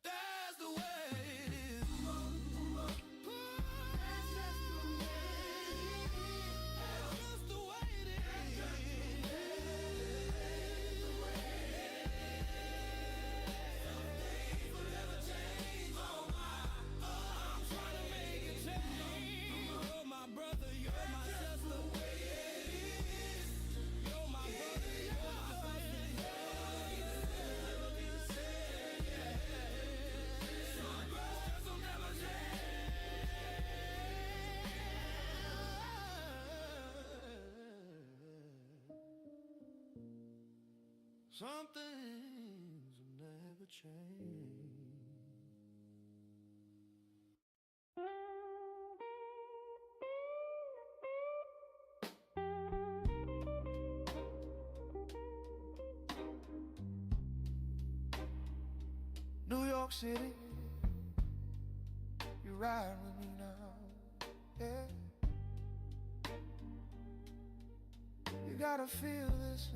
That's the way it is. That's just the way it is. That's just the way it is. Some things will never change. New York City, you ride with me now, yeah. You gotta feel this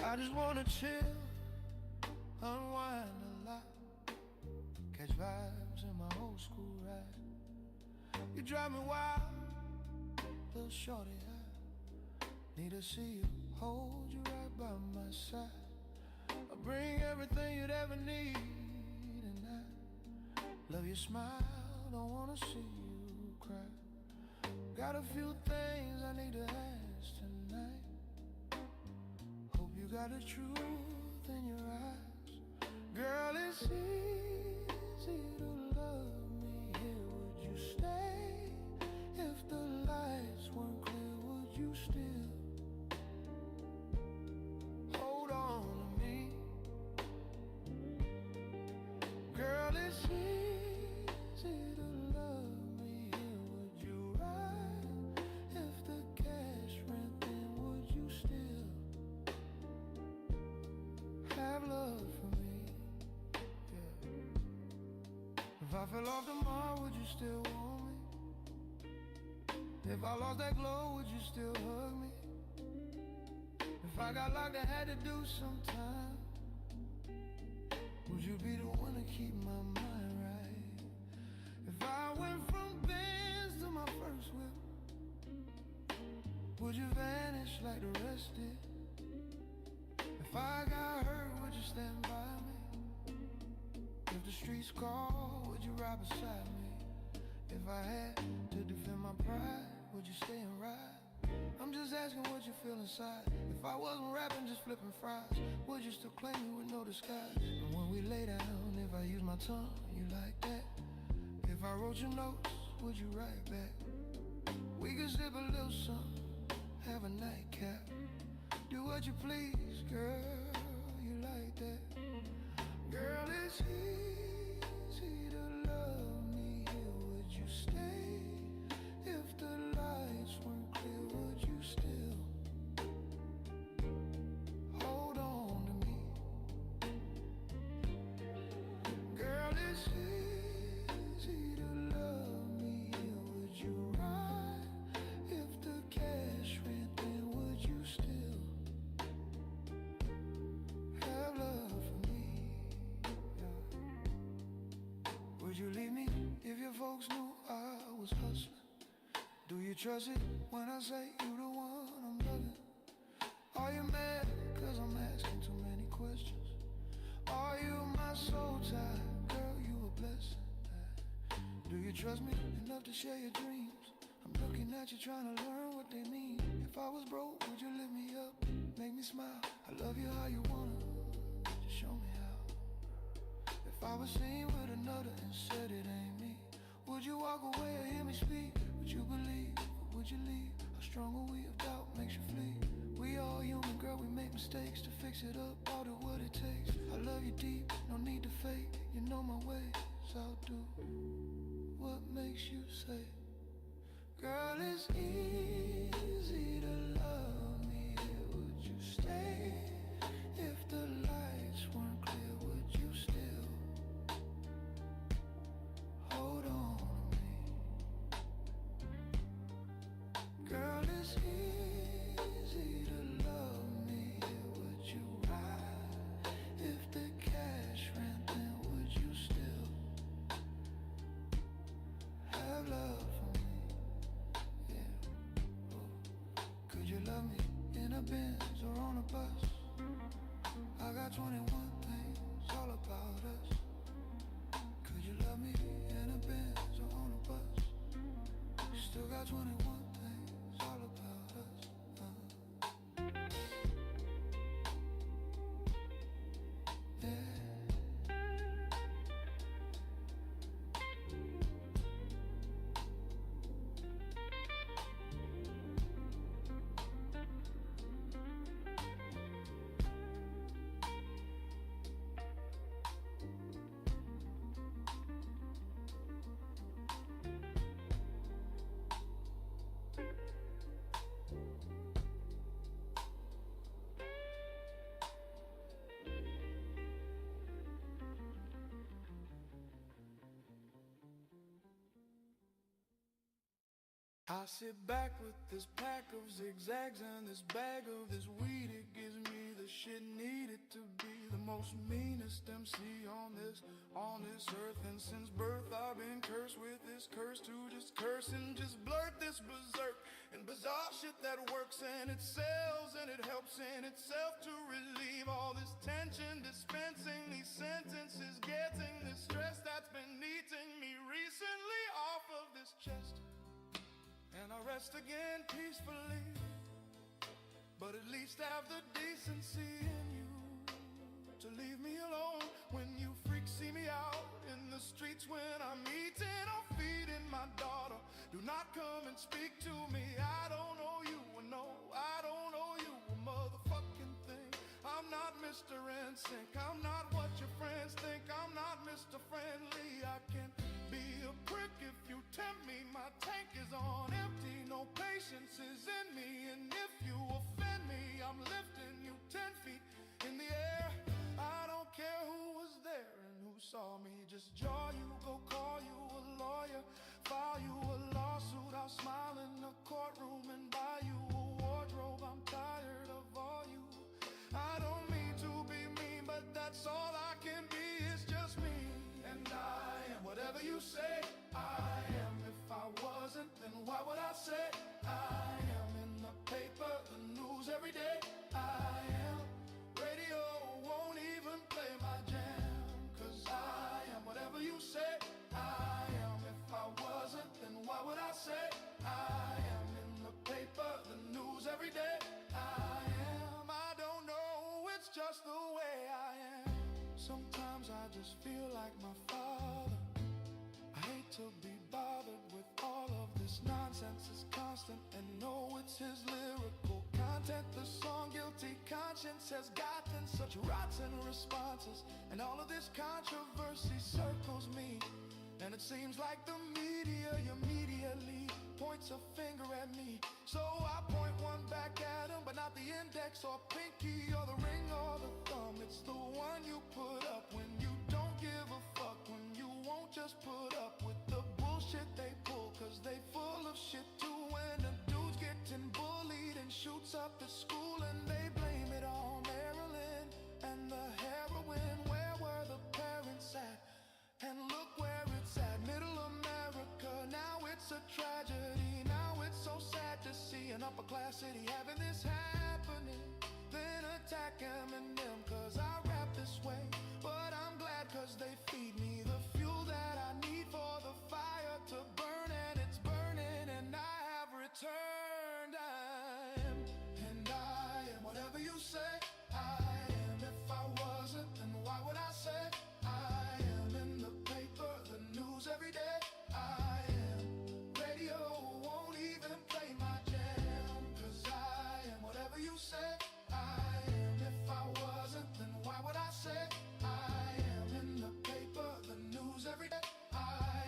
I just wanna chill, unwind a lot, catch vibes in my old school ride. You drive me wild, little shorty, I need to see you, hold you right by my side. I'll bring everything you'd ever need, and I love your smile, don't wanna see you cry. Got a few things I need to ask tonight. Hope you got the truth in your eyes. Girl, it's easy to love me here. Would you stay? If the lights weren't clear, would you still hold on to me? Girl, it's easy to love me here. Would you ride? If the cash ran thin, would you still have love for me? Yeah. If I fell off tomorrow, would you still want me? If I lost that glow, would you still hug me? If I got locked and had to do some time, would you be the one to keep my mind right? If I went from Benz to my first whip, would you vanish like the rest did? If I got hurt, would you stand by me? If the streets call, would you ride beside me? If I had to defend my pride, would you stay and ride? I'm just asking what you feel inside. If I wasn't rapping, just flipping fries, would you still claim me with no disguise? And when we lay down, if I use my tongue, you like that? If I wrote your notes, would you write back? We could sip a little something, have a nightcap, do what you please, girl, you like that? Girl, it's easy to love me here. Would you stay? If the lights weren't clear, would you still hold on to me? Girl, it's easy to love me here. Would you ride? If the cash ran thin, would you still have love for me? Yeah. Would you leave me if your folks knew I was hustling? Do you trust it when I say you the one I'm loving? Are you mad cause I'm asking too many questions? Are you my soul tie? Girl, you a blessing. Do you trust me enough to share your dreams? I'm looking at you trying to learn what they mean. If I was broke, would you lift me up, make me smile? I love you how you wanna, just show me how. If I was seen with another and said it ain't me, would you walk away or hear me speak? Would you believe or would you leave? How strong a weight of doubt makes you flee? We all human, girl, we make mistakes. To fix it up, I'll do what it takes. I love you deep, no need to fake. You know my ways, I'll do what makes you say. Girl, it's easy to love me here. Would you stay? If the lights weren't clear, would you still hold on to me? Girl, it's easy to love me here. Would you ride? If the cash ran thin, would you still have love for me? Yeah. Oh. Could you love me in a Benz or on a bus? I got 21 things all about us. Could you love me in a Benz or on a bus? Still got 21 things all about us. Yeah. I sit back with this pack of zigzags and this bag of this weed. It gives me the shit needed to be the most meanest MC on this earth. And since birth I've been cursed with this curse to just curse and just blurt this berserk and bizarre shit that works and it sells and it helps in itself to relieve all this tension, dispensing these sentences, getting this stress that's been eating me recently off of this chest. And I rest again peacefully, but at least have the decency in you to leave me alone when you freaks see me out in the streets when I'm eating or feeding my daughter. Do not come and speak to me. I don't know you, no, I don't know you a motherfucking thing. I'm not Mr. NSYNC, I'm not what your friends think. I'm not Mr. Friendly. I can be a prick if you tempt me. My tank is on empty, no patience is in me. And if you offend me, I'm lifting you 10 feet in the air. I don't care who was there and who saw me. Just jaw you, go call you a lawyer, file you a lawsuit. I'll smile in the courtroom and buy you a wardrobe. I'm tired of all you. I don't mean to be mean, but that's all I can be. It's just me, and I am whatever you say I am. If I wasn't, then why would I say I am? In the paper, the news every day I am. Radio won't even play my jam, 'cause I am whatever you say I am. If I wasn't, then why would I say I am? In the paper, the news every day I am. I don't know, it's just the way I am. Sometimes I just feel like my father. I hate to be bothered with all of this nonsense. It's constant and know it's his lyrical content. The song Guilty Conscience has gotten such rotten responses, and all of this controversy circles me. And it seems like the media immediately points a finger at me. So I point one back at him, but not the index or pinky or the ring or the thumb. It's the one you put up when you don't give a fuck, when you won't just put up with the bullshit they pull, 'cause they full of shit too. When a dude's getting bullied and shoots up at school and they blame it on Maryland and the heroin. Where were the parents at? And look where it's at, middle America. Now it's a tragedy. Now it's so sad to see an upper class city having this happening. Then attack Eminem 'cause I rap this way. But I'm glad 'cause they feed me the fuel that I need for the fire to burn. And it's burning and I have returned. And I am whatever you say I am. If I wasn't, then why would I say I am? In the paper, the news every day I am. Radio won't even play my jam, 'cause I am whatever you say I am. If I wasn't, then why would I say I am? In the paper, the news every day I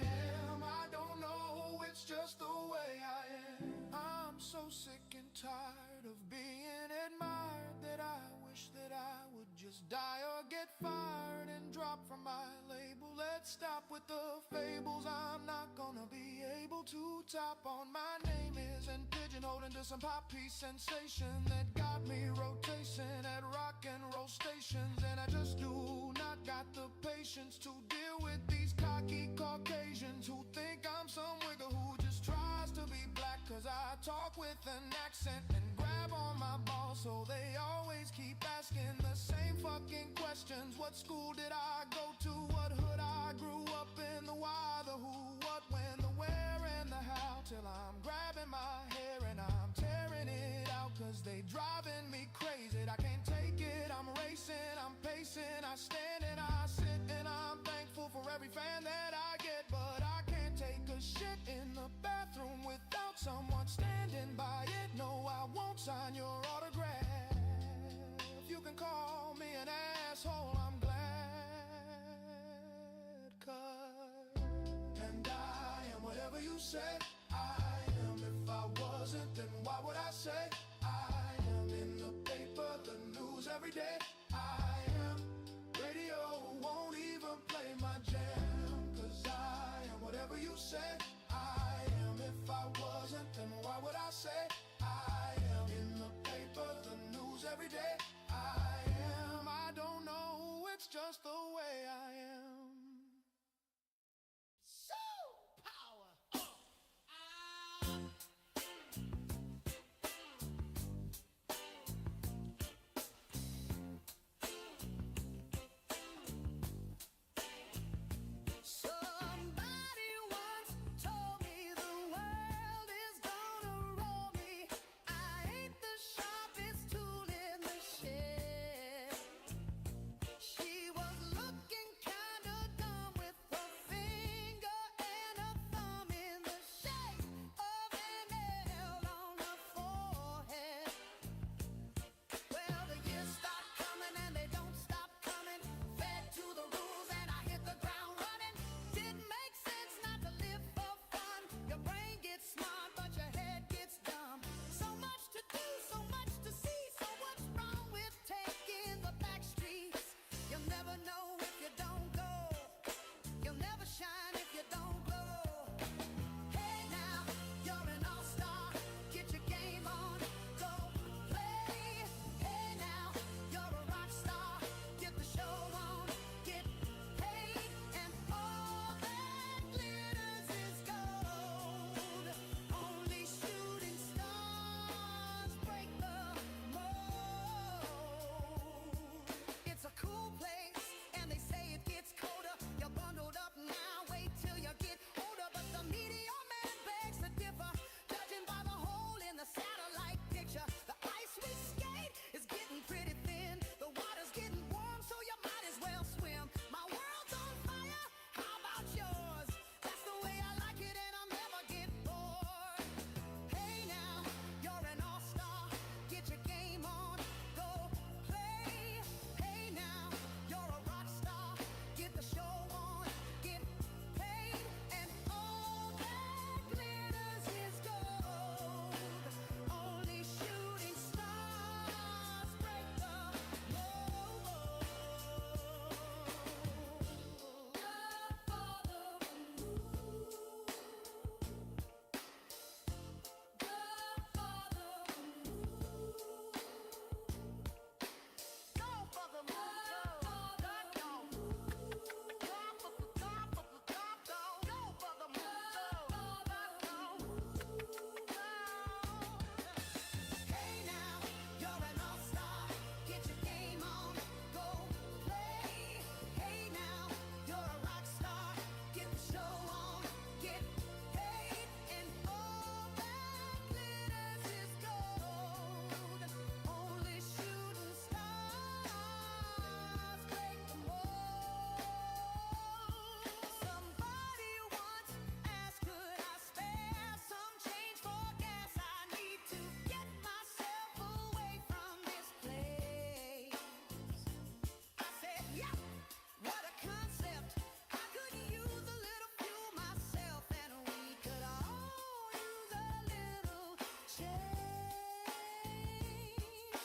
am. I don't know, it's just the way I am. I'm so sick and tired of being admired that I wish that I would just die or get fired and drop from my label. Let's stop with the fables. I'm not gonna be able to top on. My name isn't pigeonholed into some pop piece sensation that got me rotation at rock and roll stations. And I just do not got the patience to deal with these cocky Caucasians who think I'm some wigger who just tries to be black 'cause I talk with an accent and grab on my balls. So they always keep asking the same fucking questions. What school did I go to? What hood I grew up in? The why, the who, what, when, the where, and the how. Till I'm grabbing my hair and I'm tearing it out 'cause they driving me crazy. I can't take it, I'm racing, I'm pacing. I stand and I sit and I'm thankful for every fan that I get. But I can't take a shit in the bathroom without someone standing by it. No, I won't sign your autograph. You can call me an asshole, I'm glad. 'Cause and I am whatever you say I am. If I wasn't, then why would I say I am? In the paper, the news every day I am. Radio won't even play my jam, 'cause I am whatever you say I am. If I wasn't, day I am. I don't know, it's just the way I am. So power. Somebody once told me the world is gonna roll me. I ain't the sharpest tool in the shed. She was looking kinda dumb with a finger and a thumb in the shape of an L on her forehead. Well, the years start coming and they don't stop coming. Fed to the rules and I hit the ground running. Didn't make sense not to live for fun. Your brain gets smart, but your head gets dumb. So much to do, so much to see. So what's wrong with taking the back streets? You'll never know if you don't go. You'll never shine if you don't glow. Hey now, you're an all-star. Get your game on, go play. Hey now, you're a rock star. Get the show on, get paid, and all that glitters is gold. Only shooting stars break the mold. It's a cool place, and they say it gets colder. You're bundled up now, wait till you get older. But the meteor man begs to differ, judging by the hole in the satellite picture. The ice we skate is getting pretty thin. The water's getting warm, so you might as well swim. My world's on fire, how about yours? That's the way I like it, and I'll never get bored. Hey now, you're an all-star. Get your game on, go play. Hey now, you're a rock star. Get the show on, get paid, and all that glitters is gold. Only shooting stars break the mold. Go for the moon. Go for the moon. Go for the Hey now, you're an all-star. Get your game on, go play. Hey now, you're a rock star. Get the show on, get paid, and all that glitters is gold. Only shooting stars break the mold. Somebody once asked, could I spare some change for gas? I need to get myself away from this place. I said, yeah, what a concept. I could use a little fuel myself, and we could all use a little change.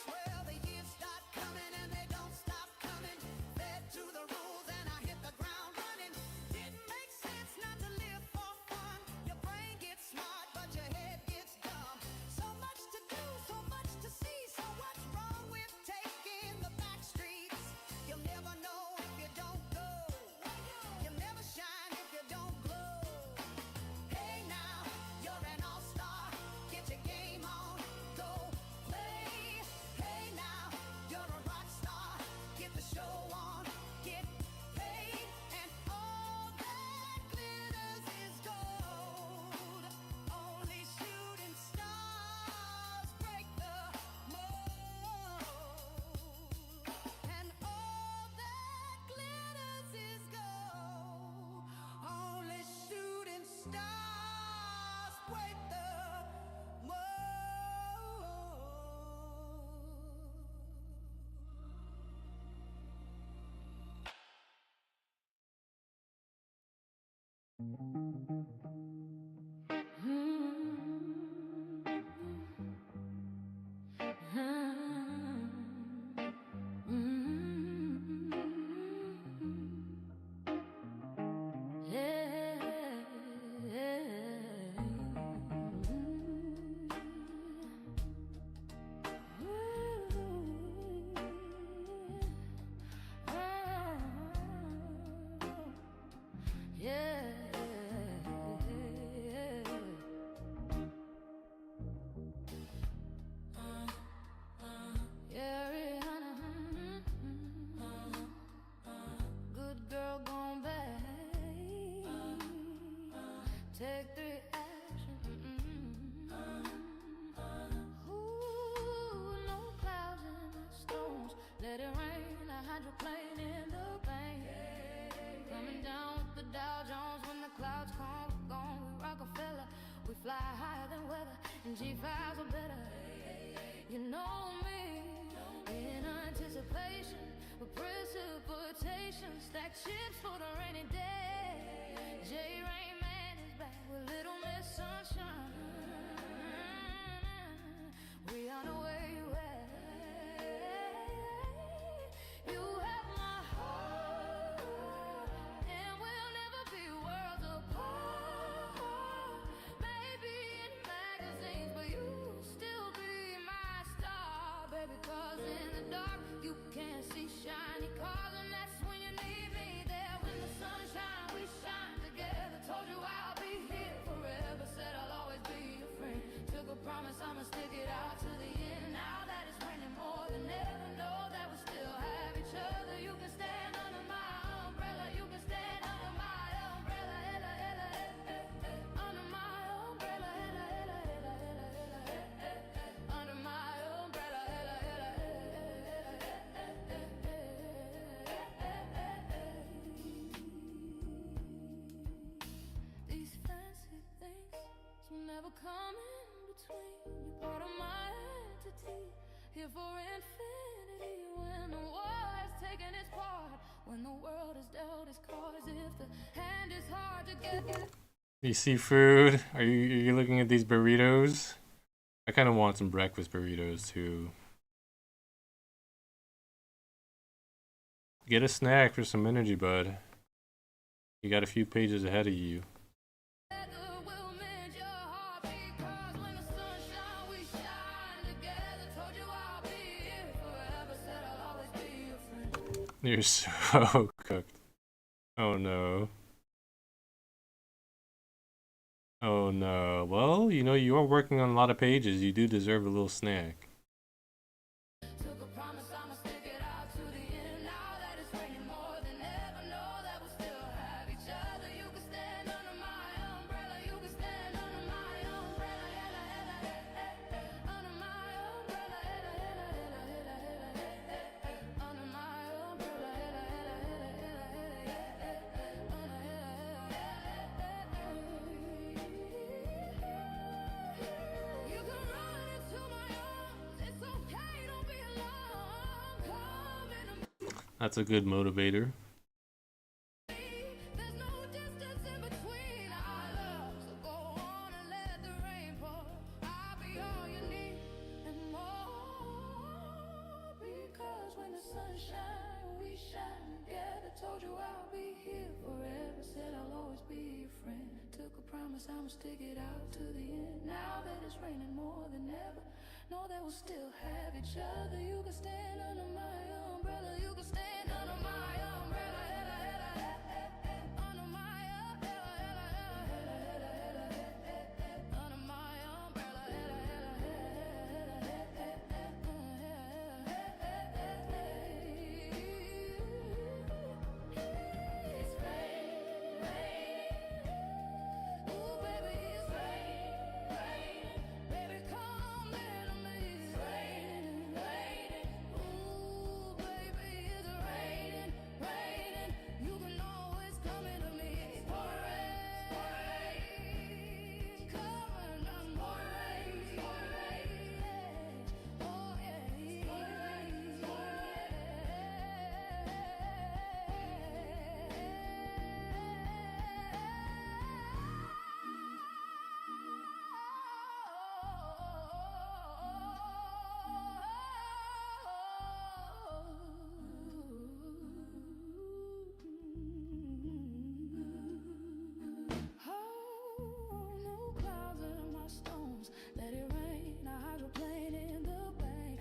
Well, the years start coming and they don't stop coming. Fed to the rules and I hit the ground running. Didn't make sense not to live for fun. Your brain gets smart, but your head gets dumb. So much to do, so much to see. So what's wrong with taking the back streets? You'll never know if you don't go. You'll never shine if you don't glow. Hey now, you're an all-star. Get your game on, go play. Hey now, you're a rock star. Get the show on, get paid, and all that glitters is gold. Only shooting stars break the mold, and all that glitters is gold. Only shooting stars break the G5s are better. You know me. In anticipation of precipitation, stack chips for the rainy day. J-Rain Man is back with Little Miss Sunshine. We on the way west. You have my heart, and we'll never be worlds apart. Maybe in magazines, but you still be my star, baby. 'Cause in the dark you can't see shiny cars, and that's when you need me there. When the sun shines, we shine together. Told you I'll be here forever. Said I'll always be your friend. Took a promise I'ma stick it out to the end. Now that it's raining more than ever, know that we still have each other. You can stand under my umbrella. You can stand under my umbrella. Ella, ella, under my umbrella. Ella, ella, ella, ella, under my umbrella. Ella, ella, these fancy things will never come in between. You're part of my entity, here for infinity. When the war has taken its part, when the world has dealt its cards, if the hand is hard to get. You see food? Are you looking at these burritos? I kind of want some breakfast burritos too. Get a snack for some energy, bud. You got a few pages ahead of you. Will mend your heart, because when the sun shines, we shine together. Told you I'll be here forever. Said I'll always be your friend. You're so cooked. Oh no. Oh no. Well, you know, you are working on a lot of pages. You do deserve a little snack. Took a promise I'ma stick it out to the end. Now that it's raining more than ever, know that we still have each other. You can stand under my umbrella. You can stand under my umbrella. Ella, ella, under my umbrella. Ella, ella, ella, under my umbrella. Ella, you can run into my arms. It's okay, don't be alarmed. Come in That's a good motivator. there's no distance in between our love. So go on and let the rain pour. I'll be all you need and more. Because when the sun shines, we shine together. Told you I'll be here forever. Said I'll always be your friend. Took a promise I'ma stick it out to the end. Now that it's raining more than ever, know that we'll still have each other. You can stand under my umbrella. You can stand under my umbrella. Ella, ella, under my umbrella. Ella, ella, under my umbrella. Ella, it's rain, rain. Ooh, baby, it's rain, rain. Baby, come little me. It's raining, raining. Ooh, baby, it's raining, raining. You can always come into me. It's more rain, coming on more rain, more rain. Oh yeah, more rain, more no clouds in my stones. Let it rain. A hydroplane in the bank.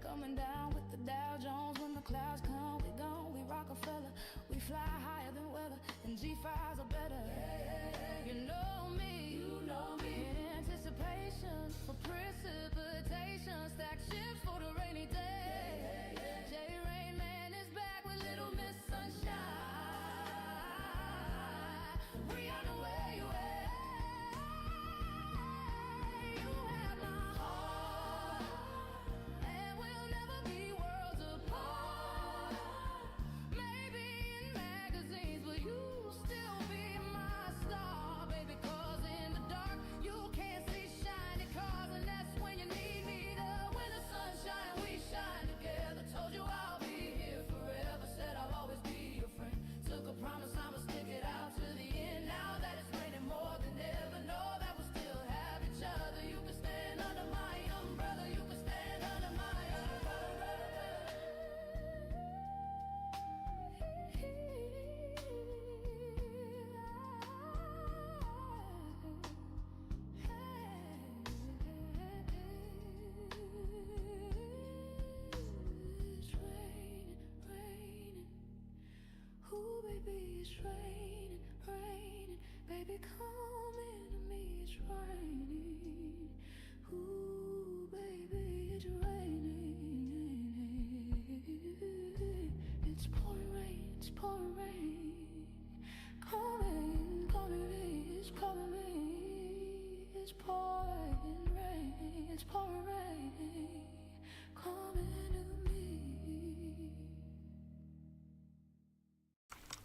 Coming down with the Dow Jones. When the clouds come, we gone. We Rockefeller. We fly higher than weather. And G5s are better. You know me. You know me. In anticipation for precipitation. Stack chips for the rainy day. J-Rain Man is back with Little Miss Sunshine. We on the way, you have my heart, and we'll never be worlds apart. Maybe in magazines, but you'll still be my star.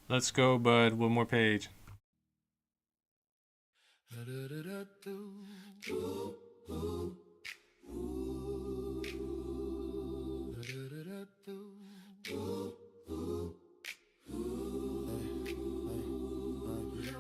Let's go, bud. One more page.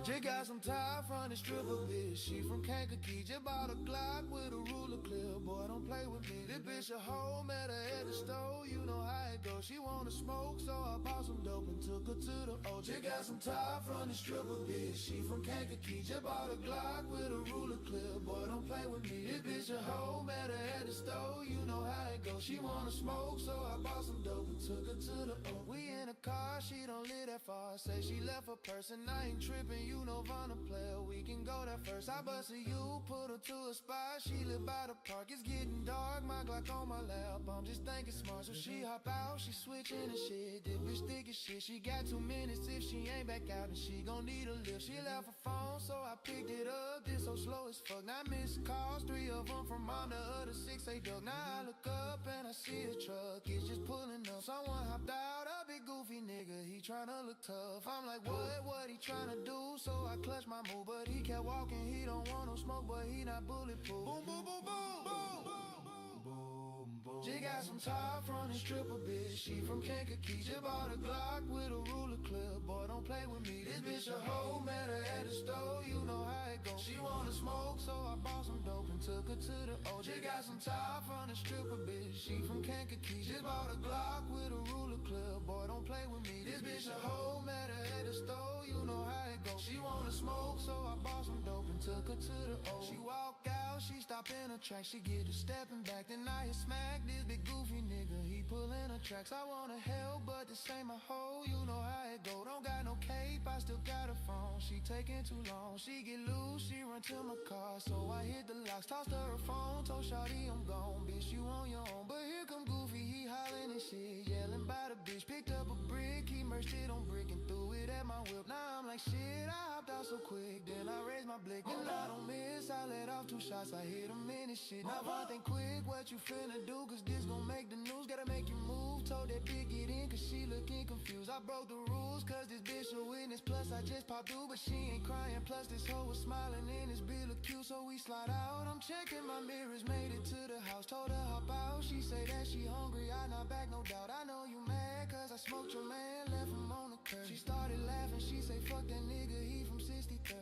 Just got some time from the stripper bitch. She from Kankakee. Just bought a Glock with a ruler clip. Boy, don't play with me. This bitch a hoe, met her at the store. You know how it goes. She wanna smoke, so I bought some dope and took her to the O. Just got some time from the stripper bitch. She from Kankakee. Just bought a Glock with a ruler clip. Boy, don't play with me. This bitch a hoe, met her at the store. You know how it goes. She wanna smoke, so I bought some dope and took her to the O. We in a car, she don't live that far. Say she left her purse and I ain't tripping. You know Vanna player, we can go there first. I busted you, put her to a spot. She live by the park, it's getting dark. My Glock on my lap, I'm just thinking smart. So she hop out, she switching and shit. This bitch thick as shit. She got 2 minutes if she ain't back out, and she gon' need a lift. She left her phone, so I picked it up. This so slow as fuck. Now missed calls, 3 of them from mom, the other 6 they duck. Now I look up and I see a truck, it's just pulling up. Someone hopped out, a big goofy nigga, he tryna look tough. I'm like, what he tryna do? So I clutch my move, but he kept walking. He don't want no smoke, but he not bulletproof. Boom, boom, boom, boom, boom, boom, boom, boom. She got some top from the stripper bitch. She from Kankakee. Just bought a Glock with a ruler clip. Boy, don't play with me. This bitch a hoe, met her at the store. You know how it goes. She wanna smoke, so I bought some dope and took her to the O. She got some top from the stripper bitch. She from Kankakee. Just bought a Glock with a ruler clip. Boy, don't play with me. This bitch a hoe, met her at the store. You know how it goes. She wanna smoke, so I bought some dope and took her to the O. She walk out, she stop in her track. She get to stepping back, then I hit smack this big goofy nigga. He pulling her tracks. I wanna help, but this ain't my hoe. You know how it go. Don't got no cape, I still got a phone. She taking too long. She get loose, she run to my car, so I hit the locks, tossed her a phone, told shawty I'm gone, bitch you on your own. But here come Goofy, he hollering and shit, yelling by the bitch. Picked up a brick, he merged it on brick and threw it at my whip. Now I'm like shit, I hopped out so quick, then I raised my blick, and I don't miss. I let off 2 shots, I hit him in his shit. Now one thing quick, what you finna do? Cause this gon' make the news, gotta make you move. Told that bitch get in, cause she looking confused. I broke the rules, cause this bitch a witness. Plus I just popped through, but she ain't crying. Plus this hoe was smiling and this bitch look cute, so we slide out. I'm checking my mirrors, made it to the house, told her hop out. She say that she hungry, I not back, no doubt. I know you mad, cause I smoked your man, left him on the curb. She started laughing, she say fuck that nigga, he from 63rd.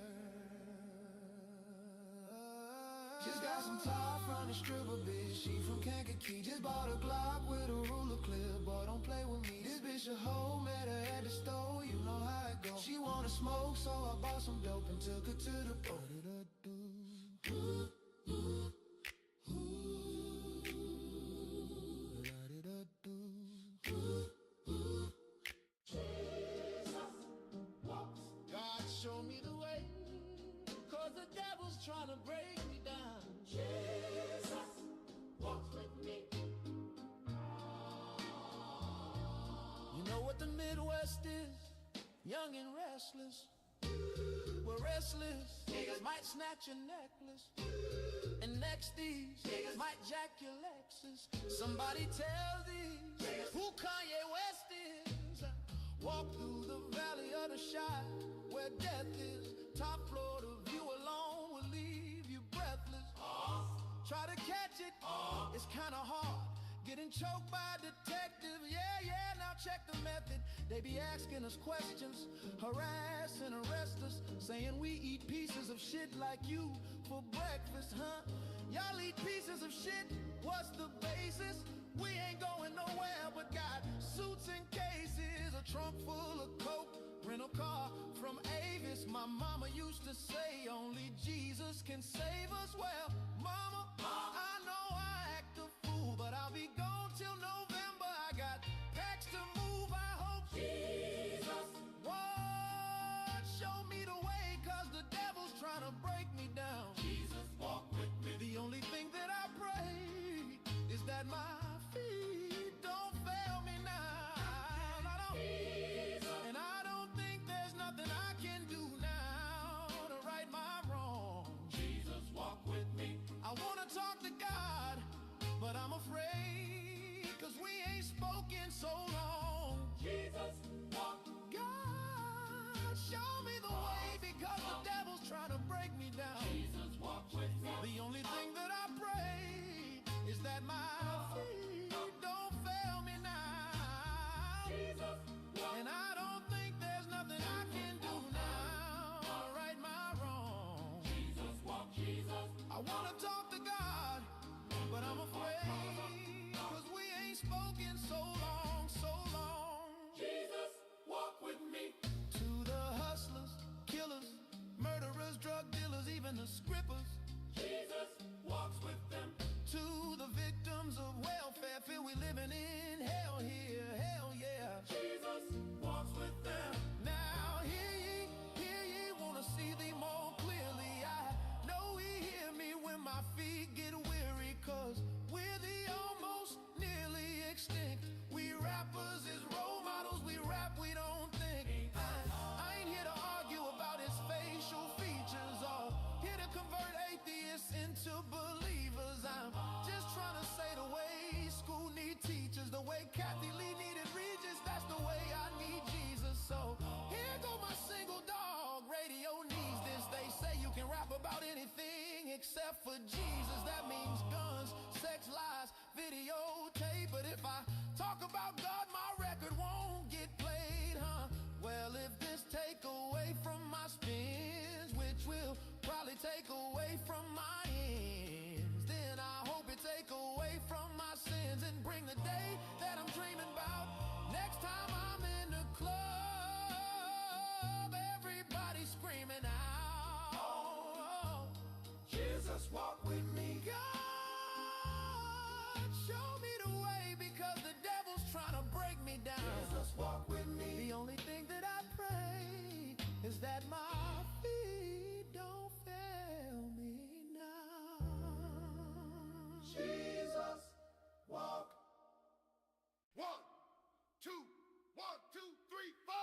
Just got some top from the stripper bitch. She from Kankakee. Just bought a Glock with a ruler clip. Boy, don't play with me. This bitch a hoe, met her at the store. You know how it goes. She wanna smoke, so I bought some dope and took her to the boat. God show me the way, cause the devil's trying to break me down. Jesus, walk with me. You know what the Midwest is? Young and restless. We're restless. Niggas might snatch your necklace. And next these niggas might jack your Lexus. Somebody tell these niggas who Kanye West is. Walk through the valley of the shadow where death is. Top floor, the view alone will leave you breathless. Try to catch it, it's kinda hard. Getting choked by detective, yeah, now check the method. They be asking us questions, harass and arrest us, saying we eat pieces of shit like you for breakfast, huh? Y'all eat pieces of shit, what's the basis? We ain't going nowhere but got suits and cases, a trunk full of coke, rental car from Avis. My mama used to say only Jesus can save us. Well, mama, I know I act a fool, but I'll be gone till November. I got packs to move, I hope Jesus, what? Show me the way, cause the devil's trying to break me down. Jesus, walk with me. The only thing that I pray is that my feet don't fail me now. And I don't think there's nothing I can do now to right my wrong. Jesus, walk with me. I wanna talk to God, but I'm afraid, cause we ain't spoken so long. Jesus, walk. God, show me the way because the devil's trying to break me down. Jesus, walk with me. The only thing that I pray is that my feet don't fail me now. Jesus, and I don't think there's nothing I can do now to right my wrong. Jesus, walk, Jesus. I wanna talk to God, but I'm afraid, 'cause we ain't spoken so long, so long. Jesus, walk with me. To the hustlers, killers, murderers, drug dealers, even the scrippers, Jesus walks with them. To the victims of welfare, feel we living in hell here, hell yeah. Jesus walks with them. Now hear ye, wanna see thee more clearly. I know he hear me when my feet get weary, 'cause we're the almost nearly extinct. We rappers is role models, we rap, we don't think. I ain't here to argue about his facial features, or here to convert atheists into believers. I'm just trying to say the way school need teachers, the way Kathy Lee needed Regis, that's the way I need Jesus. So here go my single dog, radio needs this. They say you can rap about anything except for Jesus. That means guns, sex, lies, videotape. But if I talk about God, my record won't get played, huh? Well, if this take away from my spins, which will probably take away from my ends, then I hope it take away from my sins and bring the day that I'm dreaming about. Next time I'm in the club, everybody screaming out, Jesus, walk with me. God, show me the way because the devil's trying to break me down. Jesus, walk with me. The only thing that I pray is that my feet don't fail me now. Jesus, walk. 1, 2, 1, 2, 3, 4.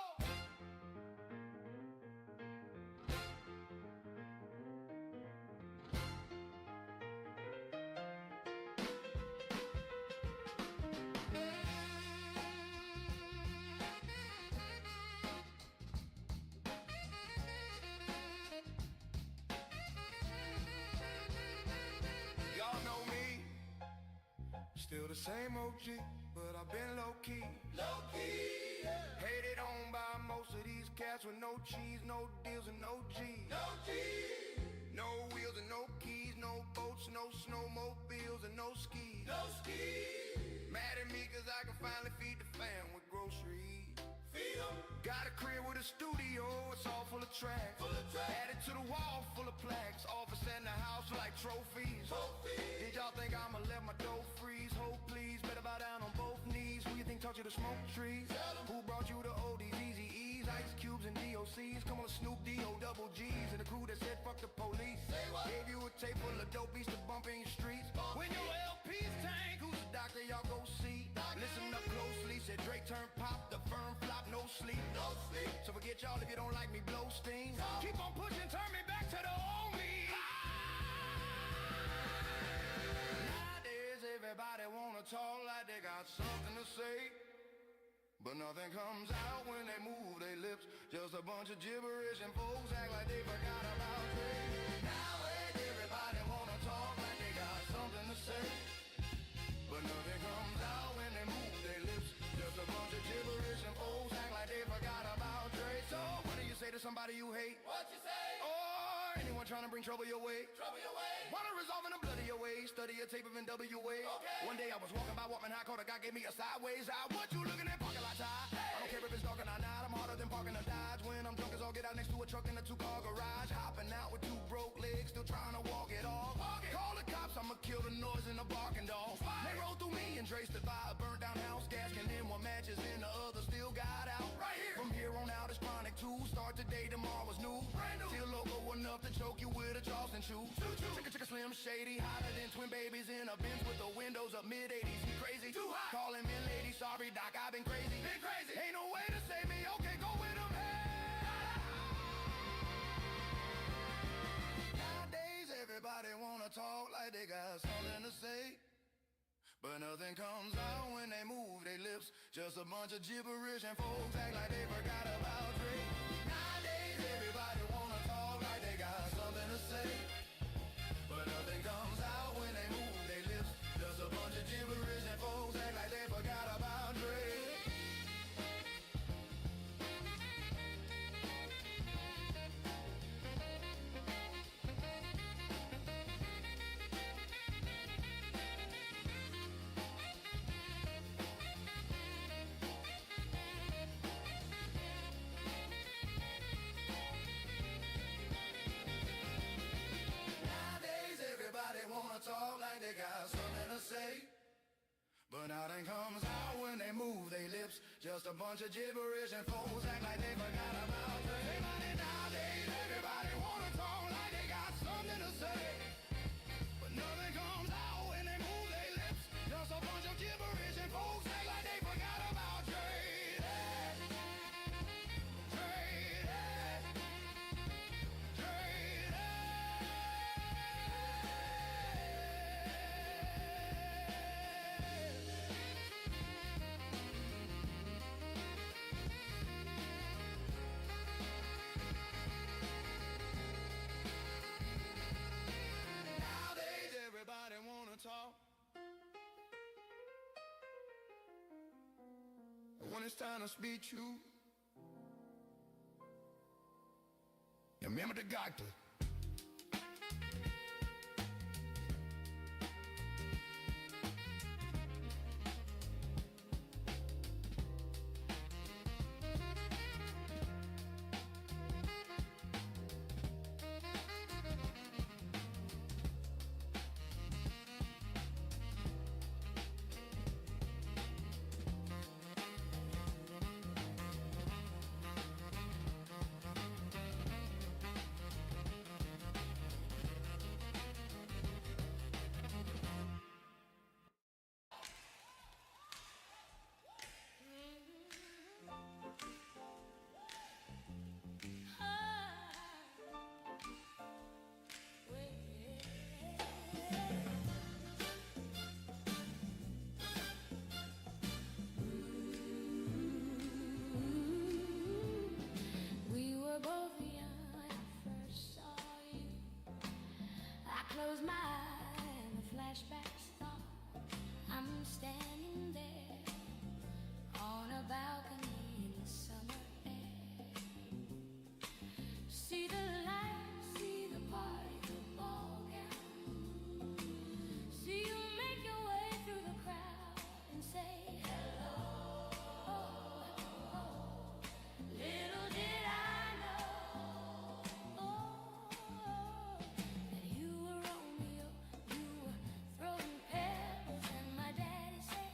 Y'all know me, still the same OG, but I've been low-key. Low-key, yeah. Hated on by most of these cats with no cheese, no deals and no G's. No G's. No wheels and no keys, no boats, no snowmobiles and no skis. No skis. Mad at me 'cause I can finally feed the fam with groceries. Feed 'em. Got a crib with a studio, it's all full of tracks. Full of tracks. Added to the wall, full of plaques. Office and the house like trophies. Trophies. Did y'all think I'ma let my dough freeze? Hope please, better bow down on both knees. Who you think taught you to smoke trees? Who brought you the ODs, Easy E's, Ice Cubes and DOCs? Come on, Snoop D-O double G's and the crew that said fuck the police. Say what? Gave you a tape full of dope beats to bump in your streets. When your LP's tank, who's the doctor y'all go see? Listen up closely, said Drake turn pop, the firm flop, no sleep. No sleep. So forget y'all if you don't like me, blow steam. Keep on pushing, turn me back to the old me. Nowadays everybody wanna talk like they got something to say, but nothing comes out when they move their lips. Just a bunch of gibberish and folks act like they forgot about Drake. Nowadays everybody wanna talk like they got something to say, but nothing comes out when they move their lips. Just a bunch of gibberish and folks act like they forgot about Drake. So what do you say to somebody you hate? What you say? Or anyone trying to bring trouble your way? Trouble your way. Wanna resolve in the blood of your way? Study a tape of NWA. Okay. One day I was walking by Walkman High, caught a guy gave me a sideways eye. What you looking at? Parking lot tie. Hey. I don't care if it's dark or not. I'm harder than parking a Dodge. When I'm drunk as all get out next to a truck in a 2-car garage. Hopping out with 2 broke legs, still trying to walk it off. Call the cops, I'ma kill the noise and the barking dog. They roll through me and trace the fire, burnt down house, gas can in one matches and the other still got out. Right here. From here on out it's chronic too. Start today, tomorrow is new. Brand new. Still loco enough to choke you with a Charleston chew. Chicka slim shady, hotter than twin babies in a Benz with the windows up mid-80s. He crazy. Too hot. Calling me lady, sorry doc, I've been crazy. Been crazy. Ain't no way to save me. Okay, go with him. Nowadays everybody wanna talk like they got something to say, but nothing comes out when they move their lips. Just a bunch of gibberish and folks act like they forgot about Drake. Nowadays but nothing comes out when they move their lips. Just a bunch of gibberish and folks act like they forgot about Dre. Nowadays everybody wanna talk like they got something to say, but nothing comes out when they move their lips. Just a bunch of gibberish and folks act like they forgot about Dre. Nowadays everybody wanna talk like they got something to say, but nothing comes out when they move their lips. Just a bunch of gibberish and folks act like they forgot about Dre. Nowadays everybody wanna talk, but when it's time to speak truth, you remember the doctor. We were both young when I first saw you. I closed my eyes and the flashbacks start. I'm standing there on a balcony in the summer air. See the lights, see the party, the ball gown. See you make your way through the crowd and say hello. Little did I know that you were Romeo. You were throwing pebbles, and my daddy said,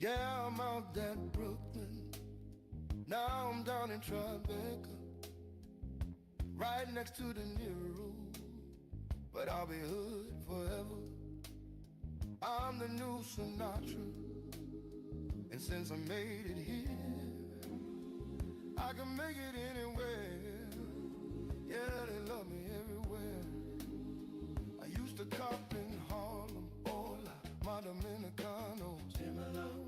Yeah, I'm out at Brooklyn. Now I'm down in Tribeca, right next to the Nero. But I'll be hood forever. I'm the new Sinatra, and since I made it here, I can make it anywhere. Yeah, they love me everywhere. I used to cop in Harlem, Hola, my Dominicanos.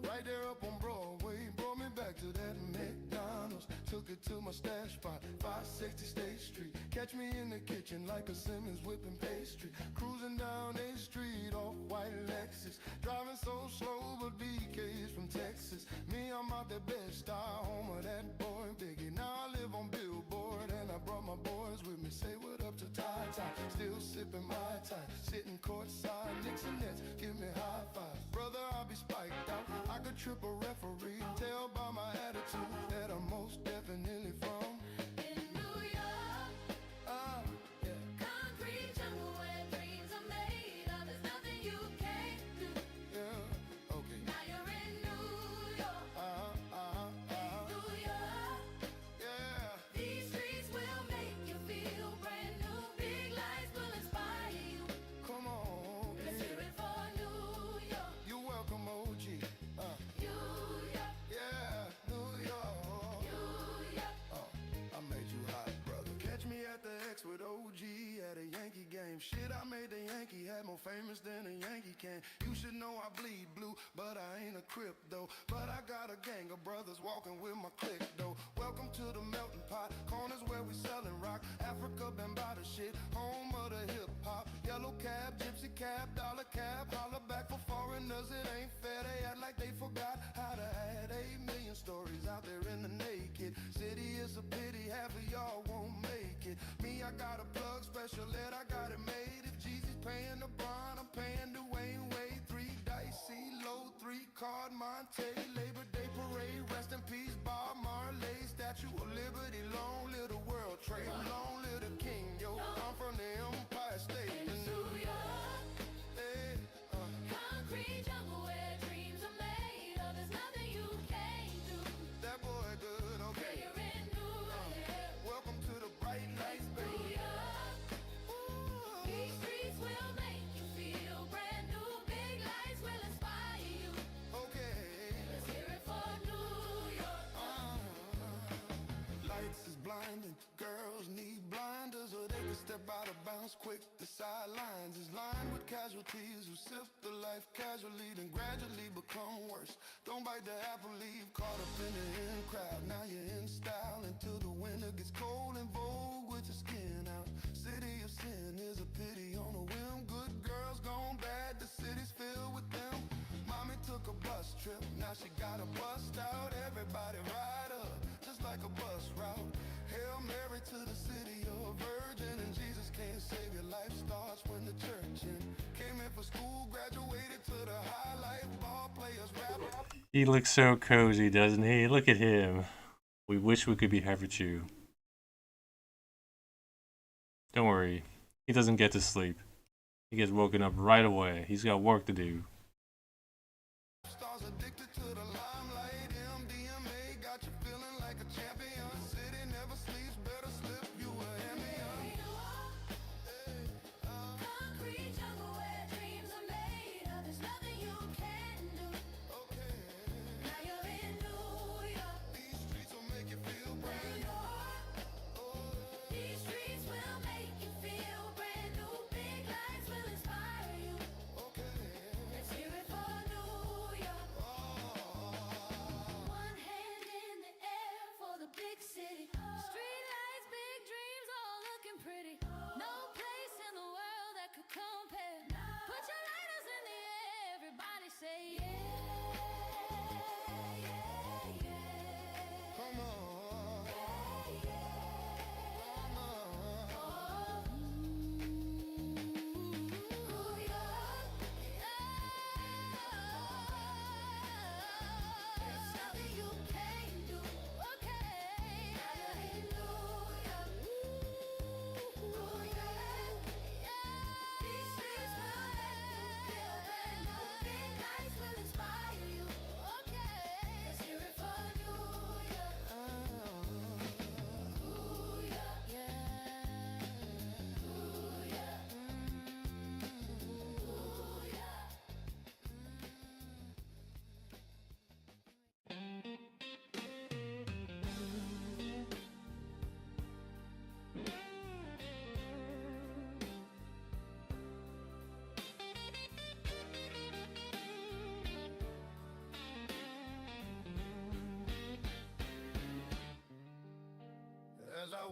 Right there up on Broadway, brought me back to that McDonald's. Took it to my stash spot, 560 State Street. Catch me in the kitchen like a Simmons whipping pastry. Cruising down A Street off white Lexus. Driving so slow, but BK's from Texas. Me, I'm out that Bed-Stuy, home of that boy Biggie. Now I live on Billboard, and I brought my boys with me. Say what up to Ty. Still sipping my time, sitting courtside. Knicks and Nets, give me high five. Brother, I'll be spiked out. I could trip a referee. Tell by my attitude that I'm most definitely from In New York, yeah. concrete jungle where dreams are made of. There's nothing you can't do. Yeah, okay. Now you're in New York, New York. Yeah. These streets will make you feel brand new. Big lights will inspire you. Come on, Let's hear it for New York, you welcome, OG. New York, Yeah, New York. New York. I made you hot, brother. Catch me at the X with OG at a Yankee game. Shit, I made the Yankee hat more famous than a Yankee can. You should know I bleed blue, but I ain't a Crip though. But I got a gang of brothers walking with my clique though. Welcome to the melting pot, corners where we sellin' rock. Africa been by the shit, home of the hip hop. Yellow cab, gypsy cab, dollar cab. Holler back for foreigners, it ain't fair. They act like they forgot how to add 8 million stories out there in the naked city. It's a pity half of y'all won't make it. Me, I got a plug, special ed, I got it made. If Jeezy's paying LeBron, I'm paying Dwayne Wade. 3 dicey, low 3-card Monte. Labor Day parade, rest in peace, Bob Marley. Statue of Liberty, long live the World Trade, long live the king, yo. I'm from the Empire State. In New York, Hey, concrete jungle where dreams are made of. There's nothing you can't do. that boy good, Now okay. you're in New York, Welcome to the bright lights, New baby. York. These streets will make you feel brand new. Big lights will inspire you. Okay. Let's hear it for New York. Lights is blinding, girls need blinders, or they can step out of bounds quick. The sidelines is lined with casualties who sip the life casually, then gradually become worse. Don't bite the apple, leave caught up in the in crowd. Now you're in style until the winter gets cold and vogue with your skin out. City of sin is a pity on a whim. Good girls gone bad, the city's filled with them. Mommy took a bus trip, now she got a bust out. Everybody ride up, just like a bus route. Hail Mary to the city of virgin, and Jesus can't save your life starts when the church in. Came in for school, graduated to the high life, ball players, rap. He looks so cozy, doesn't he? Look at him. We wish we could be here with you. Don't worry. He doesn't get to sleep. He gets woken up right away. He's got work to do. Stars addicted to the limelight. MDMA got you feeling like a champion. City never sleeps, better slip you a Hemi. Concrete jungle where dreams are made of. There's nothing you can't do. Okay, Now you're in New York, these streets will make you feel New brand York. These streets will make you feel brand new. Big lights will inspire you. okay. Let's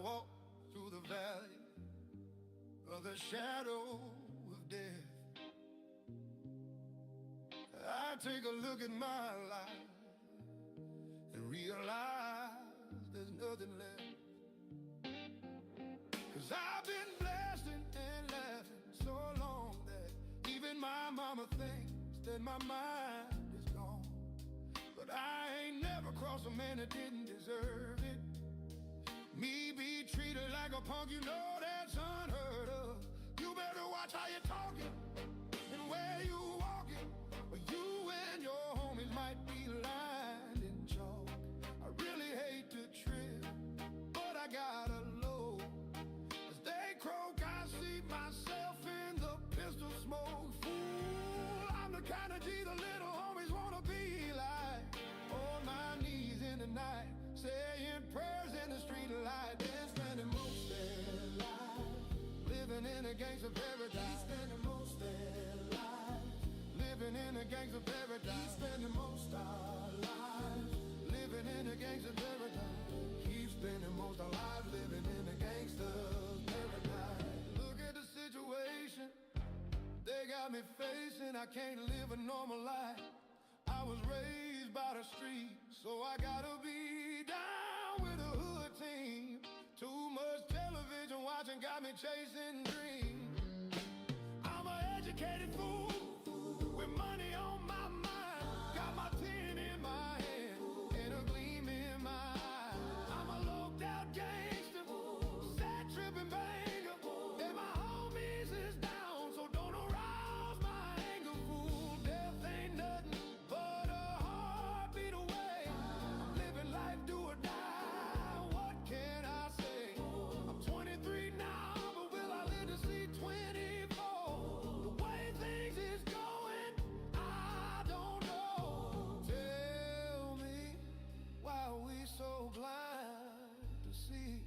walk through the valley of the shadow of death, I take a look at my life and realize there's nothing left. 'Cause I've been blasting and laughing so long that even my mama thinks that my mind is gone. But I ain't never crossed a man that didn't deserve it. Me be treated like a punk, you know that's unheard of. You better watch how you're talking and where you walking, or you and your homies might be lined in chalk. I really hate to trip, but I gotta low. As they croak, I see myself in the pistol smoke. Fool, I'm the kind of G the little homies wanna be like. On my knees in the night, saying prayers in the street light. They're spending most their life living in a gangster paradise. Spending most their life living in a gangster paradise. Spending most our lives living in a gangster paradise. Keep spending most our lives living in a gangster paradise. Look at the situation they got me facing. I can't live a normal life. I was raised by the street, so I gotta be down with the hood team. Too much television watching got me chasing dreams. I'm an educated fool with money on my mind. Got my tin in my hand and a gleam in my eye. I'm a loped out gangster, sad tripping banger, and my homies is down, so don't arouse my anger, fool. Death ain't nothing but a heartbeat away. I'm living life do or die. What can I say? I'm 23 now, but will I live to see 24? The way things is going, I don't know. Tell me, why are we so blind to see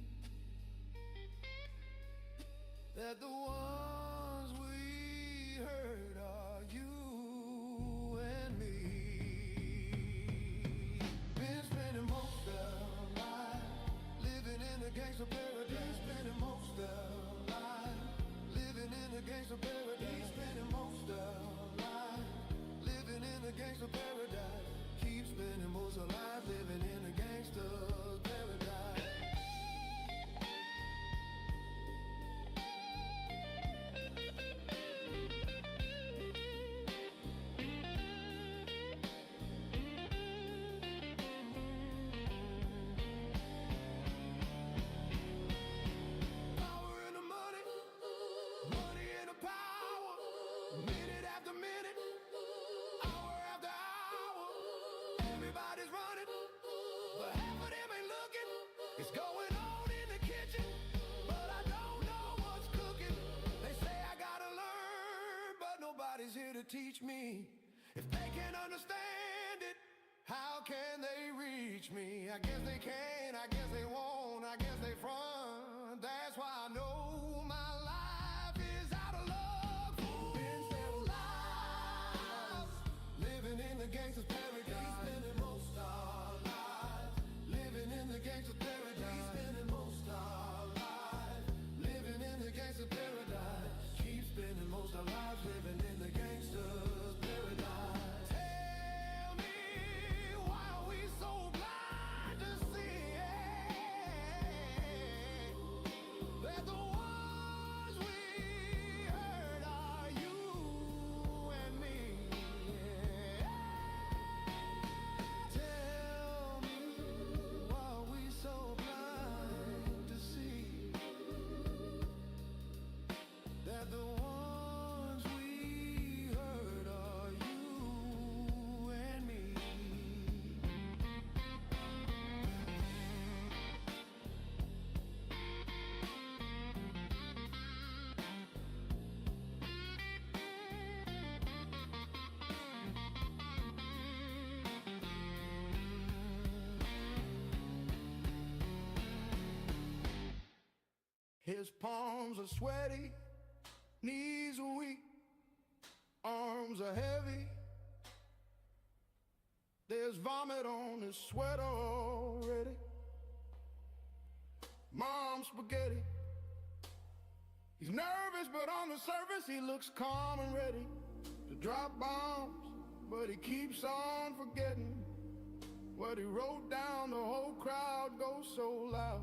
that the ones we hurt are you and me? Been spending most of life living in a gangster paradise. Spending most of life living in a gangster paradise. Spending most of life living in a gangster paradise. Keep spending most of life living in a gangster paradise. Power in the money, money in the power. Minute after minute, hour after hour, everybody's running, but half of them ain't looking. It's going on in the kitchen, but I don't know what's cooking. They say I gotta learn, but nobody's here to teach me. If they can't understand it, how can they reach me? I guess they can, I guess they won't, I guess they front. That's why I know my life is out of luck. Been spending lives living in the gangster's paradise. Spending most our lives living in the gangster's paradise. Spending most our lives living in the gangster's paradise. Keep spending most our lives living in the gangster's paradise. Tell me, why are we so blind to see that the ones we hurt are you and me? Tell me, why are we so blind to see that the ones we hurt are you and me? His palms are sweaty, knees are weak, arms are heavy. There's vomit on his sweater already. mom's spaghetti. He's nervous, but on the surface he looks calm and ready to drop bombs, but he keeps on forgetting what he wrote down. The whole crowd goes so loud.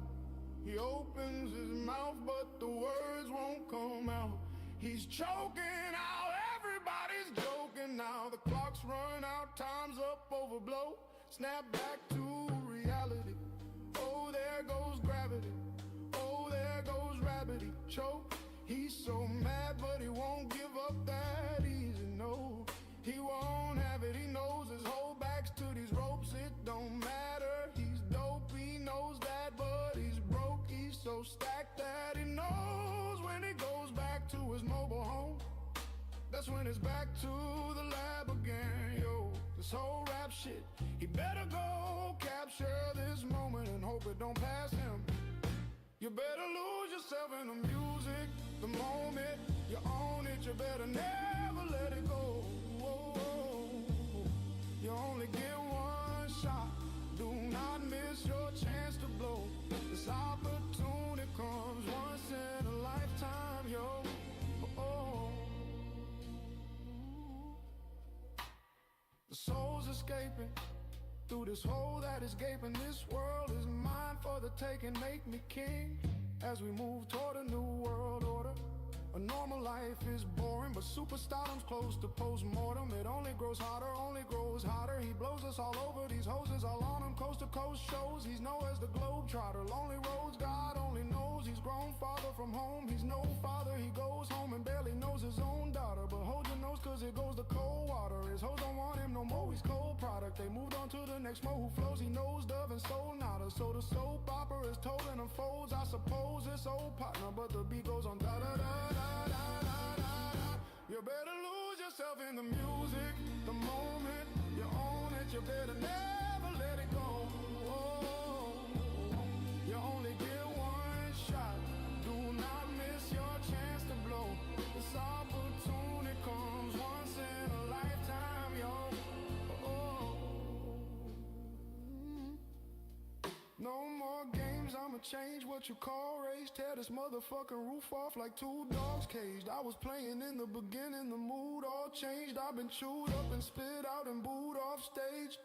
He opens his mouth, but the words won't come out. He's choking out, everybody's joking now. The clock's run out, time's up, overblow. Snap back to reality. Oh, there goes gravity. Oh, there goes rabbit. He choke. He's so mad, but he won't give up that easy. No, he won't have it. He knows his whole back's to these ropes. It don't matter. He's dope. He knows that, but he's broke. He's so stacked that he knows when he goes back to his mobile home, that's when it's back to the lab again. Yo, this whole rap shit, he better go capture this moment and hope it don't pass him. You better lose yourself in the music, the moment you own it. You better never let it go. Whoa. You only get one shot, do not miss your chance to blow. This opportunity comes once in a lifetime, yo. Oh. The soul's escaping through this hole that is gaping. This world is mine for the taking. Make me king as we move toward a new world order. A normal life is boring, but superstardom's close to post-mortem. It only grows hotter, only grows hotter. He blows us all over, these hoses all on him. Coast to coast shows, he's known as the globetrotter. Lonely roads, God only knows. He's grown farther from home, he's no father. He goes home and barely knows his own daughter. But hold your nose, cause it goes to cold water. His hoes don't want him no more, he's cold product. They moved on to the next mo who flows. He knows Dove and Soul Nada. So the soap opera is told and unfolds. I suppose it's old partner, but the beat goes on da-da-da-da. You better lose yourself in the music, the moment you own it. You better never let it go. Whoa. You only get one shot, do not miss your chance to blow. This opportunity comes once in a lifetime, yo. Oh. No more games, I'ma change what you call rage. Tear this motherfucking roof off like two dogs caged. I was playing in the beginning, the mood all changed. I've been chewed up and spit out and booed off stage,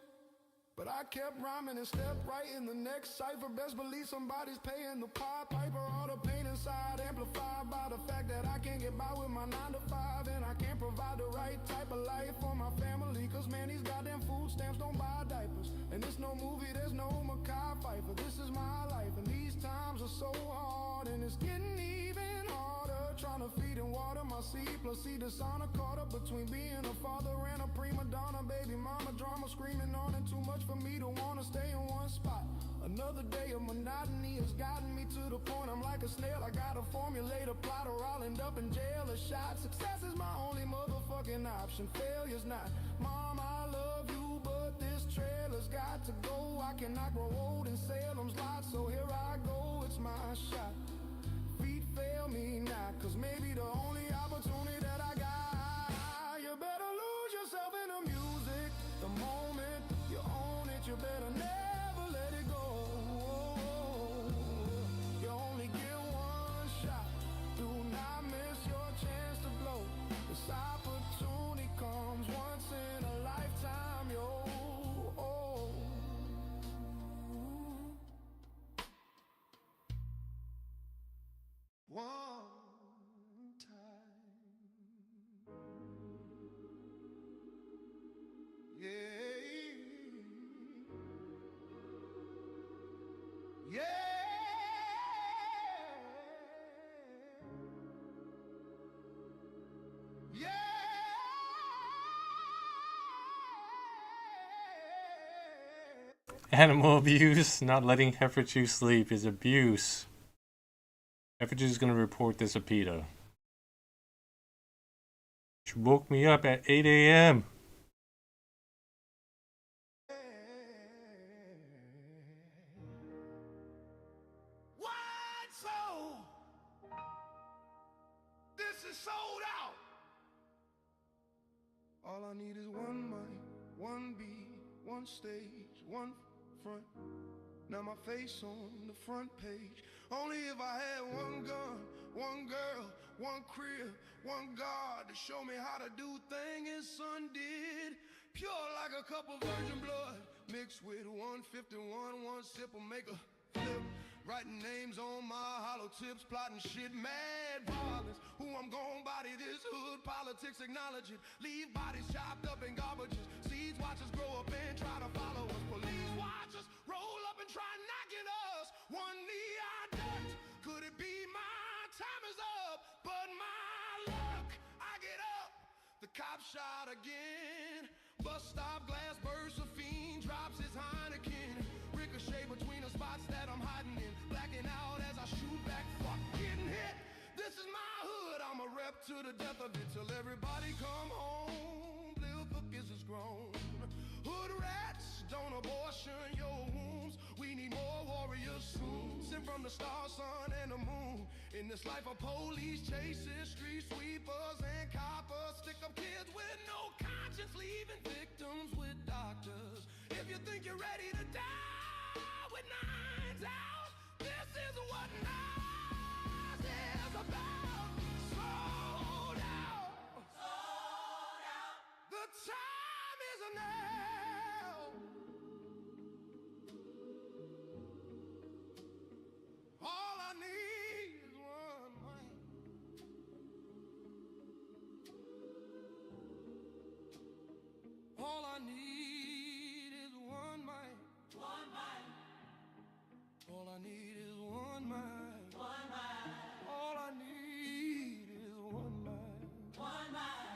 but I kept rhyming and stepped right in the next cipher. Best believe somebody's paying the Pied Piper. All the pain inside amplified by the fact that I can't get by with my 9 to 5, and I can't provide the right type of life for my family. Cause man, these goddamn food stamps don't buy diapers, and it's no movie, there's no Mackay Pfeiffer. This is my life, and these times are so hard, and it's getting even harder. Trying to feed and water my seed, plus see dishonor caught up between being a father and a prima donna. Baby mama drama screaming on it, too much for me to wanna stay in one spot. Another day of monotony has gotten me to the point I'm like a snail. I gotta formulate a plot or I'll end up in jail. A shot, success is my only motherfucking option, failure's not. Mom, I love you, but this trailer's got to go. I cannot grow old in Salem's lot, so here I go, it's my shot. Feet fail me not, cause maybe the only opportunity that I got. You better lose yourself in the music, the moment you own it. You better never let it go. You only get one shot, do not miss your chance to blow. This opportunity comes once in a lifetime, yo. One time, yeah, yeah, yeah. Animal abuse, not letting Heifer sleep is abuse. Heifer is gonna report this to PETA. She woke me up at 8 a.m. What? So this is sold out. All I need is one mic, one beat, one stage, one front. Now my face on the front page. Only if I had one gun, one girl, one crib, one God to show me how to do things his son did. Pure like a cup of virgin blood, mixed with 151, one sip will make a flip. Writing names on my hollow tips, plotting shit, mad violence. Who I'm gon' body this hood, politics acknowledge it. Leave bodies chopped up in garbages. Seeds watchers grow up and try to follow us. Police watchers roll up and try knocking us. One knee I ducked, could it be my time is up? But my luck, I get up. The cop shot again. Bus stop, glass bursts, a fiend drops his Heineken. Ricochet between the spots that I'm hiding in. Blacking out as I shoot back, fuck getting hit. This is my hood, I'm a rep to the death of it. Till everybody come home, little cookies is grown. Hood rats, don't abortion your wombs. We need more warriors soon. Sent from the stars, sun, and the moon. In this life of police chases, street sweepers and coppers. Stick up kids with no conscience, leaving victims with doctors. If you think you're ready to die with nines out, this is what Nas is about. Sold out. Sold out. The time is now. All I need is one man. All I need is one man. One man. All I need is one man. One man. All I need is one man. One man.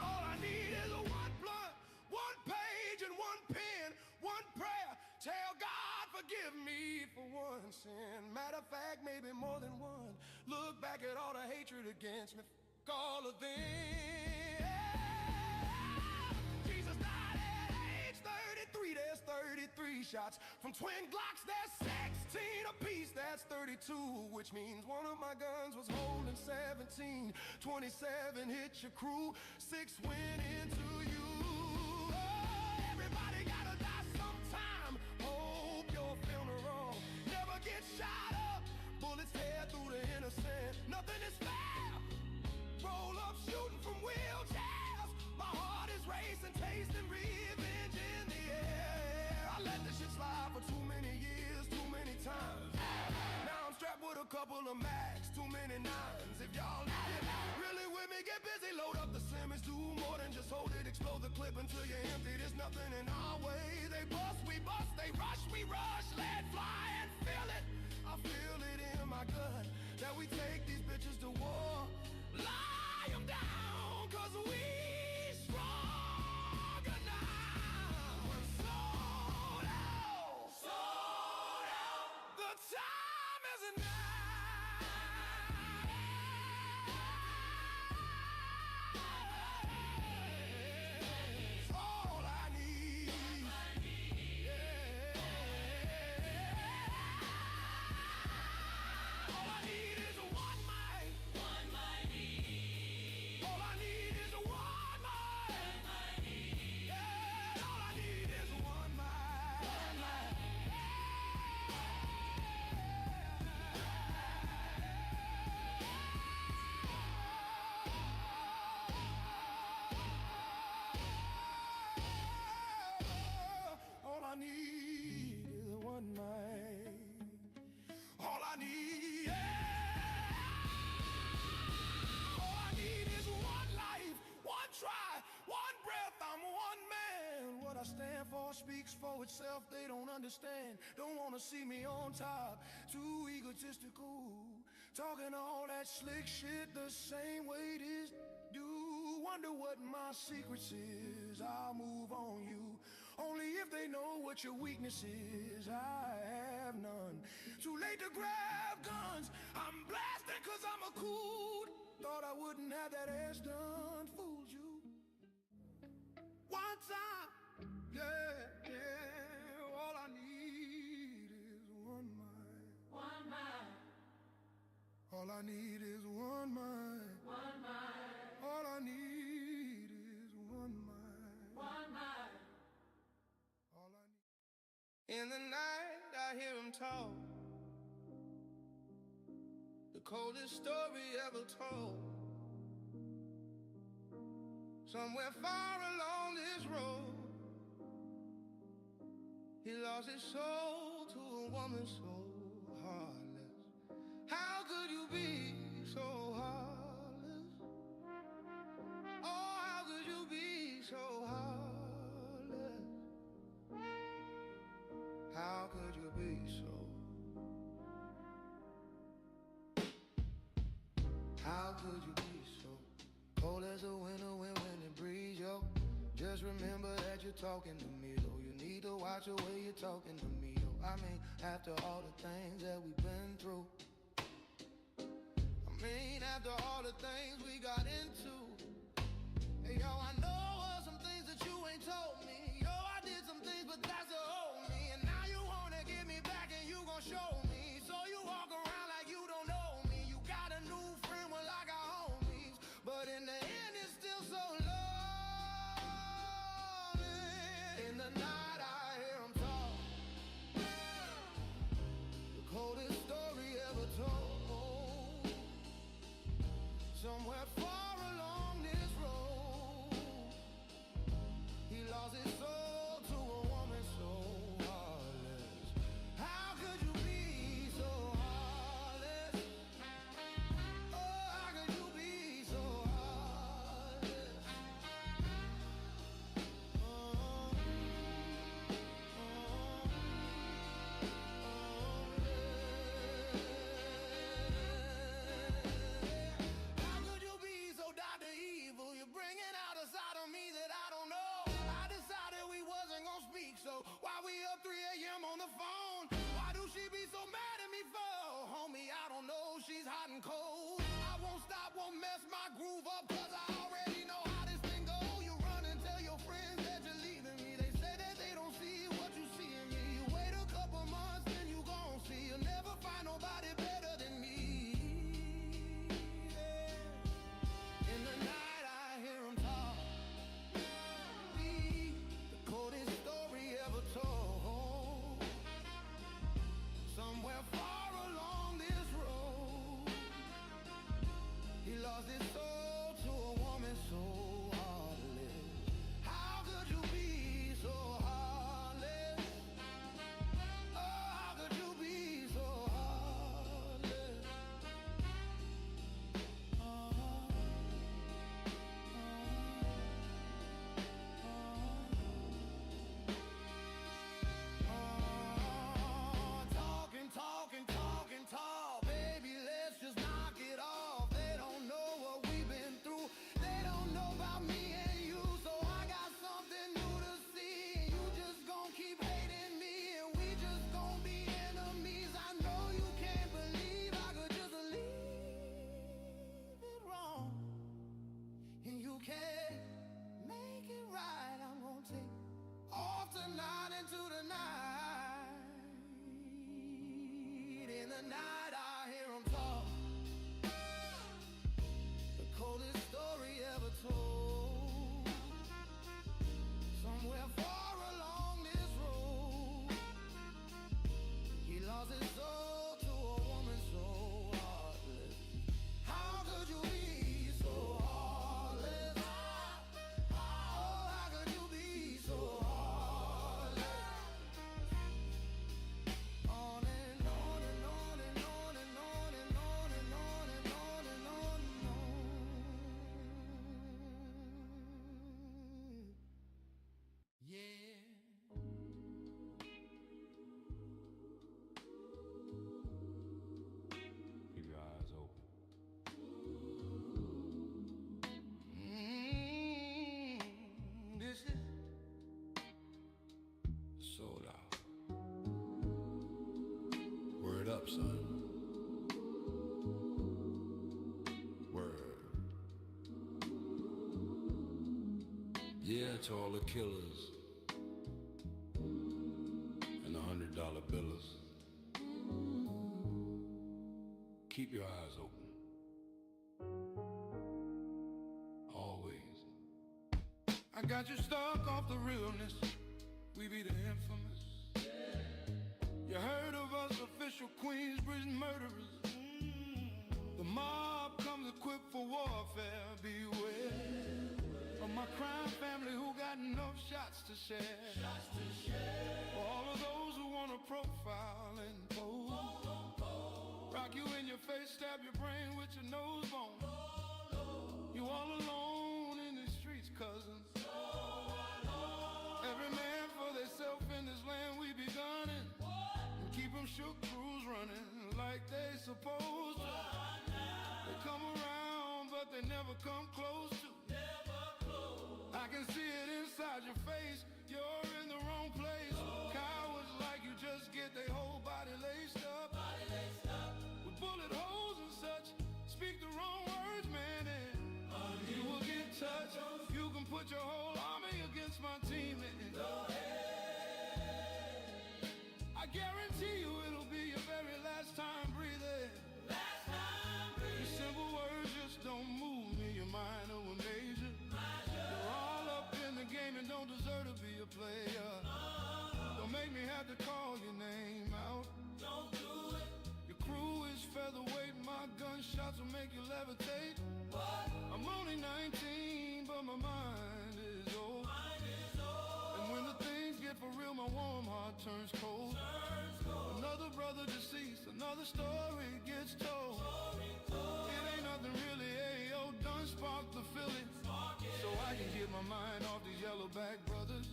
All I need is a one blunt, one page and one pen, one prayer. Tell God forgive me for one sin. Matter of fact, maybe more than one. Look back at all the hatred against me. F all of them. Jesus died at age 33. There's 33 shots. From twin Glocks, there's 16 apiece. That's 32, which means one of my guns was holding 17. 27 hit your crew, 6 went into you. Oh, everybody gotta die sometime. Hope you're feeling wrong. Never get shot up. Bullets tear through the innocent. Nothing is fair. Roll up shooting from wheelchairs. My heart is racing, tasting revenge in the air. I let this shit slide for too many years, too many times. Now I'm strapped with a couple of max, too many nines. If y'all really with me, get busy, load up the Simmons. Do more than just hold it, explode the clip until you're empty. There's nothing in our way. They bust, we bust, they rush, we rush. Let fly and feel it. I feel it in my gut that we take these bitches to war. Lie them down, cause we stronger now. Sold out. Sold out. The time is now. It's all I need. Yeah. All I need is one mic. One mic. All I need is one mic. Yeah, all I need is one mic. One mic. All I need is one mic. All I need, yeah. All I need is one life, one try, one breath. I'm one man. What I stand for speaks for itself. They don't understand. Don't wanna see me on top. Too egotistical. Talking all that slick shit the same way this do. Wonder what my secrets is. I'll move on you. Only if they know what your weakness is. I have none. Too late to grab guns. I'm blasting cause I'm a cool. Thought I wouldn't have that ass done. Fooled you. One time. Yeah, yeah. All I need is one mind. One mind. All I need is one mind. One mind. All I need is one mind. In the night, I hear him talk. The coldest story ever told. Somewhere far along this road, he lost his soul to a woman so heartless. How could you be so heartless? Oh, how could you be so heartless? How could you be so? How could you be so cold as a winter wind when it breeze, yo? Just remember that you're talking to me, though. You need to watch the way you're talking to me, yo. I mean, after all the things that we've been through. I mean, after all the things we got into. Hey, yo, I know some things that you ain't told me. Yo, I did some things, but that's the old me. And now you wanna get me back and you gon' show me. So you walk around like you don't know me. You got a new friend, well, I got homies. But in the end, it's still so lonely. In the night, I hear him talk. The coldest story ever told. Somewhere far along this road, he lost his soul to a woman so heartless. How could you be so heartless? Oh, how could you be so heartless? How could you be so Dr. Evil? You're bringing out a side of me that I don't know. I decided we wasn't gonna speak, so why we up 3 a.m. on the phone? Why do she be so mad at me for? Homie, I don't know, she's hot and cold. I won't stop, won't mess my groove up, cause I already know how this thing go. You run and tell your friends that you're leaving me. They say that they don't see what you see in me. You wait a couple months, then you gon' see. You'll never find nobody better than me. Yeah. In the night, I hear him talk. The coldest story ever told. Somewhere far along this road, he lost his soul to a woman so heartless. How could you be so heartless? Oh, how could you be so heartless? Talking, talk. Baby, let's just knock it off. They don't know what we've been through. They don't know about me and you. So I got something new to see. And you just gon' keep hating me. And we just gon' be enemies. I know you can't believe I could just leave it wrong. And you can't make it right. I'm gonna take off tonight into the night. In the night, I hear him talk. The coldest story ever told. Somewhere far along this road, he lost his soul to a woman so heartless. How could you be so heartless? Oh, how could you be so heartless? On and on and on and on and on and on and on and on and on and on. Yeah. Keep your eyes open. This is sold out. Word up, son. Word. Yeah, to all the killers and the $100 billers. Keep your eyes open. Always. I got you stuck off the realness. We be the infamous. You heard of us official Queensbridge murderers? The mob comes equipped for warfare. Beware of my crime family who got enough shots to share. For all of those who want to profile and pose, rock you in your face, stab your brain with your nose bone. You all alone in these streets, cousins. Every man for theyself in this land we be gunning, and keep them shook crews running like they supposed to. They come around but they never come close to. I can see it inside your face, you're in the wrong place. Cowards like you just get their whole body laced up with bullet holes and such. Speak the wrong words, man, and you will get touched. You can put your whole army against my team, and I guarantee you it'll be your very last time breathing. These simple words just don't move me, you're minor or major. You're all up in the game and don't deserve to be a player. Don't make me have to call your name out. Don't do it. Your crew is featherweight, my gunshots will make you levitate. What? I'm only 19, but my mind is old. And when the things get for real, my warm heart turns cold. Another brother deceased, another story gets told. It ain't nothing really, ayo, done spark the feeling. So I can get my mind off these yellowback brothers.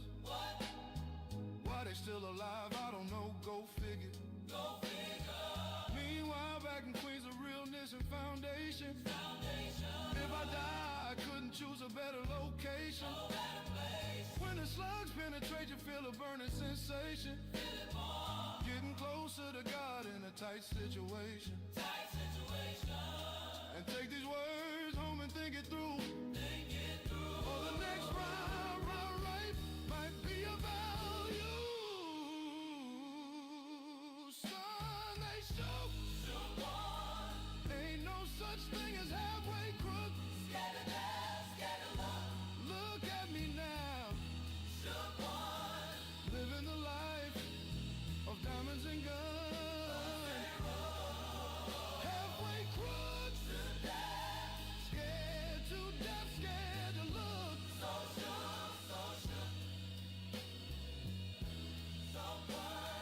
Why they still alive, I don't know, go figure. Meanwhile, back in Queens, the realness and foundation. If I die, I couldn't choose a better location. When the slugs penetrate, you feel a burning sensation. Getting closer to God in a tight situation. And take these words home and think it through. For the next round right might be about you. Son, they shoot. Ain't no such thing as halfway crook. Look at me now. Living the life of diamonds and guns. Halfway crook. Scared to death, scared to look. So shook, so shook. So blind.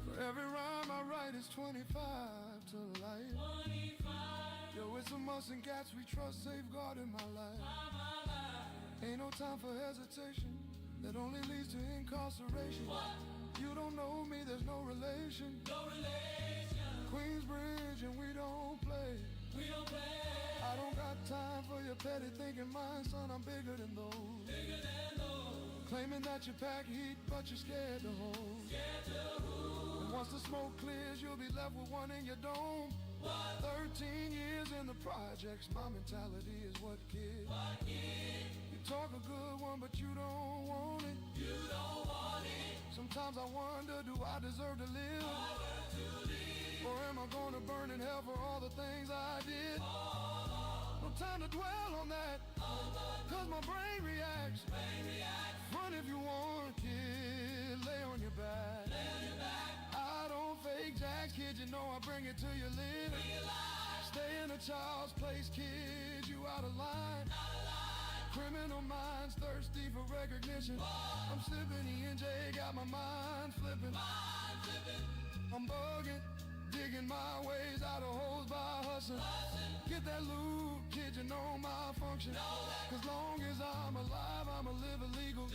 For every rhyme I write is 25 to life. Yo, it's a must and cats we trust safeguarding my life. Ain't no time for hesitation, that only leads to incarceration. You don't know me, there's no relation. Queensbridge and we don't play. I don't got time for your petty thinking, mine, son, I'm bigger than those. Claiming that you pack heat, but you're scared to hold. And once the smoke clears, you'll be left with one in your dome. 13 years in the projects, my mentality is what kid? You talk a good one, but you don't want it. Sometimes I wonder, do I deserve to live? Or am I gonna burn in hell for all the things I did? No time to dwell on that, cause my brain reacts. Run if you want, kid, lay on your back. I don't fake jacks, kid, you know I bring it to your lid. Stay in a child's place, kid, you out of line. Criminal minds thirsty for recognition. I'm sipping E&J, got my mind flipping. I'm bugging, digging my ways out of holes by hustling. Get that loot, kid, you know my function. Cause long as I'm alive, I'ma live illegal.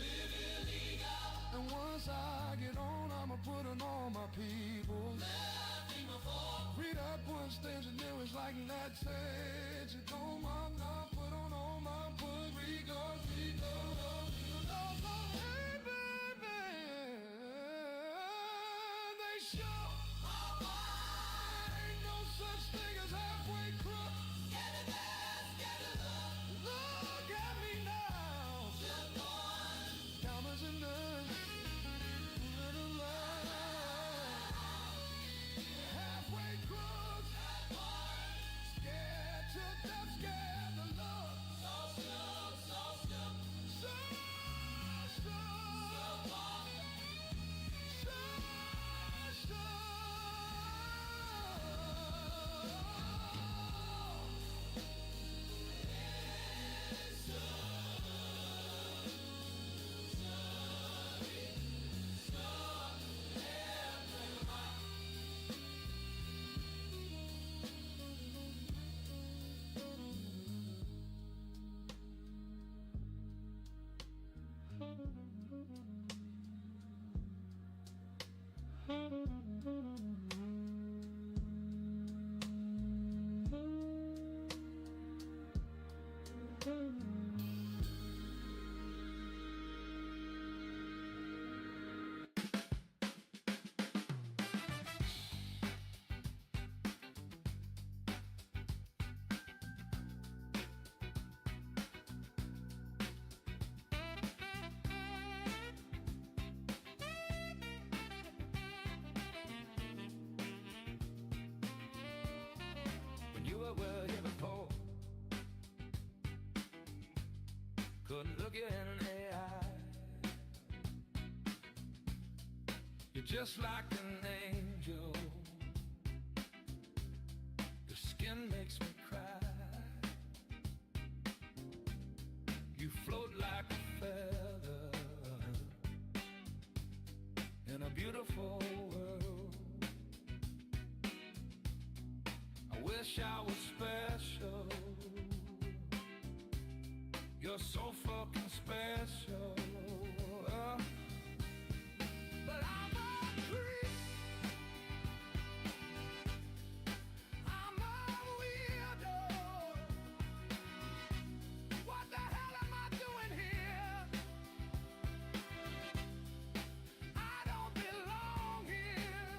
And once I get on, I'ma put on all my people. Read up one stage and it was like that said. You know my not put on all my put regards. Hey baby, they show. Ain't no such thing as halfway crook. When you were here before, couldn't look you in the eye. You're just like an angel. Your skin makes me cry. You float like a feather in a beautiful world. I wish I was special. You're so fucking special. But I'm a creep. I'm a weirdo. What the hell am I doing here? I don't belong here.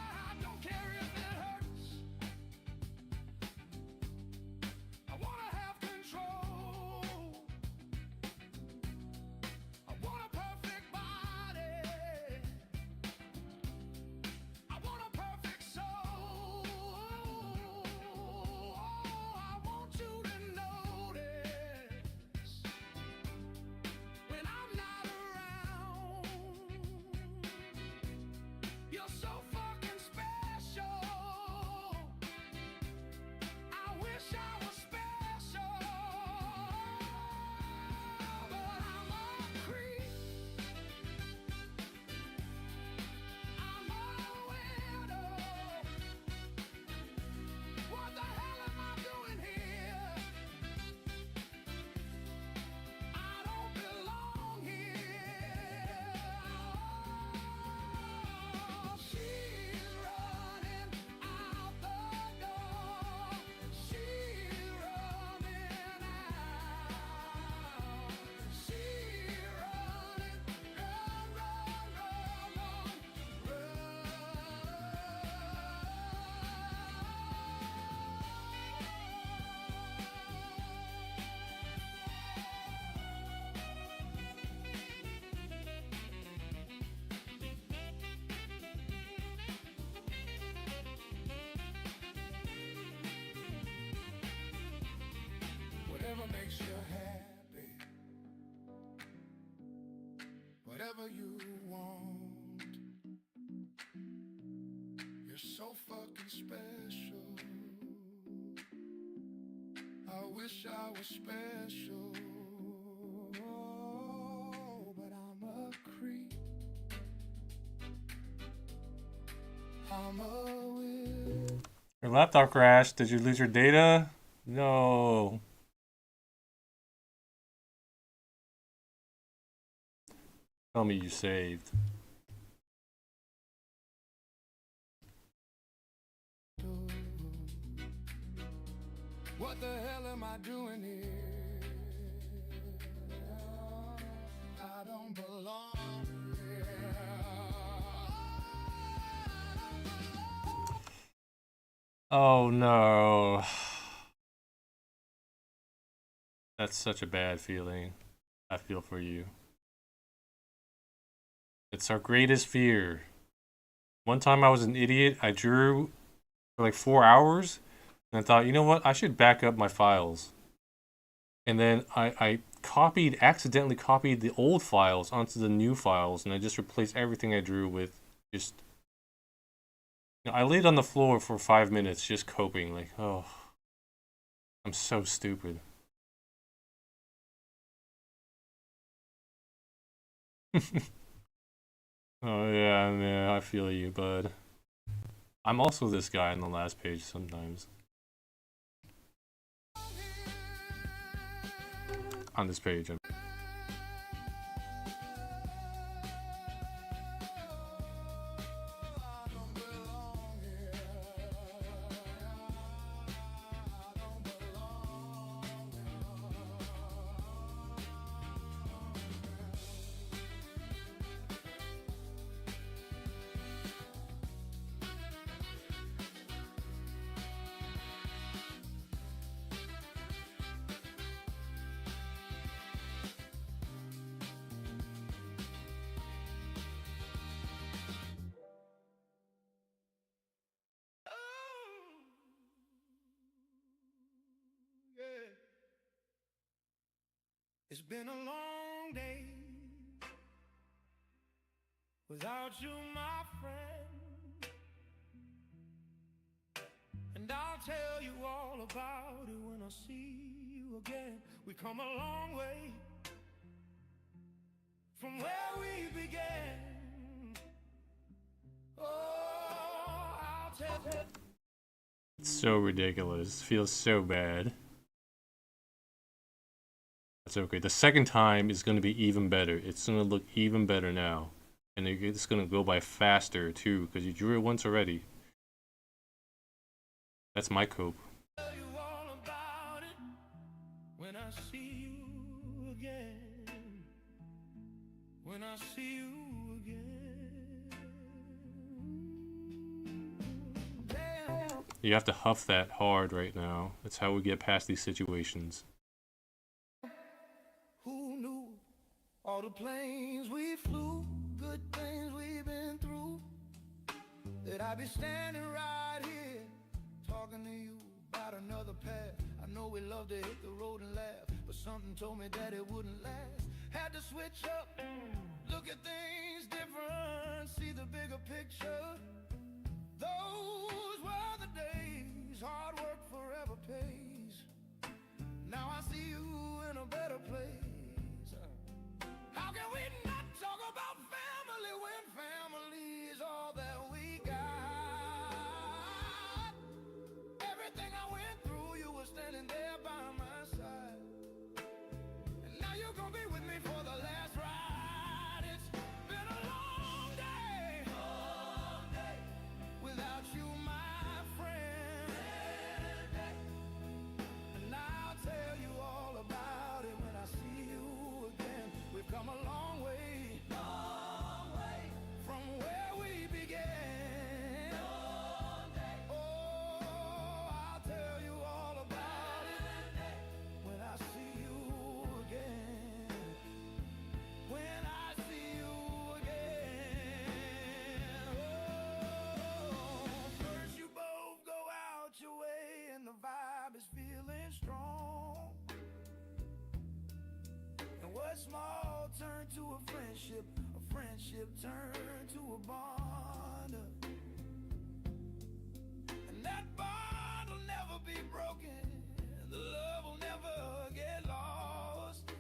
I don't care if it hurts. I wanna have control. I want a perfect body. I want a perfect soul. I want you to notice when I'm not around. You're so fucking special. I wish I was special, but I'm a creep. I'm a weirdo. What the hell am I doing here? I don't belong here. She's running out the door. She's running out. She's running, run, run, run, whatever makes you happy, whatever you want. You're so fucking special. I wish I was special, but I'm a creep. I'm a weird. Your laptop crashed. Did you lose your data? No. Tell me you saved. What the hell am I doing here? I don't belong here. Oh no. That's such a bad feeling. I feel for you. It's our greatest fear. One time I was an idiot. I drew for like 4 hours. And I thought, you know what? I should back up my files. And then I accidentally copied the old files onto the new files. And I just replaced everything I drew with just... I laid on the floor for 5 minutes just coping. Like, oh, I'm so stupid. Oh yeah, man, I feel you, bud. I'm also this guy on the last page sometimes. On this page, It's been a long day without you, my friend. And I'll tell you all about it when I see you again. We come a long way from where we began. Oh, I'll tell you. It's so ridiculous. Feels so bad. That's okay. The second time is going to be even better. It's going to look even better now. And it's going to go by faster too, because you drew it once already. That's my cope. Tell you all about it when I see you again. When I see you again. Damn. You have to huff that hard right now. That's how we get past these situations. Who knew all the planes we flew, good things we've been through, that I'd be standing right here talking to you about another path. I know we love to hit the road and laugh, but something told me that it wouldn't last. Had to switch up, look at things different, see the bigger picture. Those were the days, hard work forever pays. Now I see you in a better place. How can we not talk about family when family is all that we got? Everything I went through, you were standing there by my side. And now you're gonna be with me for the last ride. It's been a long day without you, my friend. And I'll tell you all about it when I see you again. We've come a long way from where we began. Oh, I'll tell you all about it when I see you again. When I see you again. Oh, first you both go out your way and the vibe is feeling strong. And what's small turn to a friendship turn to a bond. And that bond will never be broken, the love will never get lost.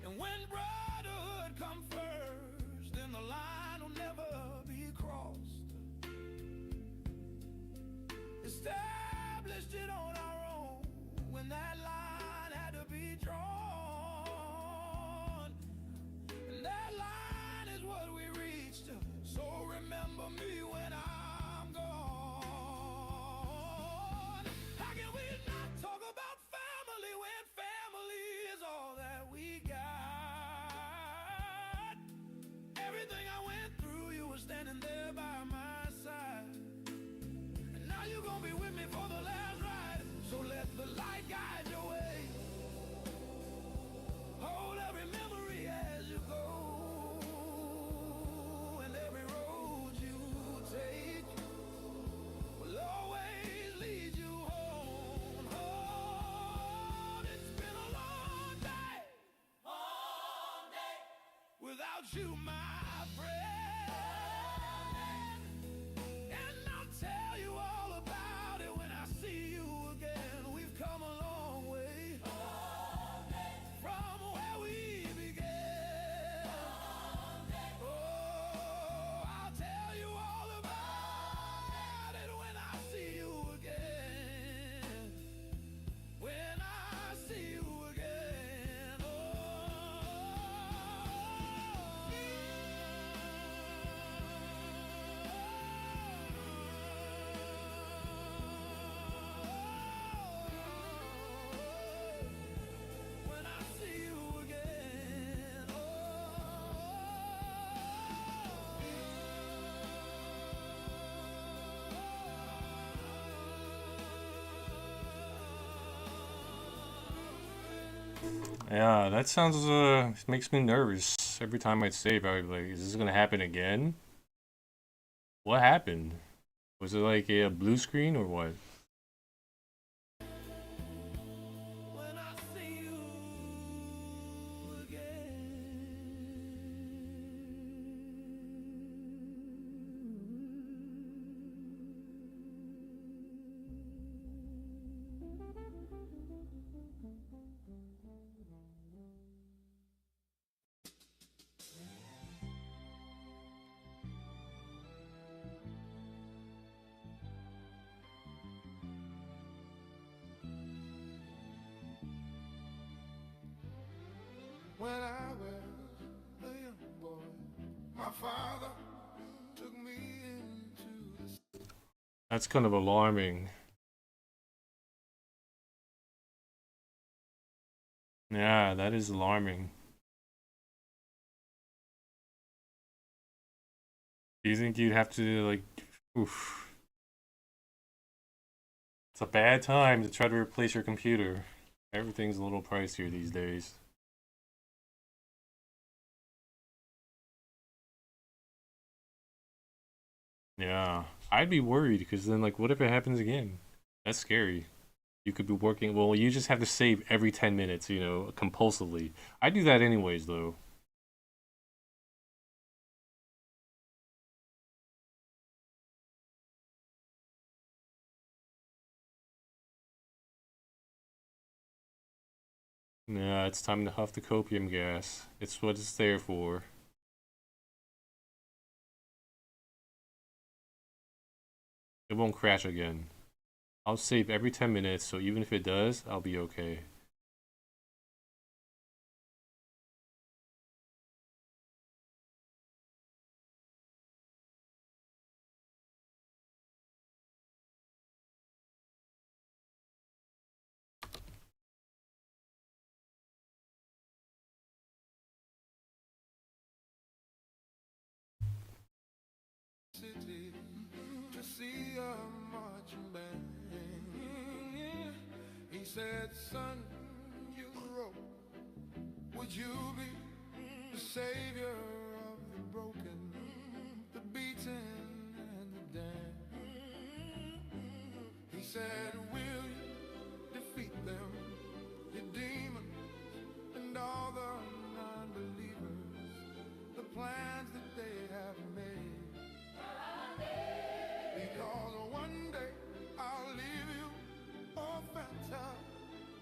And when brotherhood come first, then the line will never be crossed. Established it on our own when that line had to be drawn. And that line is what we reached. So remember me when I'm gone. How can we not talk about family when family is all that we got? Everything I went through, you were standing there by my side. And now you're gonna be with me for the last ride. So let the light guide your way. Hold every memory as you go. And every road you take will always lead you home. Home. It's been a long day without you, my friend. And I'll tell you all about it when I see you again. We've come a long way from where we began. Oh, I'll tell you all about it when I see you again. When I see you again. When I see you again. Yeah, that sounds makes me nervous. Every time I'd save, I'd be like, is this gonna happen again? What happened? Was it like a blue screen or what? When I see you when I was a young boy. My father took me into the That's kind of alarming. Yeah, that is alarming. Do you think you'd have to, like, oof. It's a bad time to try to replace your computer. Everything's a little pricier these days. Yeah, I'd be worried because then, like, what if it happens again? That's scary. You could be working, well, you just have to save every 10 minutes, you know, compulsively. I do that anyways, though. Yeah, it's time to huff the copium gas. It's what it's there for. It won't crash again. I'll save every 10 minutes, so even if it does, I'll be okay. city to see a marching band. He said, son, you grow. Would you be the savior of the broken, the beaten, and the damned? He said, will you defeat them, the demons, and all the non-believers, the plans that they have made? Because one day I'll leave you, oh Fanta,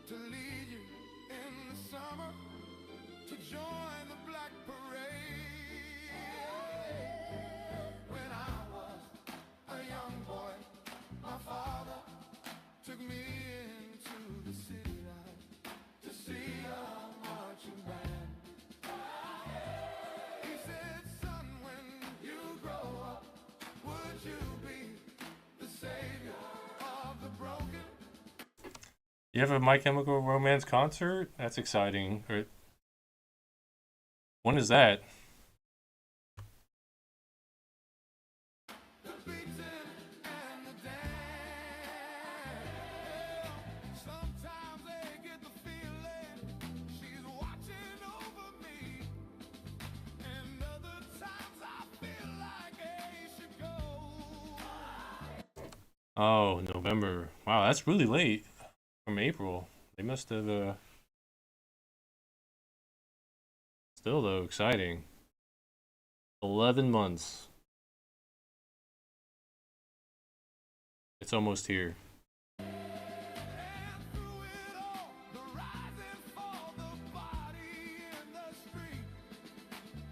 to lead you in the summer, to join the black parade. When I was a young boy, my father took me into the city life to see a marching band. He said, son, when you grow up, would you be the savior of the broken? You have a My Chemical Romance concert? That's exciting. Or when is that? The beaten and the damned. Sometimes they get the feeling she's watching over me, and other times I feel like I should go. Oh, November. Wow, that's really late from April. They must have, still though, exciting. 11 months. It's almost here. And through it all, the rise and fall, the body in the street.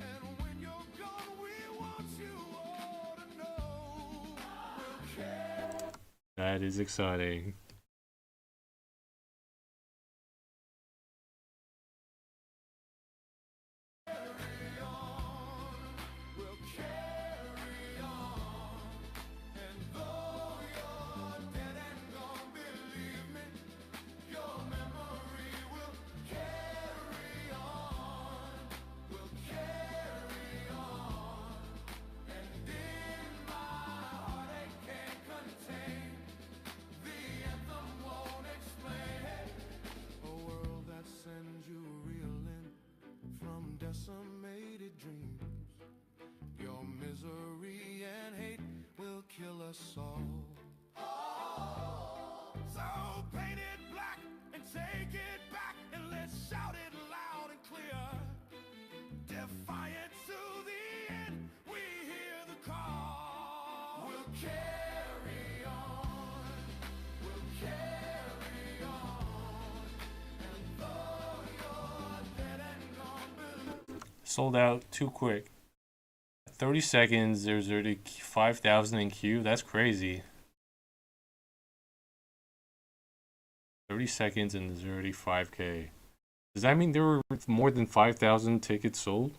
And when you're gone, we want you all to know we'll care. That is exciting. We'll carry on. And though you're dead and gone, believe me, your memory will carry on. We'll carry on. And in my heart I can't contain. The anthem won't explain. A world that sends you reeling from decimated dreams. Your misery and hate will kill us all. So paint it black and take it back, and let's shout it loud and clear. Defiant to the end, we hear the call. We'll carry on. We'll carry on. And though you're dead and gone, Sold out too quick. 30 seconds, there's already 5,000 in queue. That's crazy. 30 seconds and there's already 5K. Does that mean there were more than 5,000 tickets sold?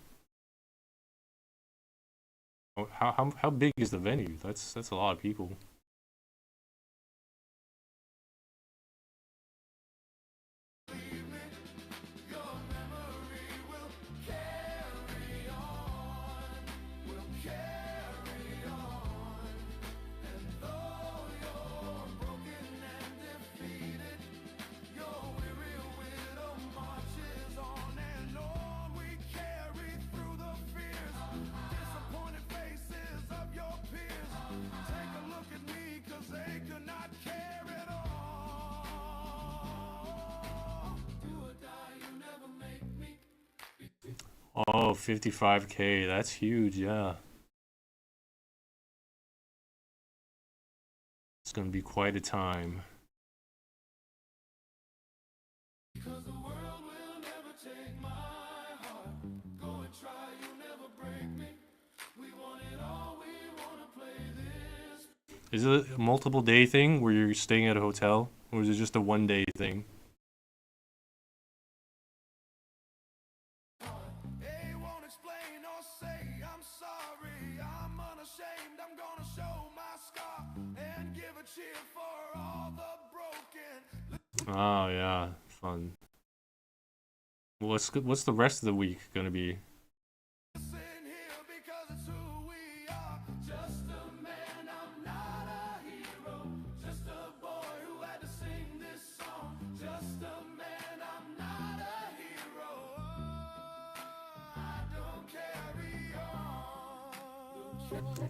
How big is the venue? That's a lot of people. Your memory will carry on, will carry on. And though you're broken and defeated, your weary widow marches on and on. We carry through the fears, disappointed faces of your peers. Take a look at me, 'cause they could not carry it on. Do or die, you never make me. Oh, 55K. That's huge, yeah. It's gonna be quite a time. Because the world will never take my heart. Go and try, you'll never break me. We want it all, we wanna play this. Is it a multiple day thing where you're staying at a hotel? Or is it just a 1 day thing? They won't explain or say I'm sorry. I'm unashamed, I'm gonna show my scar and give a cheer for all the broken. Oh yeah, fun. What's the rest of the week gonna be? Listen here, because it's who we are. Just a man, I'm not a hero. Just a boy who had to sing this song. Just a man, I'm not a hero. I don't carry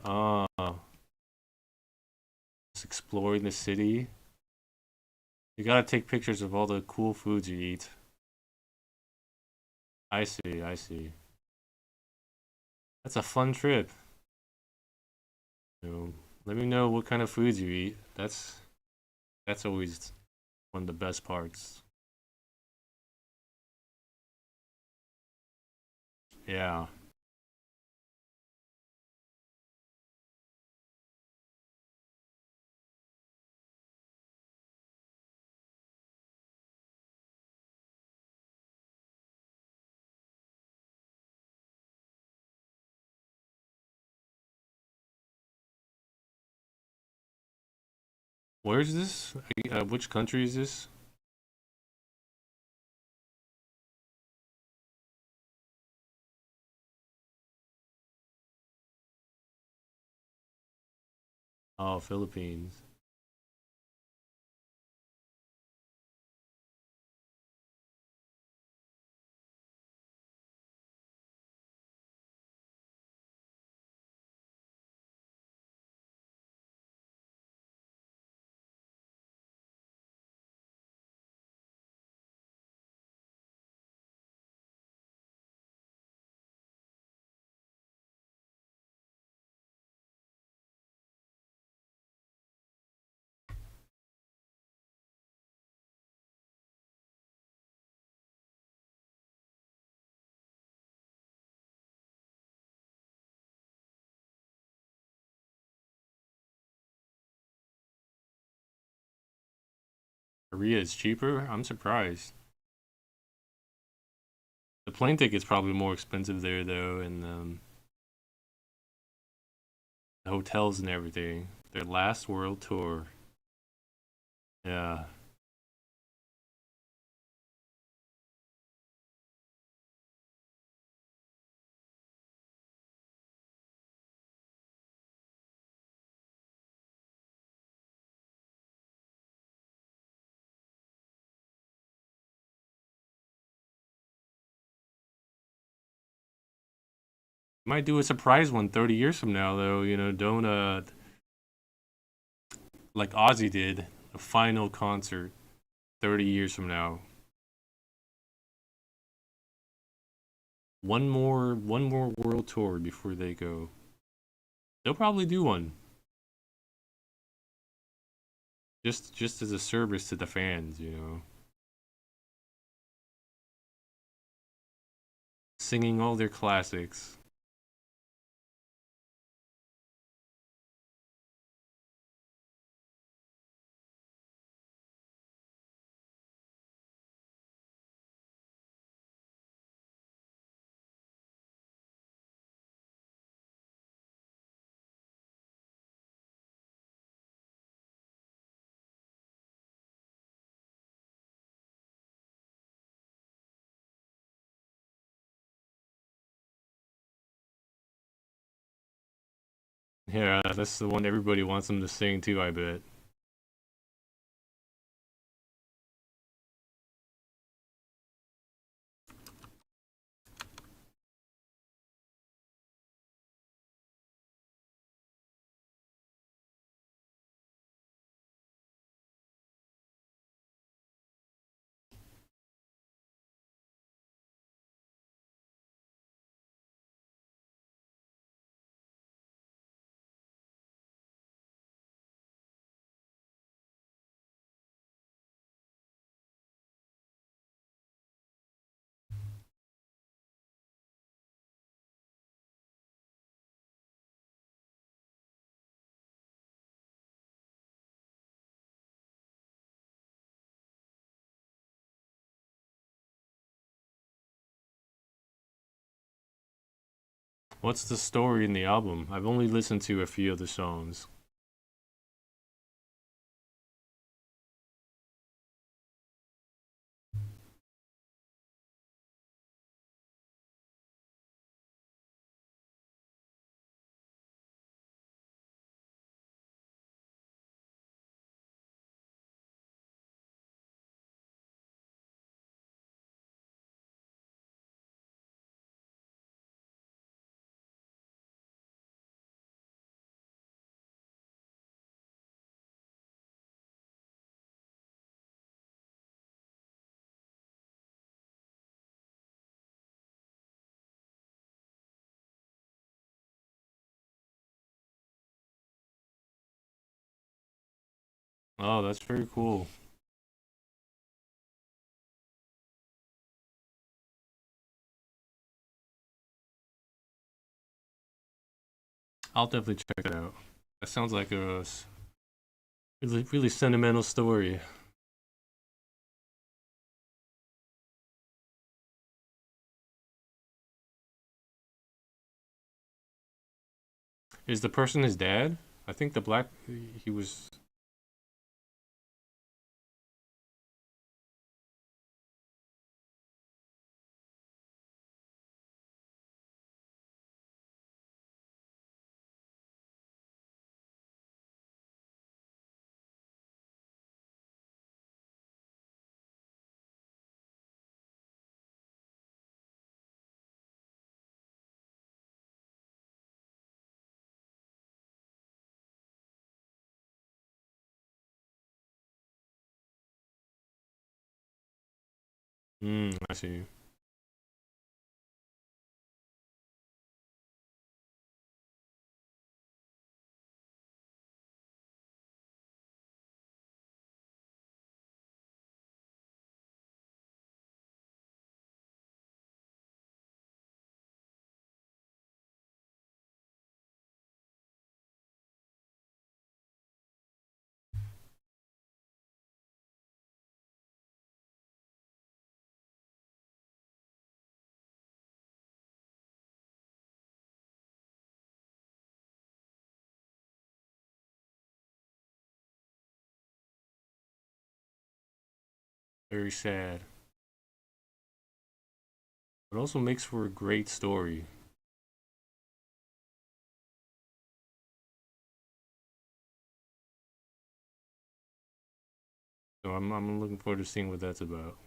on. Just exploring the city. You gotta take pictures of all the cool foods you eat. I see, I see. That's a fun trip. Let me know what kind of foods you eat. That's always one of the best parts. Yeah. Where is this? Which country is this? Oh, Philippines. Korea is cheaper? I'm surprised. The plane ticket's probably more expensive there though, and the hotels and everything. Their last world tour. Yeah. Might do a surprise one 30 years from now though, don't like Ozzy did, a final concert 30 years from now. One more world tour before they go. They'll probably do one. Just as a service to the fans. Singing all their classics. Yeah, that's the one everybody wants them to sing too, I bet. What's the story in the album? I've only listened to a few of the songs. Oh, that's very cool. I'll definitely check it out. That sounds like a really, really sentimental story. Is the person his dad? I think the black he was. I see. Very sad. It also makes for a great story. So I'm looking forward to seeing what that's about.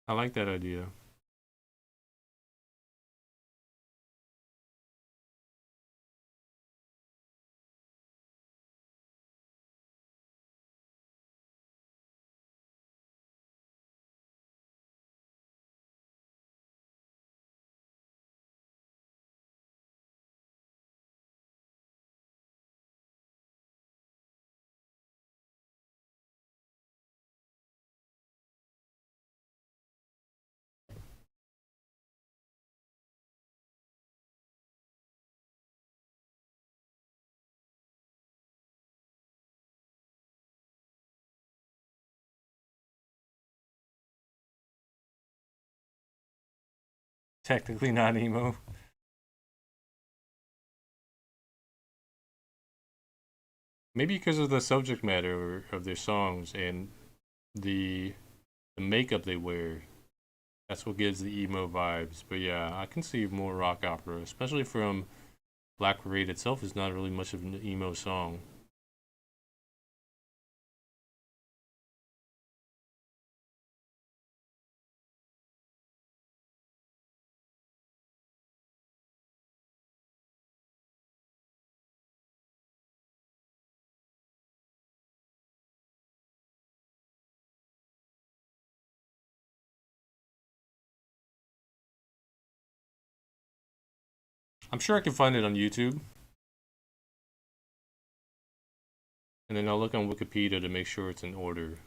I like that idea. Technically not emo. Maybe because of the subject matter of their songs and the the makeup they wear. That's what gives the emo vibes. But yeah, I can see more rock opera, especially from Black Parade itself is not really much of an emo song. I'm sure I can find it on YouTube, and then I'll look on Wikipedia to make sure it's in order.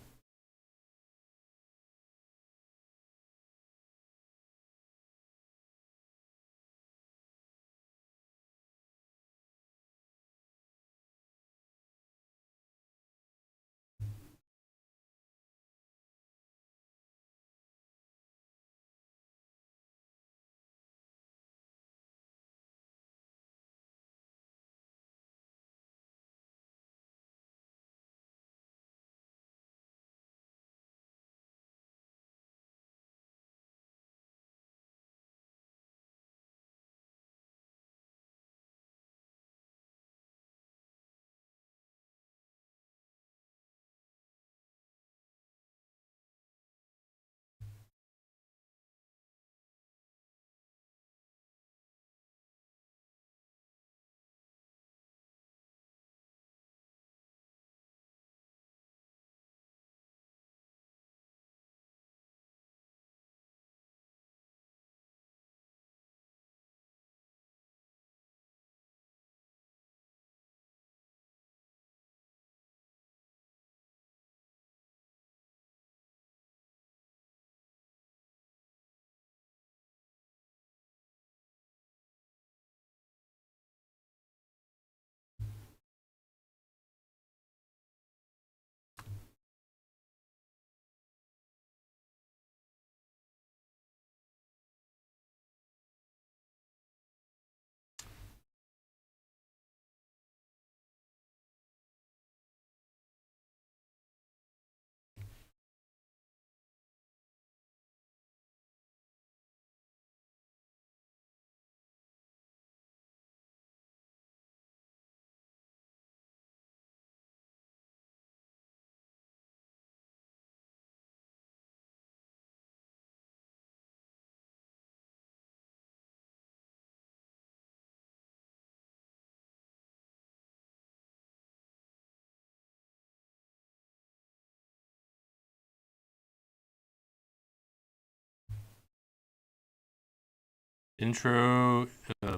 Intro,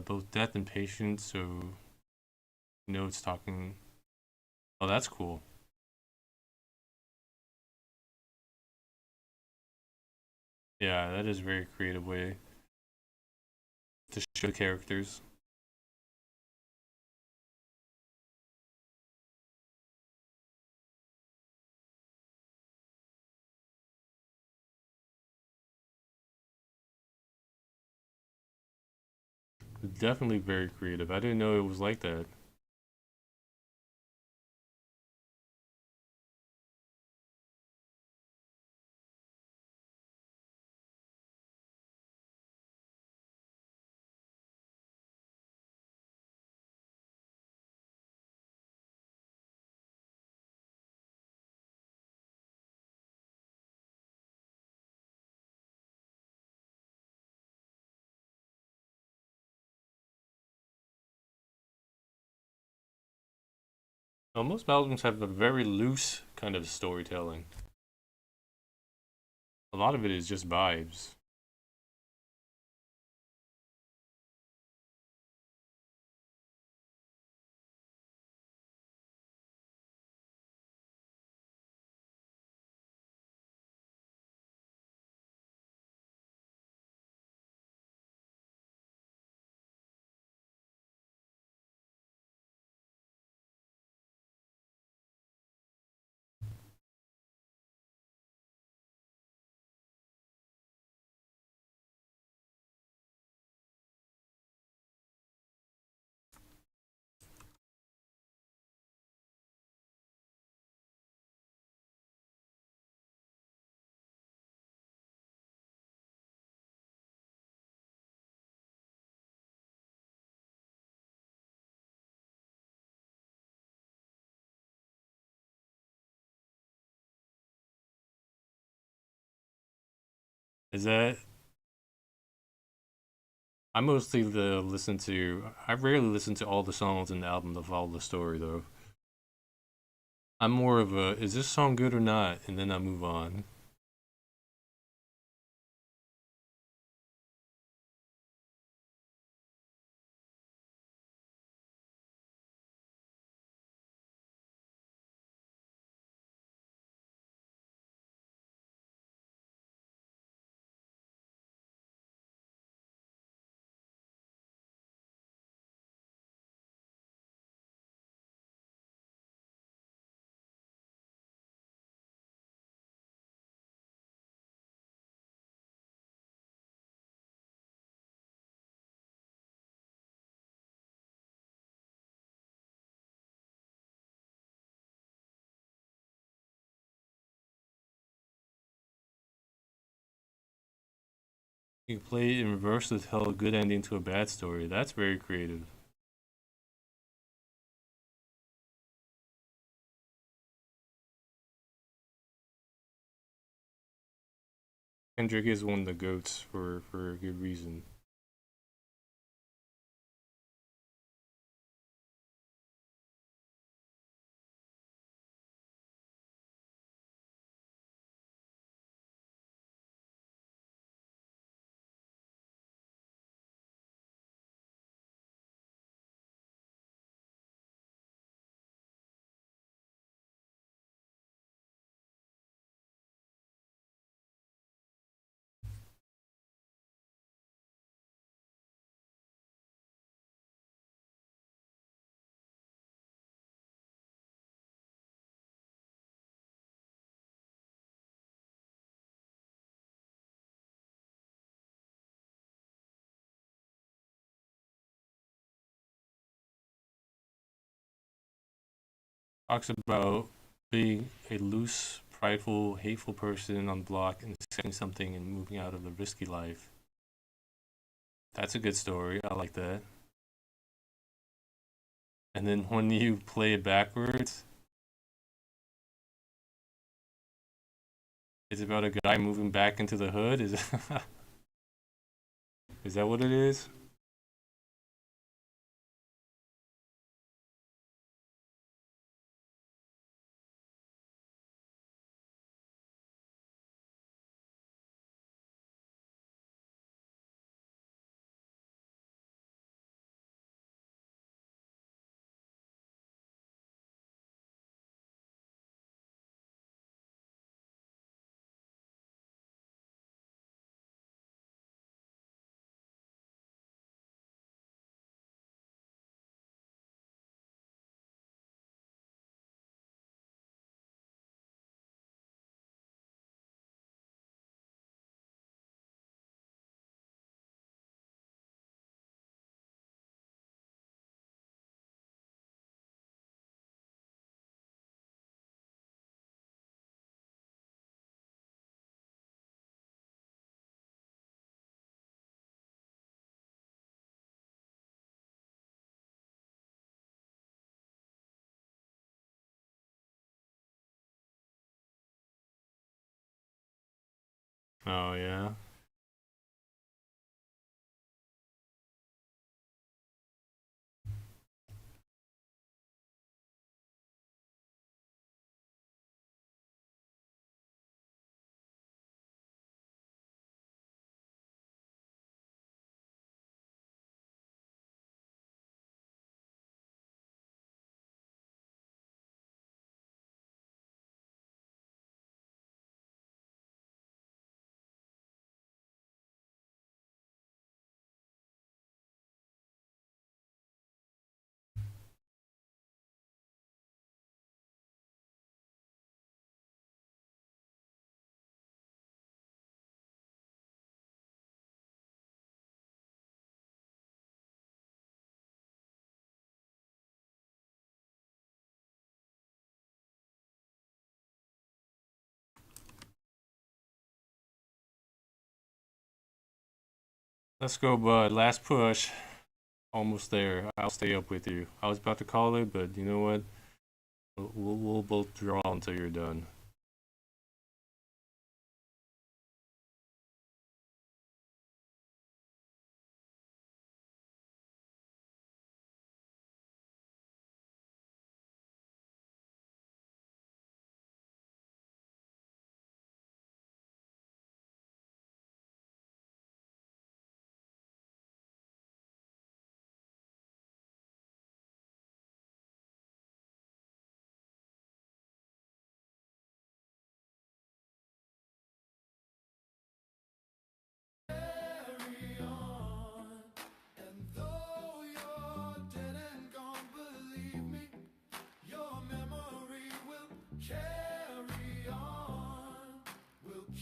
both death and patience, so you know it's talking. Oh, that's cool. Yeah, that is a very creative way to show the characters. Definitely very creative. I didn't know it was like that. Most albums have a very loose kind of storytelling. A lot of it is just vibes. Is that I mostly listen to. I rarely listen to all the songs in the album to follow the story, though. I'm more of a, is this song good or not? And then I move on. You play it in reverse to tell a good ending to a bad story. That's very creative. Kendrick is one of the goats for a good reason. Talks about being a loose, prideful, hateful person on the block and saying something and moving out of a risky life. That's a good story. I like that. And then when you play it backwards, it's about a guy moving back into the hood. Is is that what it is? Oh yeah. Let's go, bud. Last push. Almost there. I'll stay up with you. I was about to call it, but you know what? We'll both draw until you're done.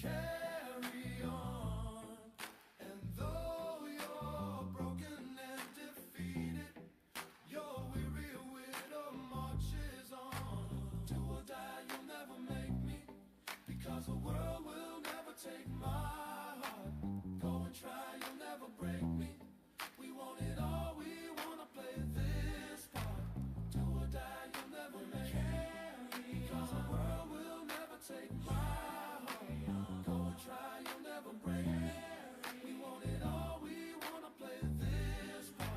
carry on. And though you're broken and defeated, your weary widow marches on. Do or die, you'll never make me, because the world will never take my heart. Go and try, you'll never break me. We want it all, we wanna play this part. Do or die, you'll never make me, because the world will never take my heart. Go and try, you'll never break me. We want it all, we wanna play this part.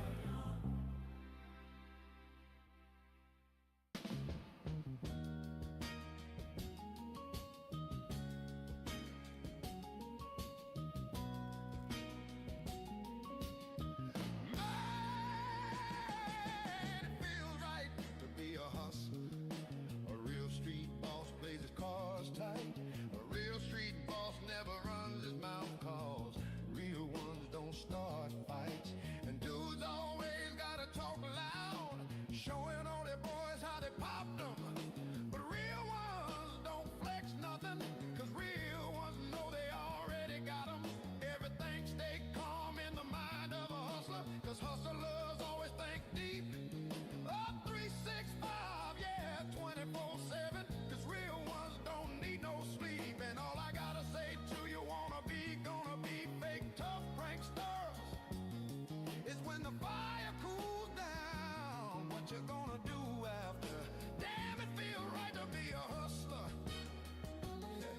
Man, it feels right to be a hustler. A real street boss plays his cards tight. A real street boss never runs his mouth, cause real ones don't start fights. And dudes always gotta talk loud, showing all their boys how they popped them. But real ones don't flex nothing, cause real ones know they already got them. Everything stay calm in the mind of a hustler, cause hustlers always think deep. Up 365, yeah, 24/7, cause real ones don't need no sleep. And all I gotta say to you, gonna be fake tough pranksters, is when the fire cools down, what you gonna do after? Damn, it feel right to be a hustler. Yeah.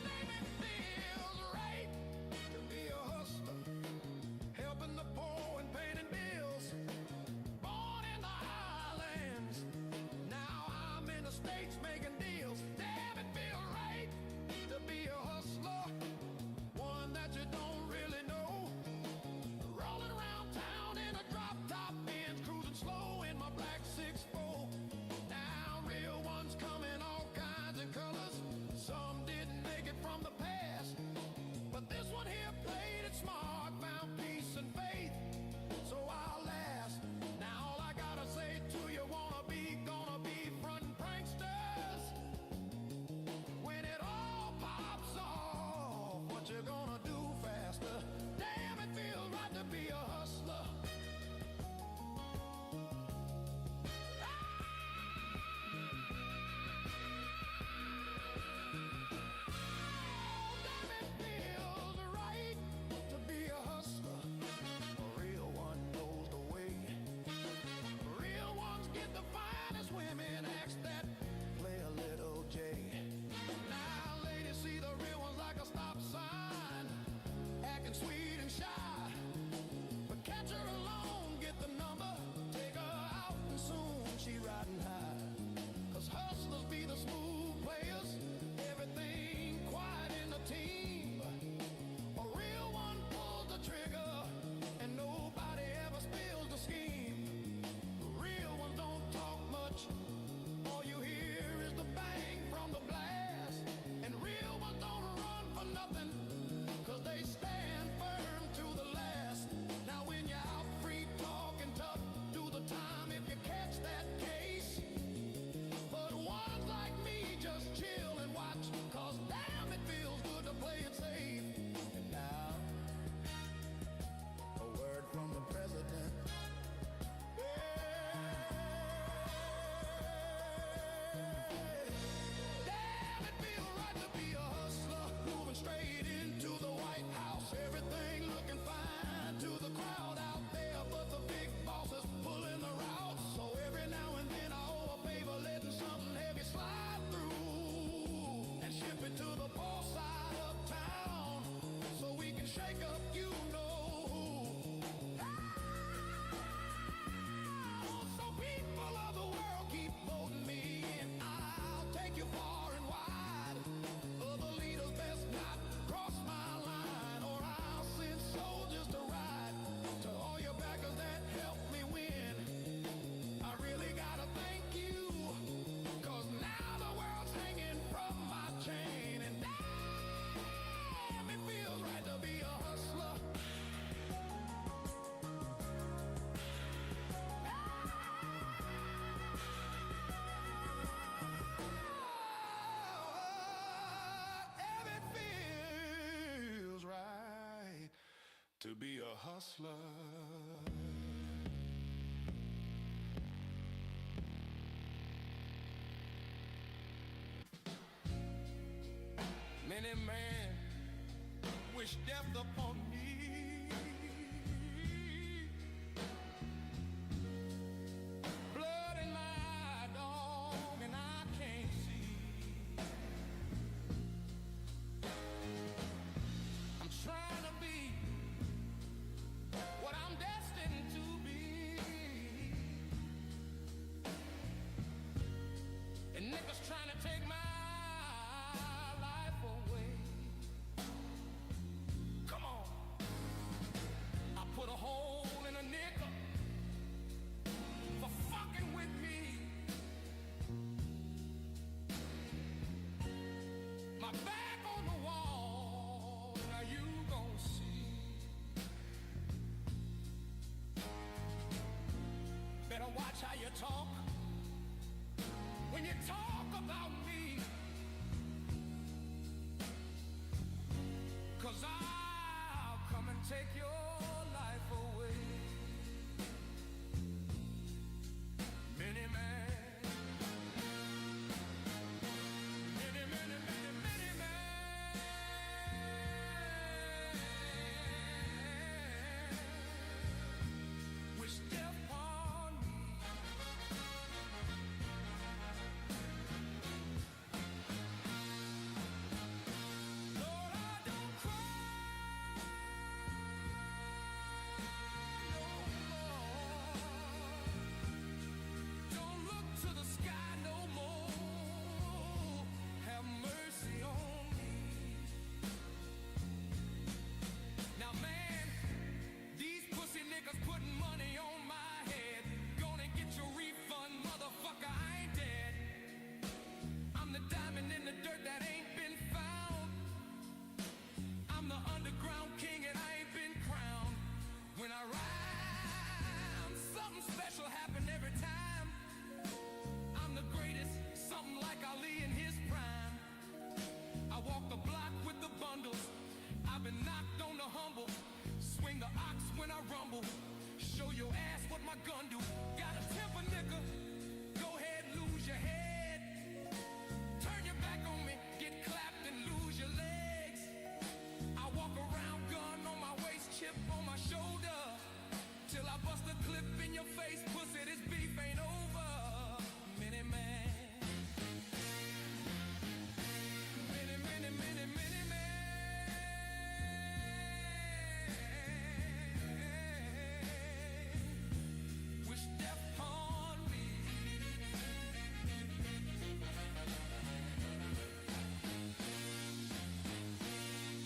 Baby, it feels right to be a hustler, helping the poor and paying bills. Born in the highlands, now I'm in the States making deals. Damn, it feel right to be a hustler, one that you don't really know. Rolling around town in a drop-top Benz, cruising slow in my black 6'4". Now real ones come in all kinds of colors. Some didn't make it from the past, but this one here played it smart, found peace and faith, so I'll last. Now all I gotta say to you, gonna be frontin' pranksters, to be a hustler. Many men wish death upon me. Blood in my eye, dog, and I can't see. I'm trying to be what I'm destined to be. And niggas trying to take my life away. Come on. I put a hole in a nigga for fucking with me. My back on the wall, now you gon' see. Better watch how you talk when you talk about me. 'Cause I'll come and take your life away. Many man, many, many, many, many man wish death upon me. Lord, I don't cry no more. Don't look to the sky no more. Have mercy on me. Now, man, these pussy niggas putting money on my head. Gonna get your refund, motherfucker, I ain't dead. I'm the diamond in the dirt that ain't been found. I'm the underground king and I ain't been crowned. When I rhyme, something special happen every time. I'm the greatest, something like Ali in his prime. I walk the block with the bundles. I've been knocked on the humble. Swing the ox when I rumble. Show your ass what my gun do. Got a temper, nigga. Go ahead, lose your head. Turn your back on me, get clapped and lose your legs. I walk around, gun on my waist, chip on my shoulder. Till I bust a clip in your face, pussy, this beef ain't over. Many man. Many, many, many, many man. Wish death upon me.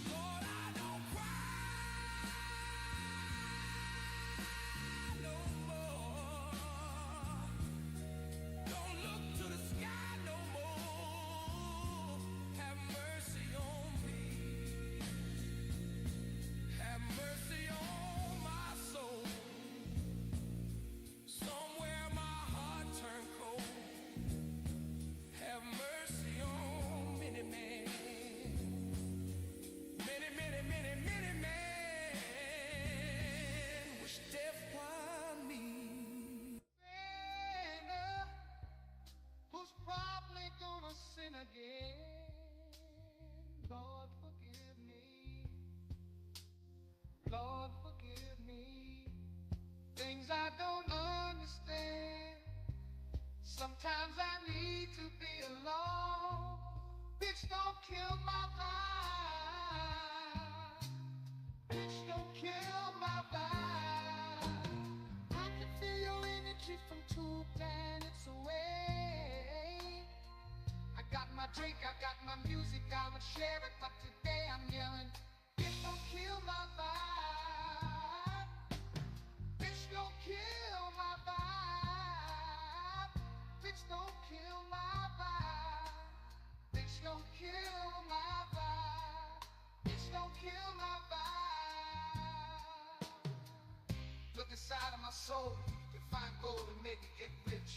Lord, I don't cry no more. Don't look to the sky no more. Have mercy on me. Have mercy on my soul. Somewhere my heart turned cold. Have mercy on many men. Many, many, many, many men wish death upon me. Sinner who's probably gonna sin again. Lord, forgive me. Lord, forgive me. Things I don't understand. Sometimes I need to be alone. Bitch, don't kill my vibe. Bitch, don't kill my vibe. I can feel your energy from 2 planets away. I got my drink, I got my music, I would share it, but today I'm yelling, bitch, don't kill my vibe. Bitch, don't kill my vibe. Bitch, don't kill my vibe. Bitch, don't kill my vibe. Bitch, don't kill my vibe. Look inside of my soul, to find gold and make it get rich.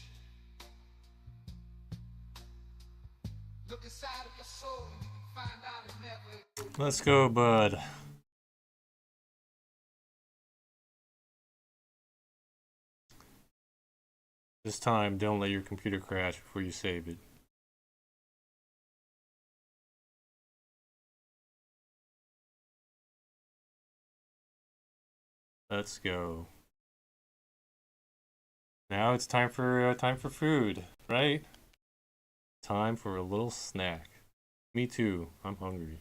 Look inside of your soul, find out it never. Let's go, bud. This time, don't let your computer crash before you save it. Let's go. Now it's time for food, right? Time for a little snack. Me too. I'm hungry.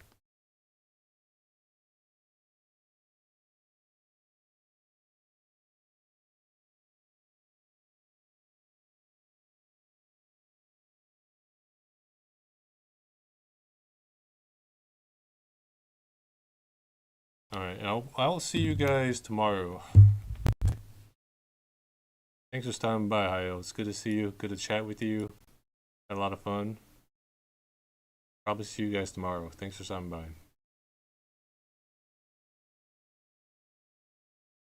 All right, I'll see you guys tomorrow. Thanks for stopping by, Hayo. It's good to see you. Good to chat with you. Had a lot of fun. Probably see you guys tomorrow. Thanks for stopping by.